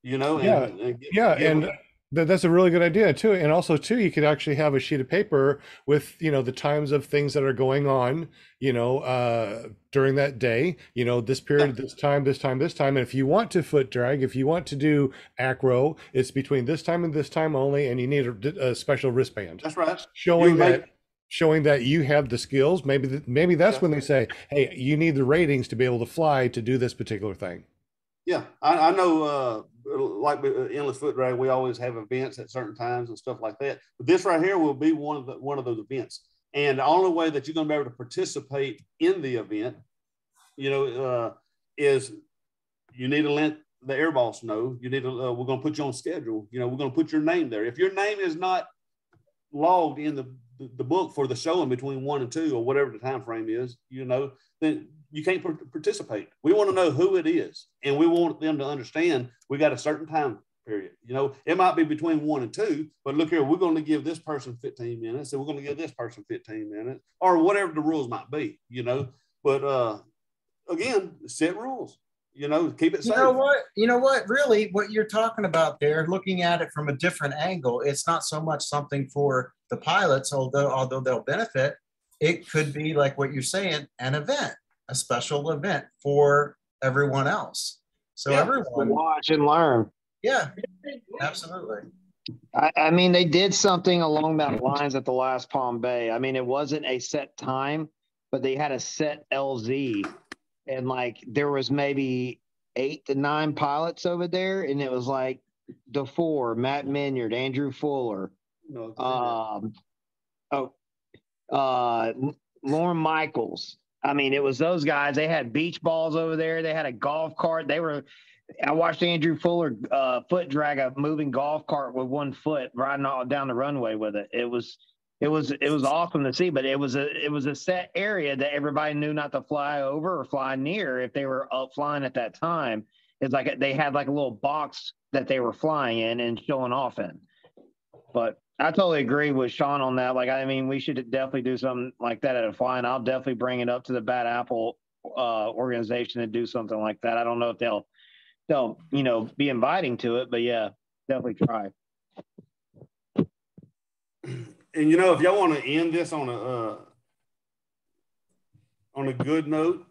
you know. And that's a really good idea too. And also too, you could actually have a sheet of paper with, you know, the times of things that are going on, you know, during that day, you know, this period, this time, this time, this time. And if you want to foot drag, if you want to do acro, it's between this time and this time only, and you need a special wristband. That's right. Showing that you have the skills. Maybe that's when they say, hey, you need the ratings to be able to fly to do this particular thing. Yeah, I know, like Endless Foot Drag, we always have events at certain times and stuff like that. But this right here will be one of those events. And the only way that you're going to be able to participate in the event, you know, is you need to let the air boss know. You need to. We're going to put you on schedule. You know, we're going to put your name there. If your name is not logged in the book for the show in between 1 and 2 or whatever the time frame is, you know, then you can't participate. We want to know who it is, and we want them to understand we got a certain time period. You know, it might be between 1 and 2, but look here, we're going to give this person 15 minutes, and we're going to give this person 15 minutes, or whatever the rules might be, you know. But again, set rules, you know, keep it safe. You know what, really what you're talking about there, looking at it from a different angle, it's not so much something for the pilots, although they'll benefit. It could be like what you're saying, an event, a special event for everyone else. So everyone watch and learn. Yeah, absolutely. I mean, they did something along that lines at the last Palm Bay. I mean, it wasn't a set time, but they had a set LZ, and like there was maybe 8 to 9 pilots over there, and it was like the 4, Matt Minyard, Andrew Fuller, Lauren Michaels. I mean, it was those guys. They had beach balls over there. They had a golf cart. I watched Andrew Fuller foot drag a moving golf cart with 1 foot riding all down the runway with it. It was awesome to see, but it was a set area that everybody knew not to fly over or fly near if they were up flying at that time. It's like they had like a little box that they were flying in and showing off in. But I totally agree with Shaun on that. Like, I mean, we should definitely do something like that at a fly, and I'll definitely bring it up to the Bad Apple organization to do something like that. I don't know if they'll you know, be inviting to it, but yeah, definitely try. And you know, if y'all want to end this on a good note,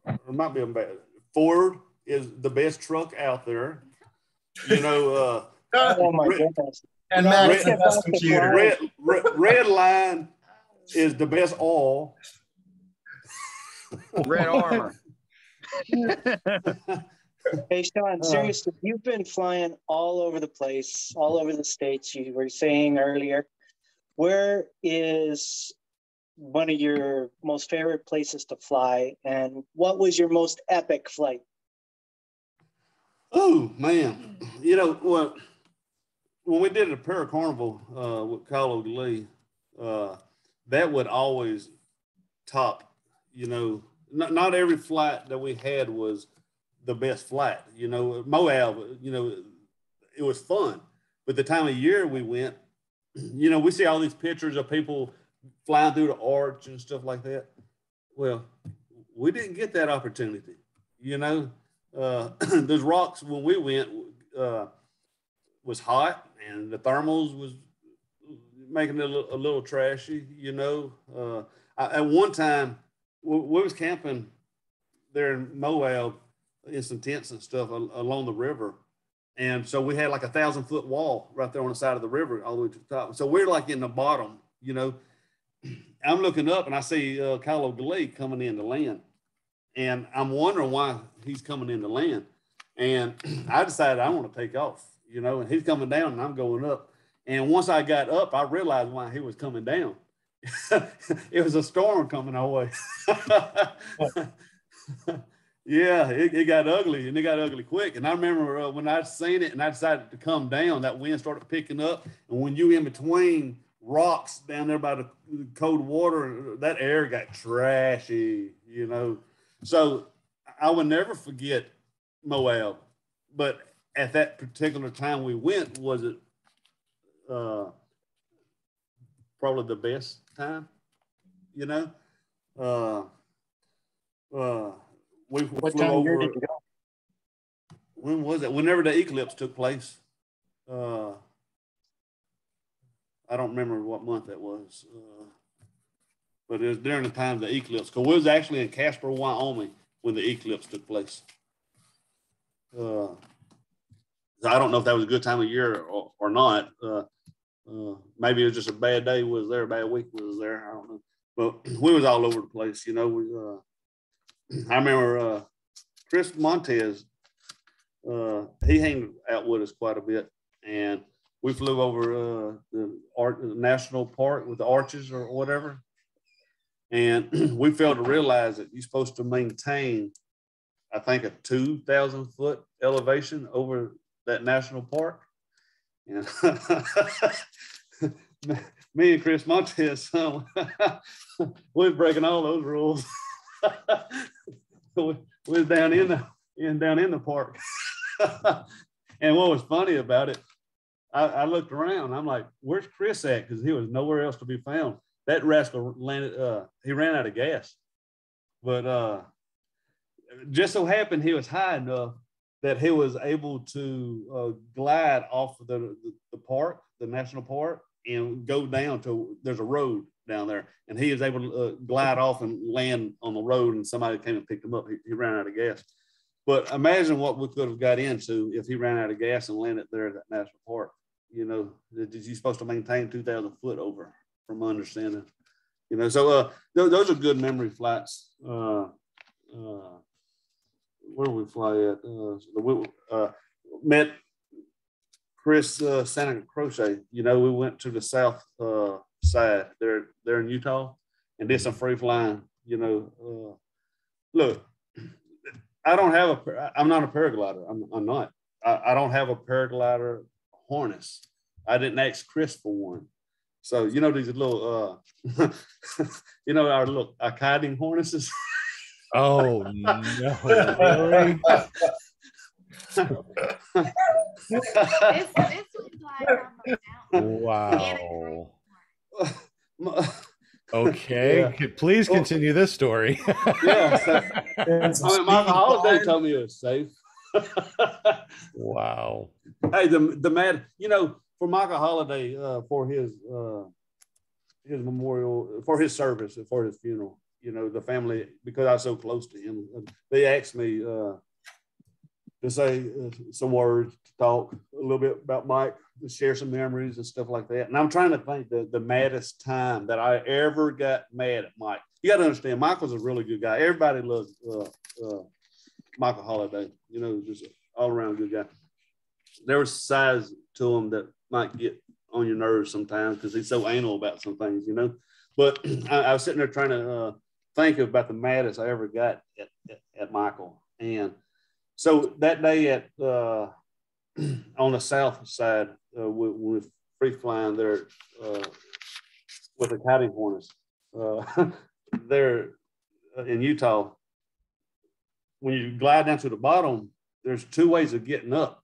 it might be a bad. Ford is the best truck out there. You know, oh my goodness. And Matt's the best computer. Red Line is the best oil. Red Armor. Hey, Shaun, seriously, you've been flying all over the place, all over the States, you were saying earlier. Where is one of your most favorite places to fly, and what was your most epic flight? Oh, man. You know, well, when we did a Paracarnival with Kyle O'Lee, that would always top, you know, not every flight that we had was the best flight. You know, Moab, you know, it was fun. But the time of year we went, you know, we see all these pictures of people flying through the arch and stuff like that. Well, we didn't get that opportunity. You know, those rocks when we went was hot, and the thermals was making it a little trashy. You know, at one time we was camping there in Moab in some tents and stuff along the river. And so we had like 1,000-foot wall right there on the side of the river all the way to the top. So we're like in the bottom, you know. I'm looking up and I see Kyle O'Lee coming in to land. And I'm wondering why he's coming in to land. And I decided I want to take off, you know, and he's coming down and I'm going up. And once I got up, I realized why he was coming down. It was a storm coming our way. Yeah, it got ugly, and it got ugly quick. And I remember when I seen it and I decided to come down, that wind started picking up. And when you in between rocks down there by the cold water, that air got trashy, you know. So I would never forget Moab. But at that particular time we went, was it probably the best time, you know? We What flew time of year over. did you go? When was it? Whenever the eclipse took place. I don't remember what month that was. But it was during the time of the eclipse. Because we was actually in Casper, Wyoming when the eclipse took place. I don't know if that was a good time of year or not. Maybe it was just a bad day was there, a bad week was there. I don't know. But we was all over the place, you know. I remember Chris Montez, he hung out with us quite a bit. And we flew over the national park with the arches or whatever. And we failed to realize that you're supposed to maintain, I think, a 2,000 foot elevation over that national park. And me and Chris Montez, we was breaking all those rules. we was down in the park. And what was funny about it, I looked around. I'm like, "Where's Chris at?" Because he was nowhere else to be found. That rascal landed. He ran out of gas, but just so happened he was high enough that he was able to glide off of the park, the national park, and go down to, there's a road down there, and he was able to glide off and land on the road, and somebody came and picked him up. He ran out of gas. But imagine what we could have got into if he ran out of gas and landed there at that national park. You know, you're supposed to maintain 2,000 foot over, from my understanding. You know, so those are good memory flights. Where did we fly at? We met Chris Santa Crochet. You know, we went to the south side there in Utah and did some free flying. You know, look, I'm not a paraglider. I'm not. I don't have a paraglider harness. I didn't ask Chris for one. So, you know, these little, you know, our kiting harnesses. Oh, no, really? This was like Wow. Okay, Yeah. please continue this story. Yeah. So, Michael Holiday told me it was safe. Wow. Hey, the man, you know, for Michael Holiday, for his memorial, for his service, for his funeral, you know, the family, because I was so close to him, they asked me to say some words, to talk a little bit about Mike, to share some memories and stuff like that. And I'm trying to think the maddest time that I ever got mad at Mike. You got to understand, Mike was a really good guy. Everybody loves Michael Holiday, you know, just an all-around good guy. There was sides to him that might get on your nerves sometimes because he's so anal about some things, you know. But I was sitting there trying to think about the maddest I ever got at Michael. And so that day at on the south side, with free flying there with the kiting harness there in Utah, when you glide down to the bottom, there's two ways of getting up.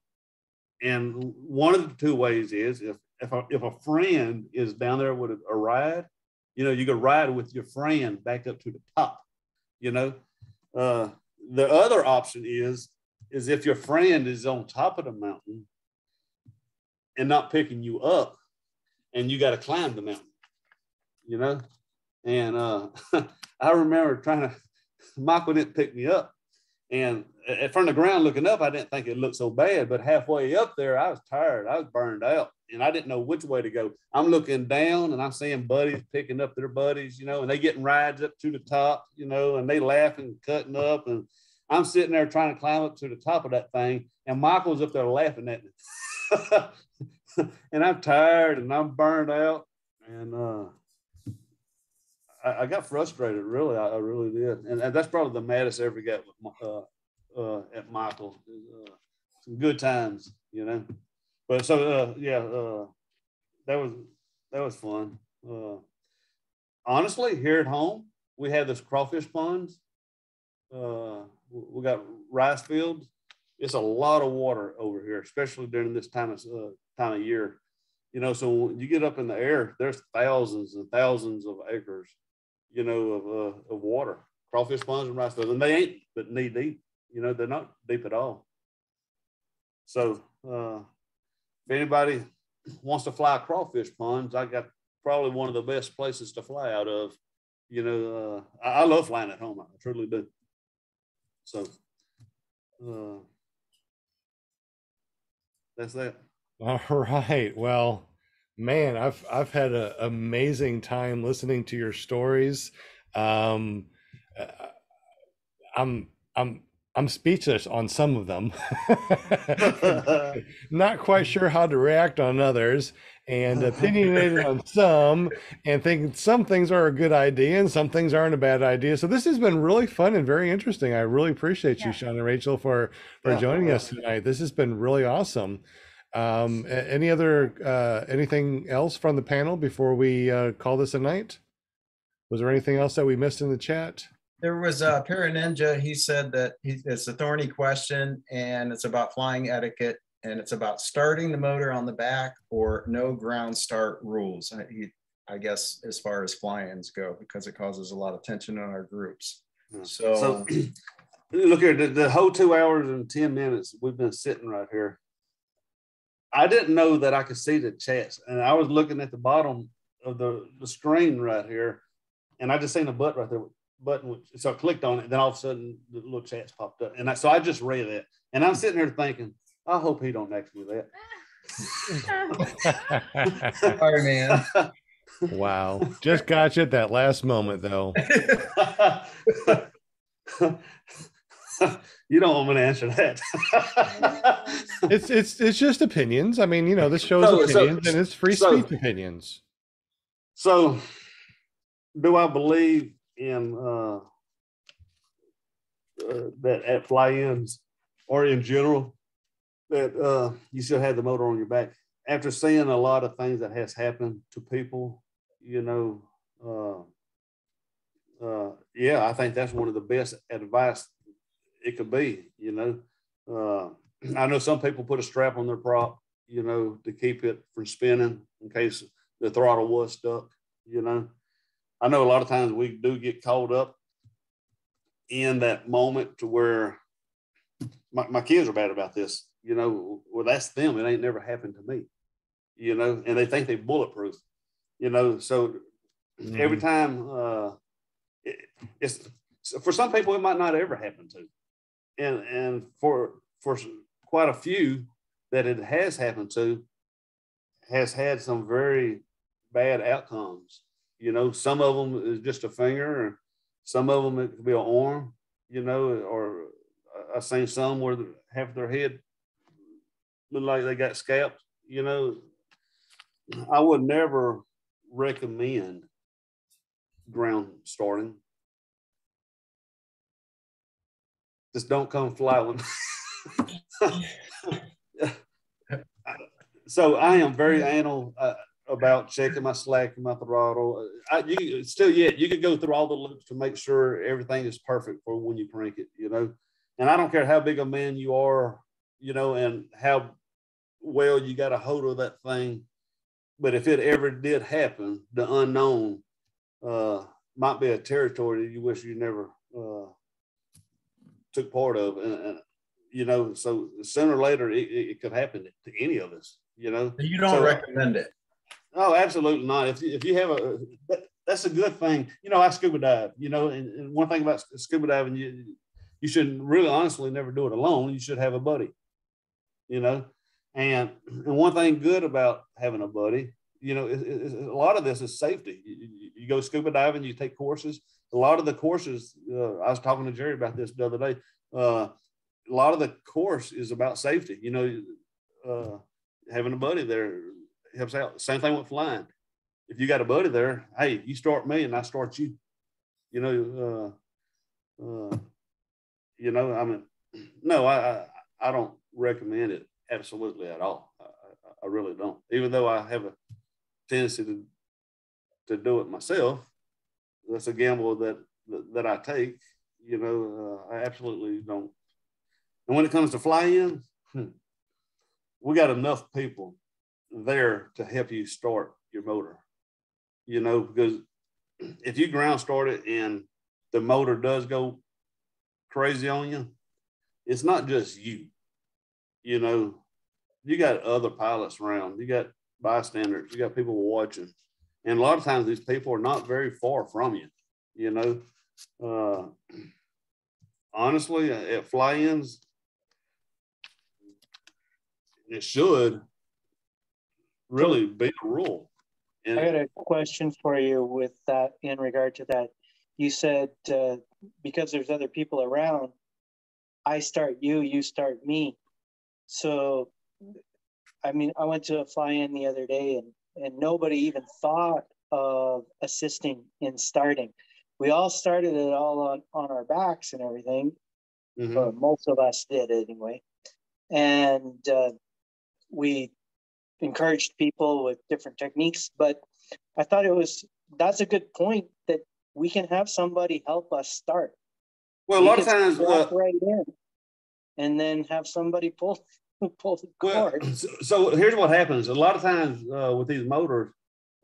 And one of the two ways is if a friend is down there with a ride, you know, you go ride with your friend back up to the top, you know. The other option is if your friend is on top of the mountain and not picking you up and you got to climb the mountain, you know. And I remember Michael didn't pick me up. And from the ground looking up, I didn't think it looked so bad, but halfway up there, I was tired. I was burned out and I didn't know which way to go. I'm looking down and I'm seeing buddies picking up their buddies, you know, and they getting rides up to the top, you know, and they laughing, cutting up. And I'm sitting there trying to climb up to the top of that thing. And Michael's up there laughing at me. And I'm tired and I'm burned out. And I got frustrated, really. I really did. And that's probably the maddest I ever got with at Michael. Some good times, you know. But so, that was fun. Honestly, here at home, we have this crawfish ponds. We got rice fields. It's a lot of water over here, especially during this time of year. You know, so when you get up in the air, there's thousands and thousands of acres, you know, of water, crawfish ponds and rice fields, and they ain't but knee deep. You know, they're not deep at all. So if anybody wants to fly crawfish ponds, I got probably one of the best places to fly out of. You know, I love flying at home. I truly do. So that's that. All right. Well, man, I've had an amazing time listening to your stories. I'm speechless on some of them. Not quite sure how to react on others, and opinionated on some, and thinking some things are a good idea and some things aren't a bad idea. So this has been really fun and very interesting. I really appreciate you, Shaun and Rachael, for joining us tonight. This has been really awesome. Any other anything else from the panel before we call this a night? Was there anything else that we missed in the chat? There was a Para Ninja. He said that it's a thorny question, and it's about flying etiquette, and it's about starting the motor on the back or no ground start rules. I guess as far as fly-ins go, because it causes a lot of tension in our groups. So look here, the whole 2 hours and 10 minutes we've been sitting right here. I didn't know that I could see the chats, and I was looking at the bottom of the screen right here, and I just seen a button right there. So I clicked on it, then all of a sudden the little chats popped up, and so I just read it, and I'm sitting here thinking, I hope he don't ask me that. Sorry, man. Wow, just got you at that last moment, though. You don't want me to answer that. It's just opinions. I mean, you know, this show's opinions, and it's free speech opinions. So, do I believe in that at fly-ins or in general that you should have the motor on your back? After seeing a lot of things that has happened to people, you know, I think that's one of the best advice it could be. You know, I know some people put a strap on their prop, you know, to keep it from spinning in case the throttle was stuck. You know, I know a lot of times we do get caught up in that moment to where my kids are bad about this. You know, well, that's them. It ain't never happened to me, you know, and they think they're bulletproof, you know. So every time it's for some people, it might not ever happen to. And for quite a few that it has happened to has had some very bad outcomes. You know, some of them is just a finger, or some of them it could be an arm, you know, or I've seen some where half their head look like they got scalped. You know, I would never recommend ground starting. Just don't come fly one. So I am very anal about checking my slack and my throttle. You could go through all the loops to make sure everything is perfect for when you crank it, you know. And I don't care how big a man you are, you know, and how well you got a hold of that thing. But if it ever did happen, the unknown might be a territory that you wish you never took part of. And you know, so sooner or later it could happen to any of us, you know. You don't recommend it? No, absolutely not. If you have that's a good thing. You know, I scuba dive, you know, and one thing about scuba diving, you should really honestly never do it alone. You should have a buddy, you know. And one thing good about having a buddy, you know, a lot of this is safety. You go scuba diving, you take courses. A lot of the courses, I was talking to Jerry about this the other day. A lot of the course is about safety. You know, having a buddy there helps out. Same thing with flying. If you got a buddy there, hey, you start me and I start you. You know, I mean, no, I don't recommend it absolutely at all. I really don't. Even though I have a tendency to do it myself, that's a gamble that I take. You know, I absolutely don't. And when it comes to fly-in, we got enough people there to help you start your motor. You know, because if you ground start it and the motor does go crazy on you, it's not just you. You know, you got other pilots around, you got bystanders, you got people watching. And a lot of times these people are not very far from you, you know. Honestly, at fly-ins, it should really be a rule. And I got a question for you with that in regard to that. You said because there's other people around, I start you, you start me. So, I mean, I went to a fly-in the other day and nobody even thought of assisting in starting. We all started it all on our backs and everything. Mm-hmm. Or most of us did anyway. And we encouraged people with different techniques, but I thought that's a good point that we can have somebody help us start. Well, a lot of times, right in, and then have somebody pull the cord. Well, so here's what happens. A lot of times with these motors,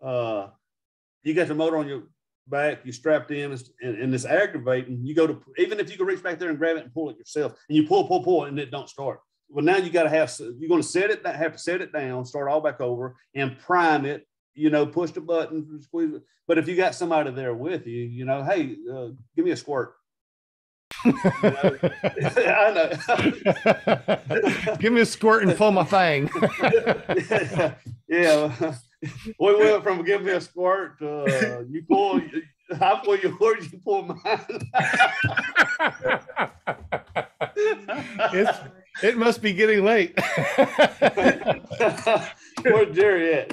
you got the motor on your back, you strapped in, and it's aggravating. You go to, even if you can reach back there and grab it and pull it yourself, and you pull, and it don't start. Well, now you got to you're going to have to set it down, start all back over, and prime it. You know, push the button, squeeze it. But if you got somebody there with you, you know, hey, give me a squirt. You know? I know. Give me a squirt and pull my thing. Yeah. We went from give me a squirt to you pull, I pull yours, you pull mine. It must be getting late. Where's Jerry at?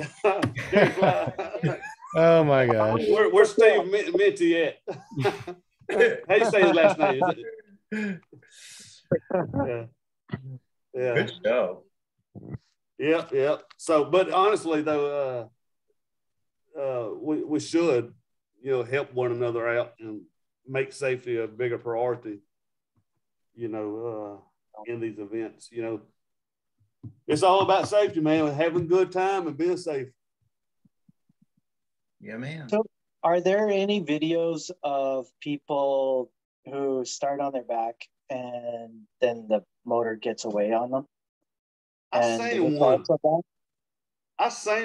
Oh my gosh. Where's Steve Minty at? How you say his last name? Yeah. Good show. Yep. So, but honestly, though, we should, you know, help one another out and make safety a bigger priority, you know, in these events. You know, it's all about safety, man. Having a good time and being safe. Yeah, man. So, are there any videos of people who start on their back and then the motor gets away on them? I seen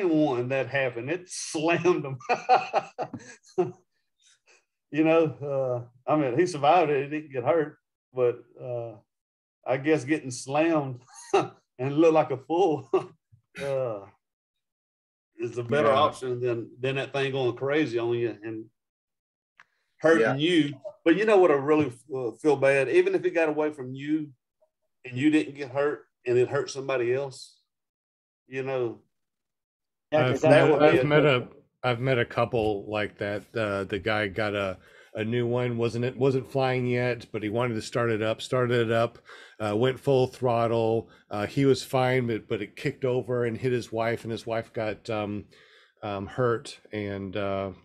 one that happened. It slammed him. You know, I mean, he survived it. He didn't get hurt, but I guess getting slammed and look like a fool is a better option than that thing going crazy on you and hurting you. But you know what? I really feel bad, even if it got away from you and you didn't get hurt and it hurt somebody else. You know, I've met a couple like that. The guy got a new one, wasn't flying yet, but he wanted to started it up, went full throttle. He was fine, but it kicked over and hit his wife, and his wife got hurt. And I've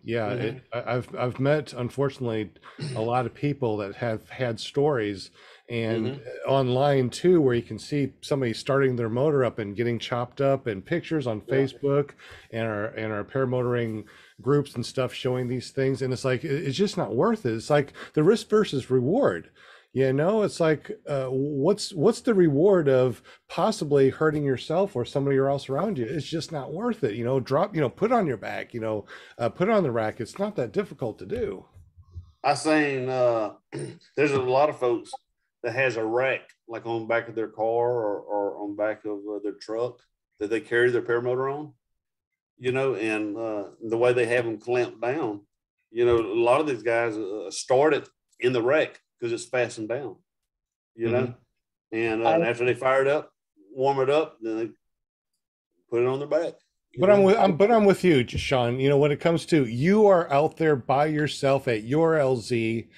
met, unfortunately, a lot of people that have had stories and online too, where you can see somebody starting their motor up and getting chopped up, and pictures on Facebook and our paramotoring groups and stuff showing these things. And it's like, it's just not worth it. It's like the risk versus reward. You know, it's like, what's the reward of possibly hurting yourself or somebody else around you? It's just not worth it. You know, put on your back, you know, put it on the rack. It's not that difficult to do. I seen there's a lot of folks that has a rack like on the back of their car or on the back of their truck that they carry their paramotor on, you know, and the way they have them clamped down, you know, a lot of these guys start it in the rack because it's fastened down, you know, and after they fire it up, warm it up, then they put it on their back. But I'm with you, Shaun. You know, when it comes to you are out there by yourself at your LZ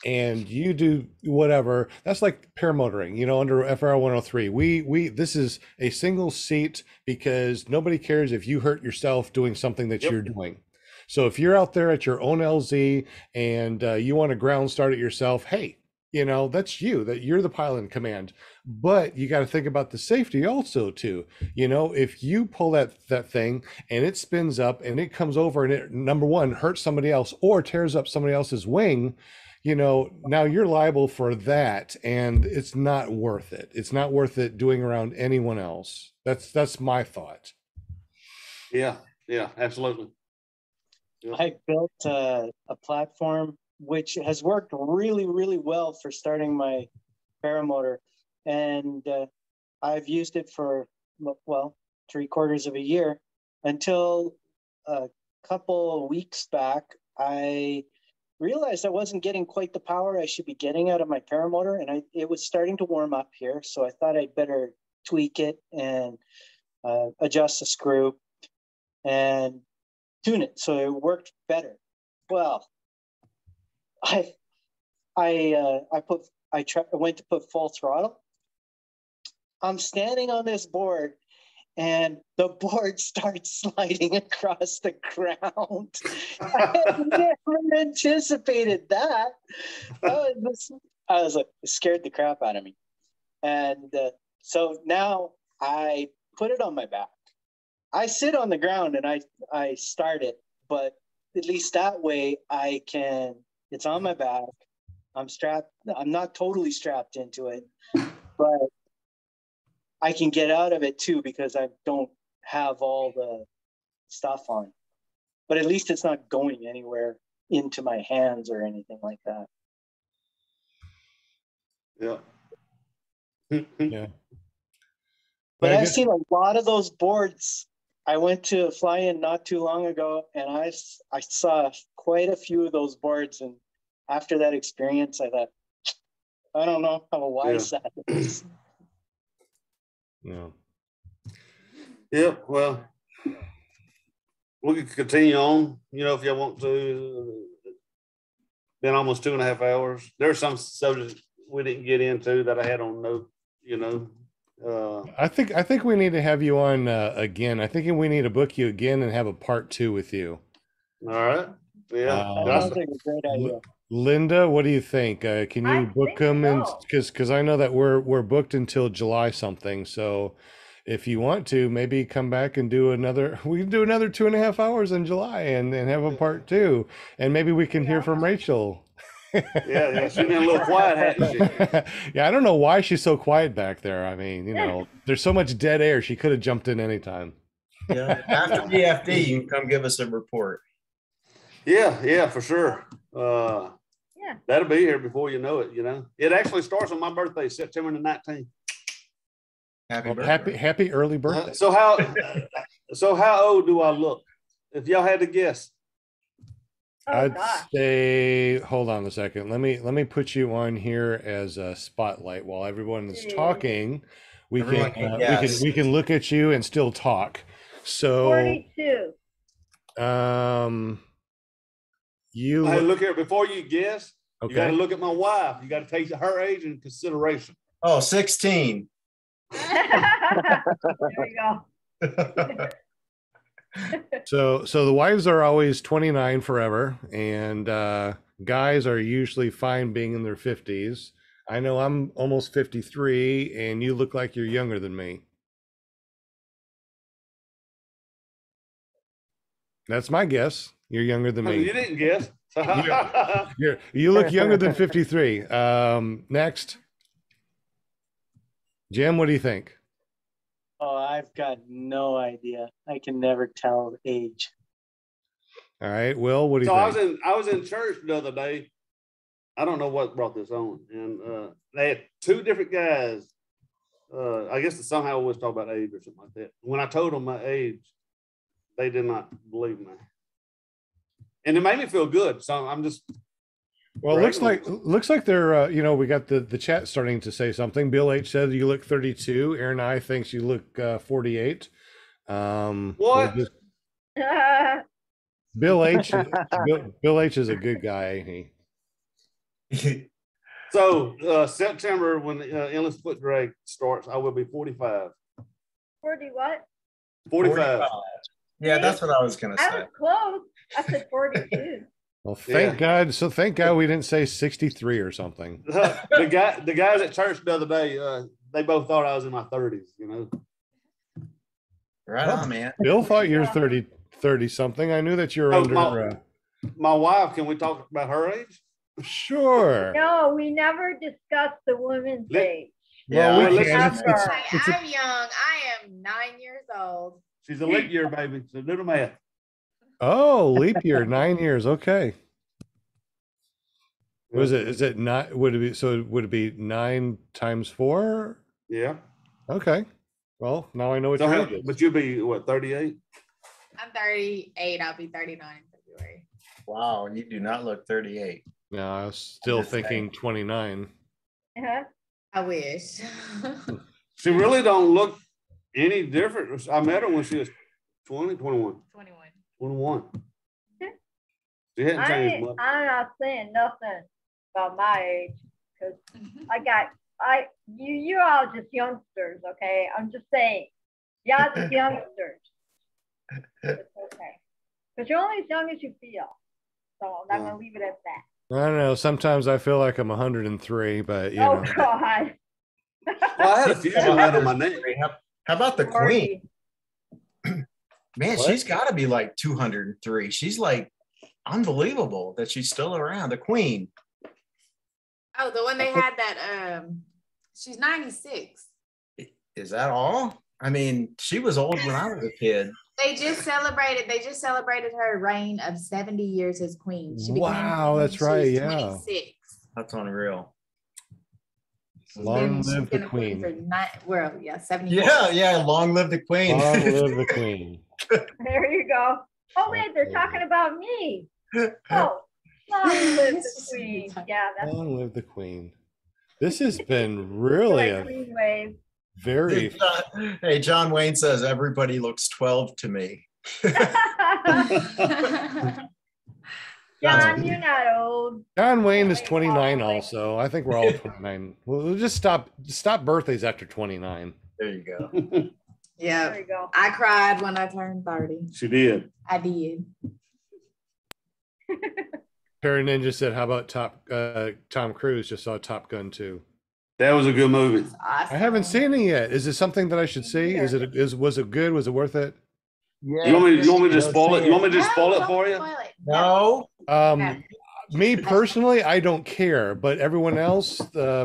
and you do whatever, that's like paramotoring, you know, under FR 103. We this is a single seat because nobody cares if you hurt yourself doing something that you're doing. So if you're out there at your own LZ and you want to ground start it yourself, hey, you know, that's you, that you're the pilot in command. But you got to think about the safety also too. You know, if you pull that thing and it spins up and it comes over and it, number one, hurts somebody else or tears up somebody else's wing, you know, now you're liable for that, and it's not worth it. It's not worth it doing around anyone else. That's my thought. Yeah, absolutely. Yeah. I built a platform which has worked really, really well for starting my paramotor. And I've used it for, well, 3/4 of a year until a couple of weeks back, I realized I wasn't getting quite the power I should be getting out of my paramotor. And it was starting to warm up here. So I thought I'd better tweak it and adjust the screw and tune it so it worked better. Well, I went to put full throttle. I'm standing on this board and the board starts sliding across the ground. I had never anticipated that. I was like, it scared the crap out of me. And so now I put it on my back. I sit on the ground and I start it, but at least that way it's on my back. I'm strapped. I'm not totally strapped into it, but I can get out of it too because I don't have all the stuff on. But at least it's not going anywhere into my hands or anything like that. Yeah. Yeah. But I've seen a lot of those boards. I went to a fly-in not too long ago, and I saw quite a few of those boards. And after that experience, I thought, I don't know how wise that is. Yeah. Yep. Well, we can continue on. You know, if y'all want to. Been almost 2.5 hours. There's some subjects we didn't get into that I had on note. You know. I think we need to have you on again. I think we need to book you again and have a part 2 with you. All right. Yeah. That sounds like a great idea. Linda, what do you think? Can you book them? So. And because I know that we're booked until July something. So if you want to, maybe come back and do another. We can do another 2.5 hours in July and have a part 2, and maybe we can hear from Rachael. Yeah, she's been a little quiet, hasn't she? Yeah, I don't know why she's so quiet back there. I mean, you know, there's so much dead air. She could have jumped in anytime. Yeah, after DFD, you can come give us a report. Yeah, for sure. That'll be here before you know it. You know, it actually starts on my birthday, September the 19th. Happy early birthday. So how old do I look? If y'all had to guess. I'd say, hold on a second. Let me put you on here as a spotlight while everyone is talking. We can look at you and still talk. So 42. Hey, look here. Before you guess, you got to look at my wife. You got to take her age into consideration. Oh, 16. There we go. So the wives are always 29 forever, and guys are usually fine being in their 50s. I know I'm almost 53, and you look like you're younger than me. That's my guess. You're younger than me. You didn't guess. You look younger than 53. Next. Jim, what do you think? Oh, I've got no idea. I can never tell age. All right, Will, what do you think? I was in church the other day. I don't know what brought this on, and they had 2 different guys. I guess somehow always talk about age or something like that. When I told them my age, they did not believe me, and it made me feel good. So I'm just. Well, it looks like they're we got the chat starting to say something. Bill H said you look 32. Aaron I thinks you look 48. What? Bill H. Bill H. is a good guy, ain't he? So September, when the endless foot drag starts, I will be 45. 40 what? 45. Yeah, that's what I was gonna I say. was close. I said 42. Well, thank God. So thank God we didn't say 63 or something. The guys at church the other day, they both thought I was in my 30s, you know. Right on, man. Bill thought you were 30 something. I knew that you were under. My wife, can we talk about her age? Sure. No, we never discussed the women's age. Well, Yeah, we can. I'm young. I am 9 years old. She's a leap year baby, so do the math. Oh, leap year, 9 years. Okay. Was it? Is it not? Would it be? So would it be 9 times 4? Yeah. Okay. Well, now I know what your age is. But you'll be what, 38? I'm 38. I'll be 39 in February. Wow, you do not look 38. No, I was still thinking 29. Uh-huh. I wish. She really don't look any different. I met her when she was 20, 21. 21. She hadn't changed much. I'm not saying nothing about my age because you're all just youngsters, okay? I'm just saying, y'all just youngsters. It's okay. Because you're only as young as you feel. So I'm not going to leave it at that. I don't know. Sometimes I feel like I'm 103, but you know. Oh, God. Well, I had a few on my name. How about the Queen? 40. Man, she's got to be like 203. She's like unbelievable that she's still around. The Queen. Oh, the one they had that, she's 96. Is that all? I mean, she was old when I was a kid. They just celebrated her reign of 70 years as queen. She wow, that's right. Yeah. 26. That's unreal. Long live the Queen. 70. Yeah. Long live the Queen. Long live the Queen. There you go. Oh, wait, they're talking about me. Oh, long live the Queen. Yeah, that's Long live the Queen. This has been really a Queen wave. very. Hey, John Wayne says everybody looks 12 to me. John, you're not old. John Wayne is 29 also. I think we're all 29. We'll just stop birthdays after 29. There you go. Yeah. There you go. I cried when I turned 30. She did. I did. Perry Ninja said, "How about Tom Cruise just saw Top Gun 2?" That was a good movie. Awesome. I haven't seen it yet. Is it something that I should see? Was it good? Was it worth it? Yeah. You want me to spoil it? You want me to just spoil it for you? No. Me personally, I don't care, but everyone else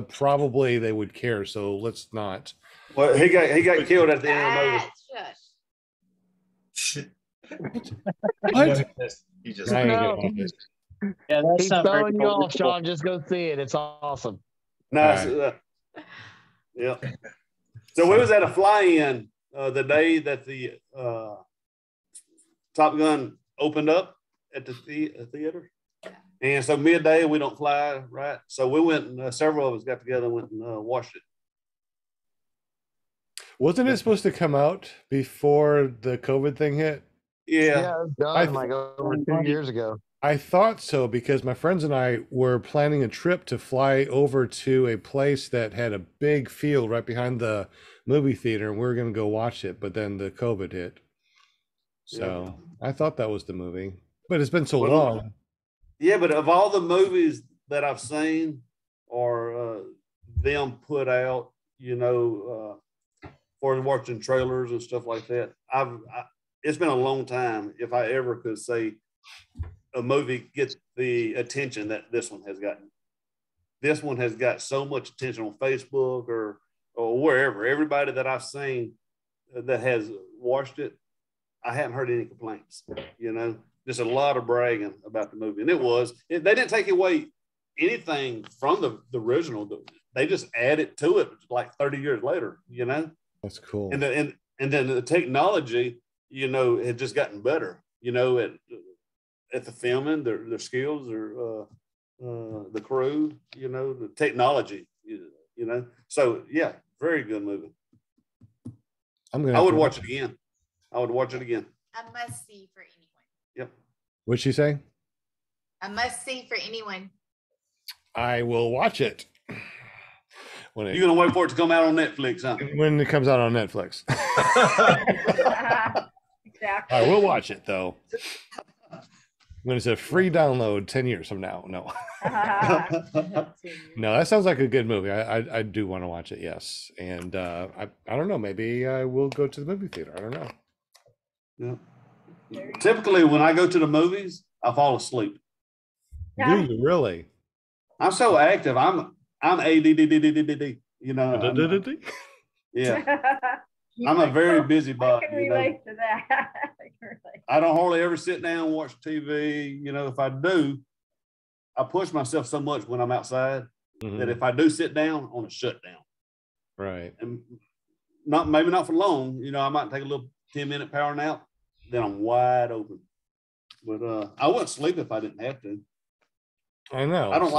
probably they would care. So let's not. Well, he got killed at the end of the movie. What? He just I ain't gonna have it. Yeah, that's He's not very throwing you off, believable. Shaun. Just go see it. It's awesome. Nice. Yeah. So we was at a fly-in the day that the Top Gun opened up at the theater. And so midday, we don't fly, right? So we went and several of us got together and went and watched it. Wasn't it supposed to come out before the COVID thing hit? Yeah. Yeah, it was done like over 2 years ago. I thought so because my friends and I were planning a trip to fly over to a place that had a big field right behind the movie theater, and we were going to go watch it, but then the COVID hit. So I thought that was the movie, but it's been so long. Yeah, but of all the movies that I've seen or them put out, for watching trailers and stuff like that, it's been a long time if I ever could say a movie gets the attention that this one has gotten. This one has got so much attention on Facebook or wherever. Everybody that I've seen that has watched it, I haven't heard any complaints, Just a lot of bragging about the movie. And they didn't take away anything from the original. They just added to it like 30 years later, That's cool. And then the technology, had just gotten better, at the filming, their skills, or the crew, the technology, So yeah, very good movie. I would watch it again. I would watch it again. A must see for anyone. Yep. What'd she say? A must see for anyone. I will watch it. When You're gonna wait for it to come out on Netflix, huh? it comes out on Netflix. Exactly. I will watch it though. When it's a free download 10 years from now. No. No, that sounds like a good movie. I do want to watch it, yes. And I don't know, maybe I will go to the movie theater. I don't know. Yeah. Typically when I go to the movies, I fall asleep. Do you really? I'm so active. I'm ADD, you know. Yeah. I'm a very busy I body. can relate to that. I don't hardly ever sit down and watch TV. You know, if I do, I push myself so much when I'm outside that if I do sit down, I want to shut down. Right. And maybe not for long. You know, I might take a little 10-minute power nap, then I'm wide open. But I wouldn't sleep if I didn't have to. I know. I don't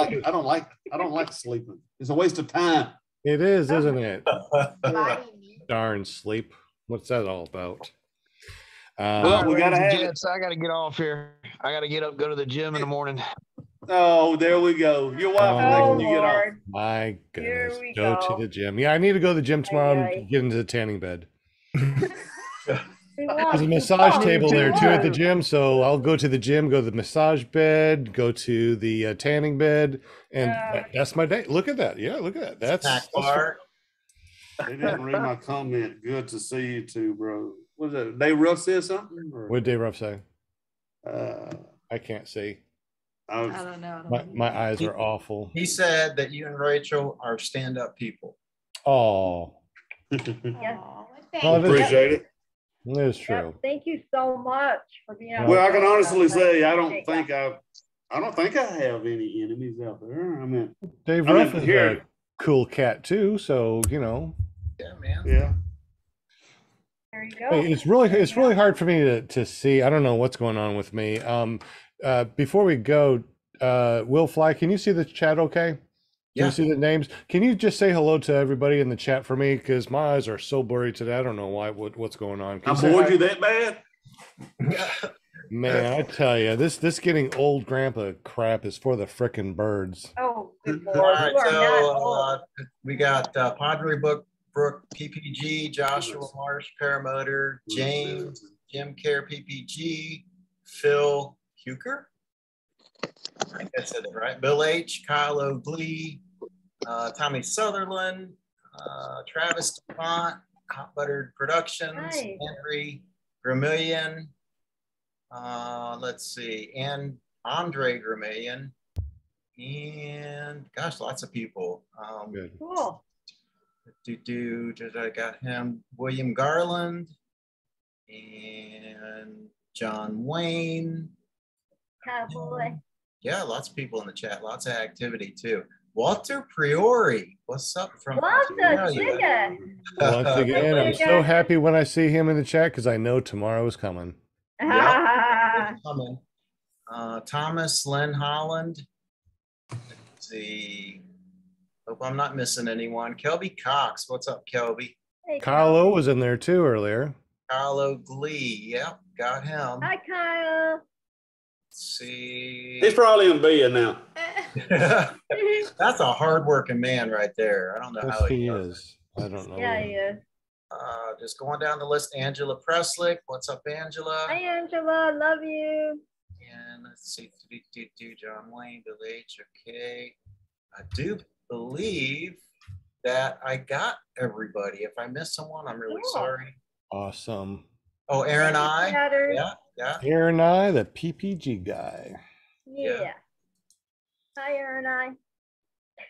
like sleeping. It's a waste of time. It is, isn't it? Body needs Darn sleep. What's that all about? Well, we gotta have it. Jets, I gotta get off here. I gotta get up, go to the gym in the morning. Oh, there we go. Your wife will make you get off. My goodness. Here we Go go. to the gym. Yeah, I need to go to the gym tomorrow Aye, aye. and get into the tanning bed. We There's want a massage to table there too at the work. gym, so I'll go to the gym, go to the massage bed, go to the tanning bed, and that's my day. Look at that. Yeah, look at that. Snack bar. They didn't read my comment. Good to see you too, bro. Was it Dave Ruff said something? Or, What did Dave Ruff say? uh, I can't see. I don't know. My eyes are awful. He said that you and Rachel are stand-up people. Oh, Yes. well, Thank it is- appreciate it. it is Yep, true. thank you so much for being on. Well, I can the honestly podcast. say I don't appreciate think that. I don't think I have any enemies out there. I mean, Dave I mean, Ruff is here- a cool cat too, so you know. Yeah, man. yeah. There you go. Hey, it's really hard for me to see. I don't know what's going on with me. Before we go, Will Fly, can you see the chat okay? Can Yeah. you see the names? Can you just say hello to everybody in the chat for me? Because my eyes are so blurry today. I don't know what's going on. Can I you say bored hi? you that bad? Man, I tell you, this getting old grandpa crap is for the frickin' birds. Oh, good All Lord. right, You are not so old. we got Padre Brook PPG, Joshua Marsh Paramotor, James Jim Care PPG, Phil Huker. I think I said it right. Bill H, Kyle O'Glee, Tommy Sutherland, Travis DeFont, Hot Buttered Productions, Nice. Henry Gramillion. Let's see, and Andre Gramillion, and gosh, lots of people. Good. Cool. I got him, William Garland, and John Wayne. Cowboy. Yeah, lots of people in the chat, lots of activity too. Walter Priori, what's up from Lots of Australia? chicken. Once again, I'm so happy when I see him in the chat because I know tomorrow is coming. Coming. Thomas Len Holland. Let's see. Hope I'm not missing anyone. Kelby Cox. What's up, Kelby? Hey, Kyle O was in there too earlier. Kyle O'Glee. Yep, got him. Hi, Kyle. Let's see. He's probably in bed now. That's a hard-working man right there. I don't know Yes, how he does it. is. I don't know. Yeah, he is. Just going down the list, Angela Preslick. What's up, Angela? Hi, Angela. Love you. And let's see, John Wayne, Bill H. Okay. I do believe that I got everybody. If I missed someone, I'm really Cool. sorry. Awesome. Oh, Aaron I. Chatters. Yeah. Here and I, the PPG guy. Yeah. Hi, Aaron. I.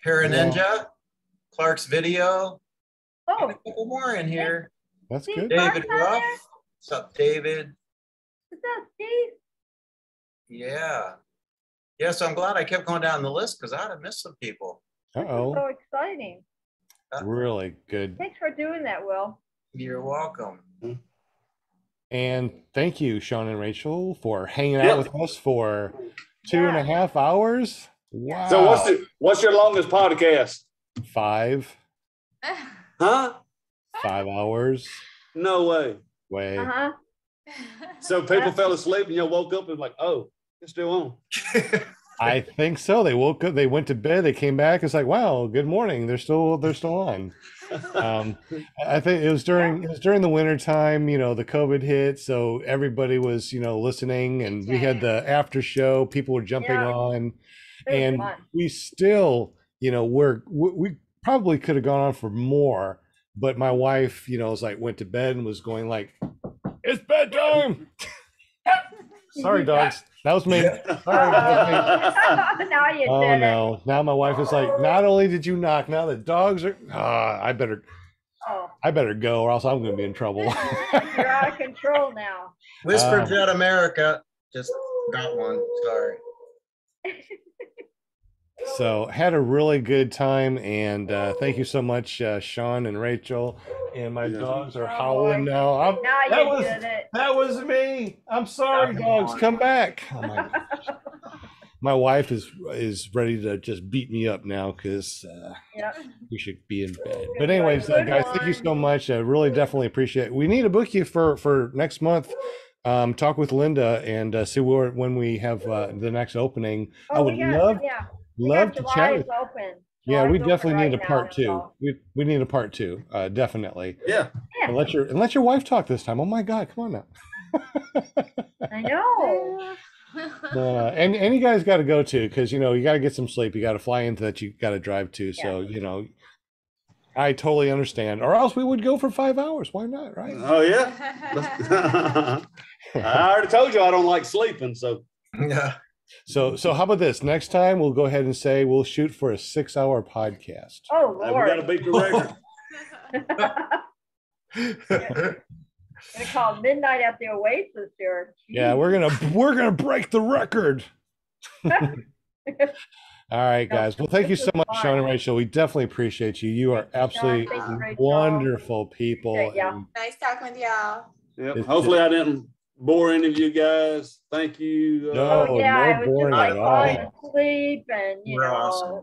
Paraninja, Clark's Video. Oh, Got a couple more in here. That's Steve good. David Clark's on Ruff. there? What's up, David? What's up, Steve? Yeah. Yeah, so I'm glad I kept going down the list because I'd have missed some people. Uh-oh. So exciting. Really good. Thanks for doing that, Will. You're welcome. And thank you, Shaun and Rachel, for hanging out Yeah. with us for 2.5 hours. Wow. So what's your longest podcast? 5 Huh? 5 hours. No way. Way. Uh-huh. So people fell asleep and woke up and like, oh, it's still on. I think so. They woke up, they went to bed, they came back. It's like, wow, good morning. They're still on. I think it was during the winter time, the COVID hit, so everybody was listening, and we had the after show. People were jumping on, and we still we probably could have gone on for more, but my wife was like went to bed and was going like, it's bedtime. Sorry, dogs. That was me. Sorry, that was me. Now you Oh did no! Now my wife is like, not only did you knock, now the dogs are. I better go, or else I'm going to be in trouble. You're out of control now. Whisper Jet America just got one. Sorry. So had a really good time, and thank you so much, Shaun and Rachel. And my dogs are howling now. That was me. I'm sorry, dogs. Come back. Oh my gosh. My wife is ready to just beat me up now because we should be in bed. But anyways, guys, thank you so much. I really definitely appreciate it. We need to book you for next month. Talk with Linda and see when we have the next opening. I would love to chat with you. Yeah, we definitely need a part two. We need a part two, definitely. Yeah. And let your wife talk this time. Oh my God, come on now. I know. And you guys got to go too, because you got to get some sleep. You got to fly into that. You got to drive to. So I totally understand. Or else we would go for 5 hours. Why not? Right? Oh yeah. I already told you I don't like sleeping. So yeah. So how about this? Next time we'll go ahead and say we'll shoot for a 6-hour podcast. Oh Lord. We got to beat the record. Gonna call midnight at the Oasis here. Jeez. Yeah, we're gonna break the record. All right, guys. Well, thank you so much, Shaun and Rachel. We definitely appreciate you. You are absolutely wonderful people. Nice talking with y'all. Yep. Hopefully I didn't bore any of you guys. Thank you. No boring at all. Falling asleep and awesome.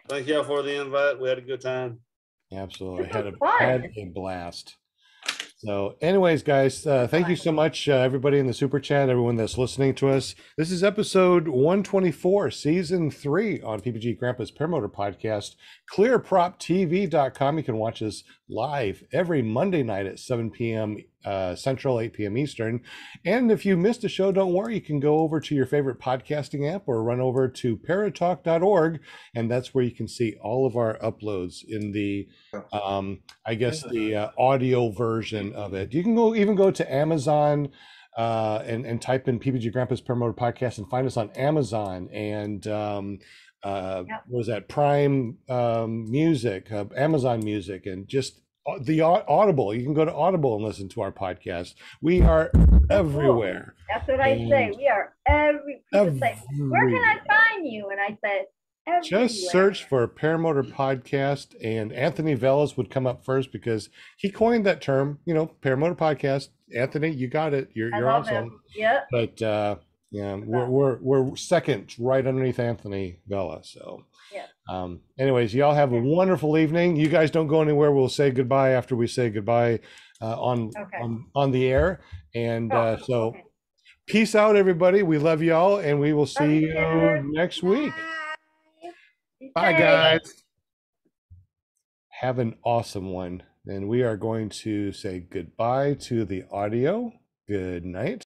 Thank y'all for the invite. We had a good time. Absolutely. Had a blast. So anyways, guys, thank you so much, everybody in the super chat, everyone that's listening to us. This is episode 124, season 3 on PPG Grandpa's Paramotor Podcast. ClearPropTV.com. You can watch us live every Monday night at 7 p.m. Central, 8 p.m. Eastern. And if you missed a show, don't worry. You can go over to your favorite podcasting app or run over to paratalk.org, and that's where you can see all of our uploads in the, the audio version of it. You can even go to Amazon and type in PPG Grandpa's Paramotor Podcast and find us on Amazon and what was that, Prime Music, Amazon Music, and just the Audible. You can go to Audible and listen to our podcast. We are everywhere. That's what I say. We are people say, where can I find you? And I said, everywhere. Just search for Paramotor Podcast, and Anthony Velas would come up first because he coined that term, Paramotor Podcast. Anthony, you got it. You're awesome. Yeah. But we're second right underneath Anthony Vela. So anyways, y'all have a wonderful evening. You guys don't go anywhere. We'll say goodbye after we say goodbye on the air. And peace out, everybody. We love y'all, and we will see you next week. Bye, guys. Have an awesome one. And we are going to say goodbye to the audio. Good night.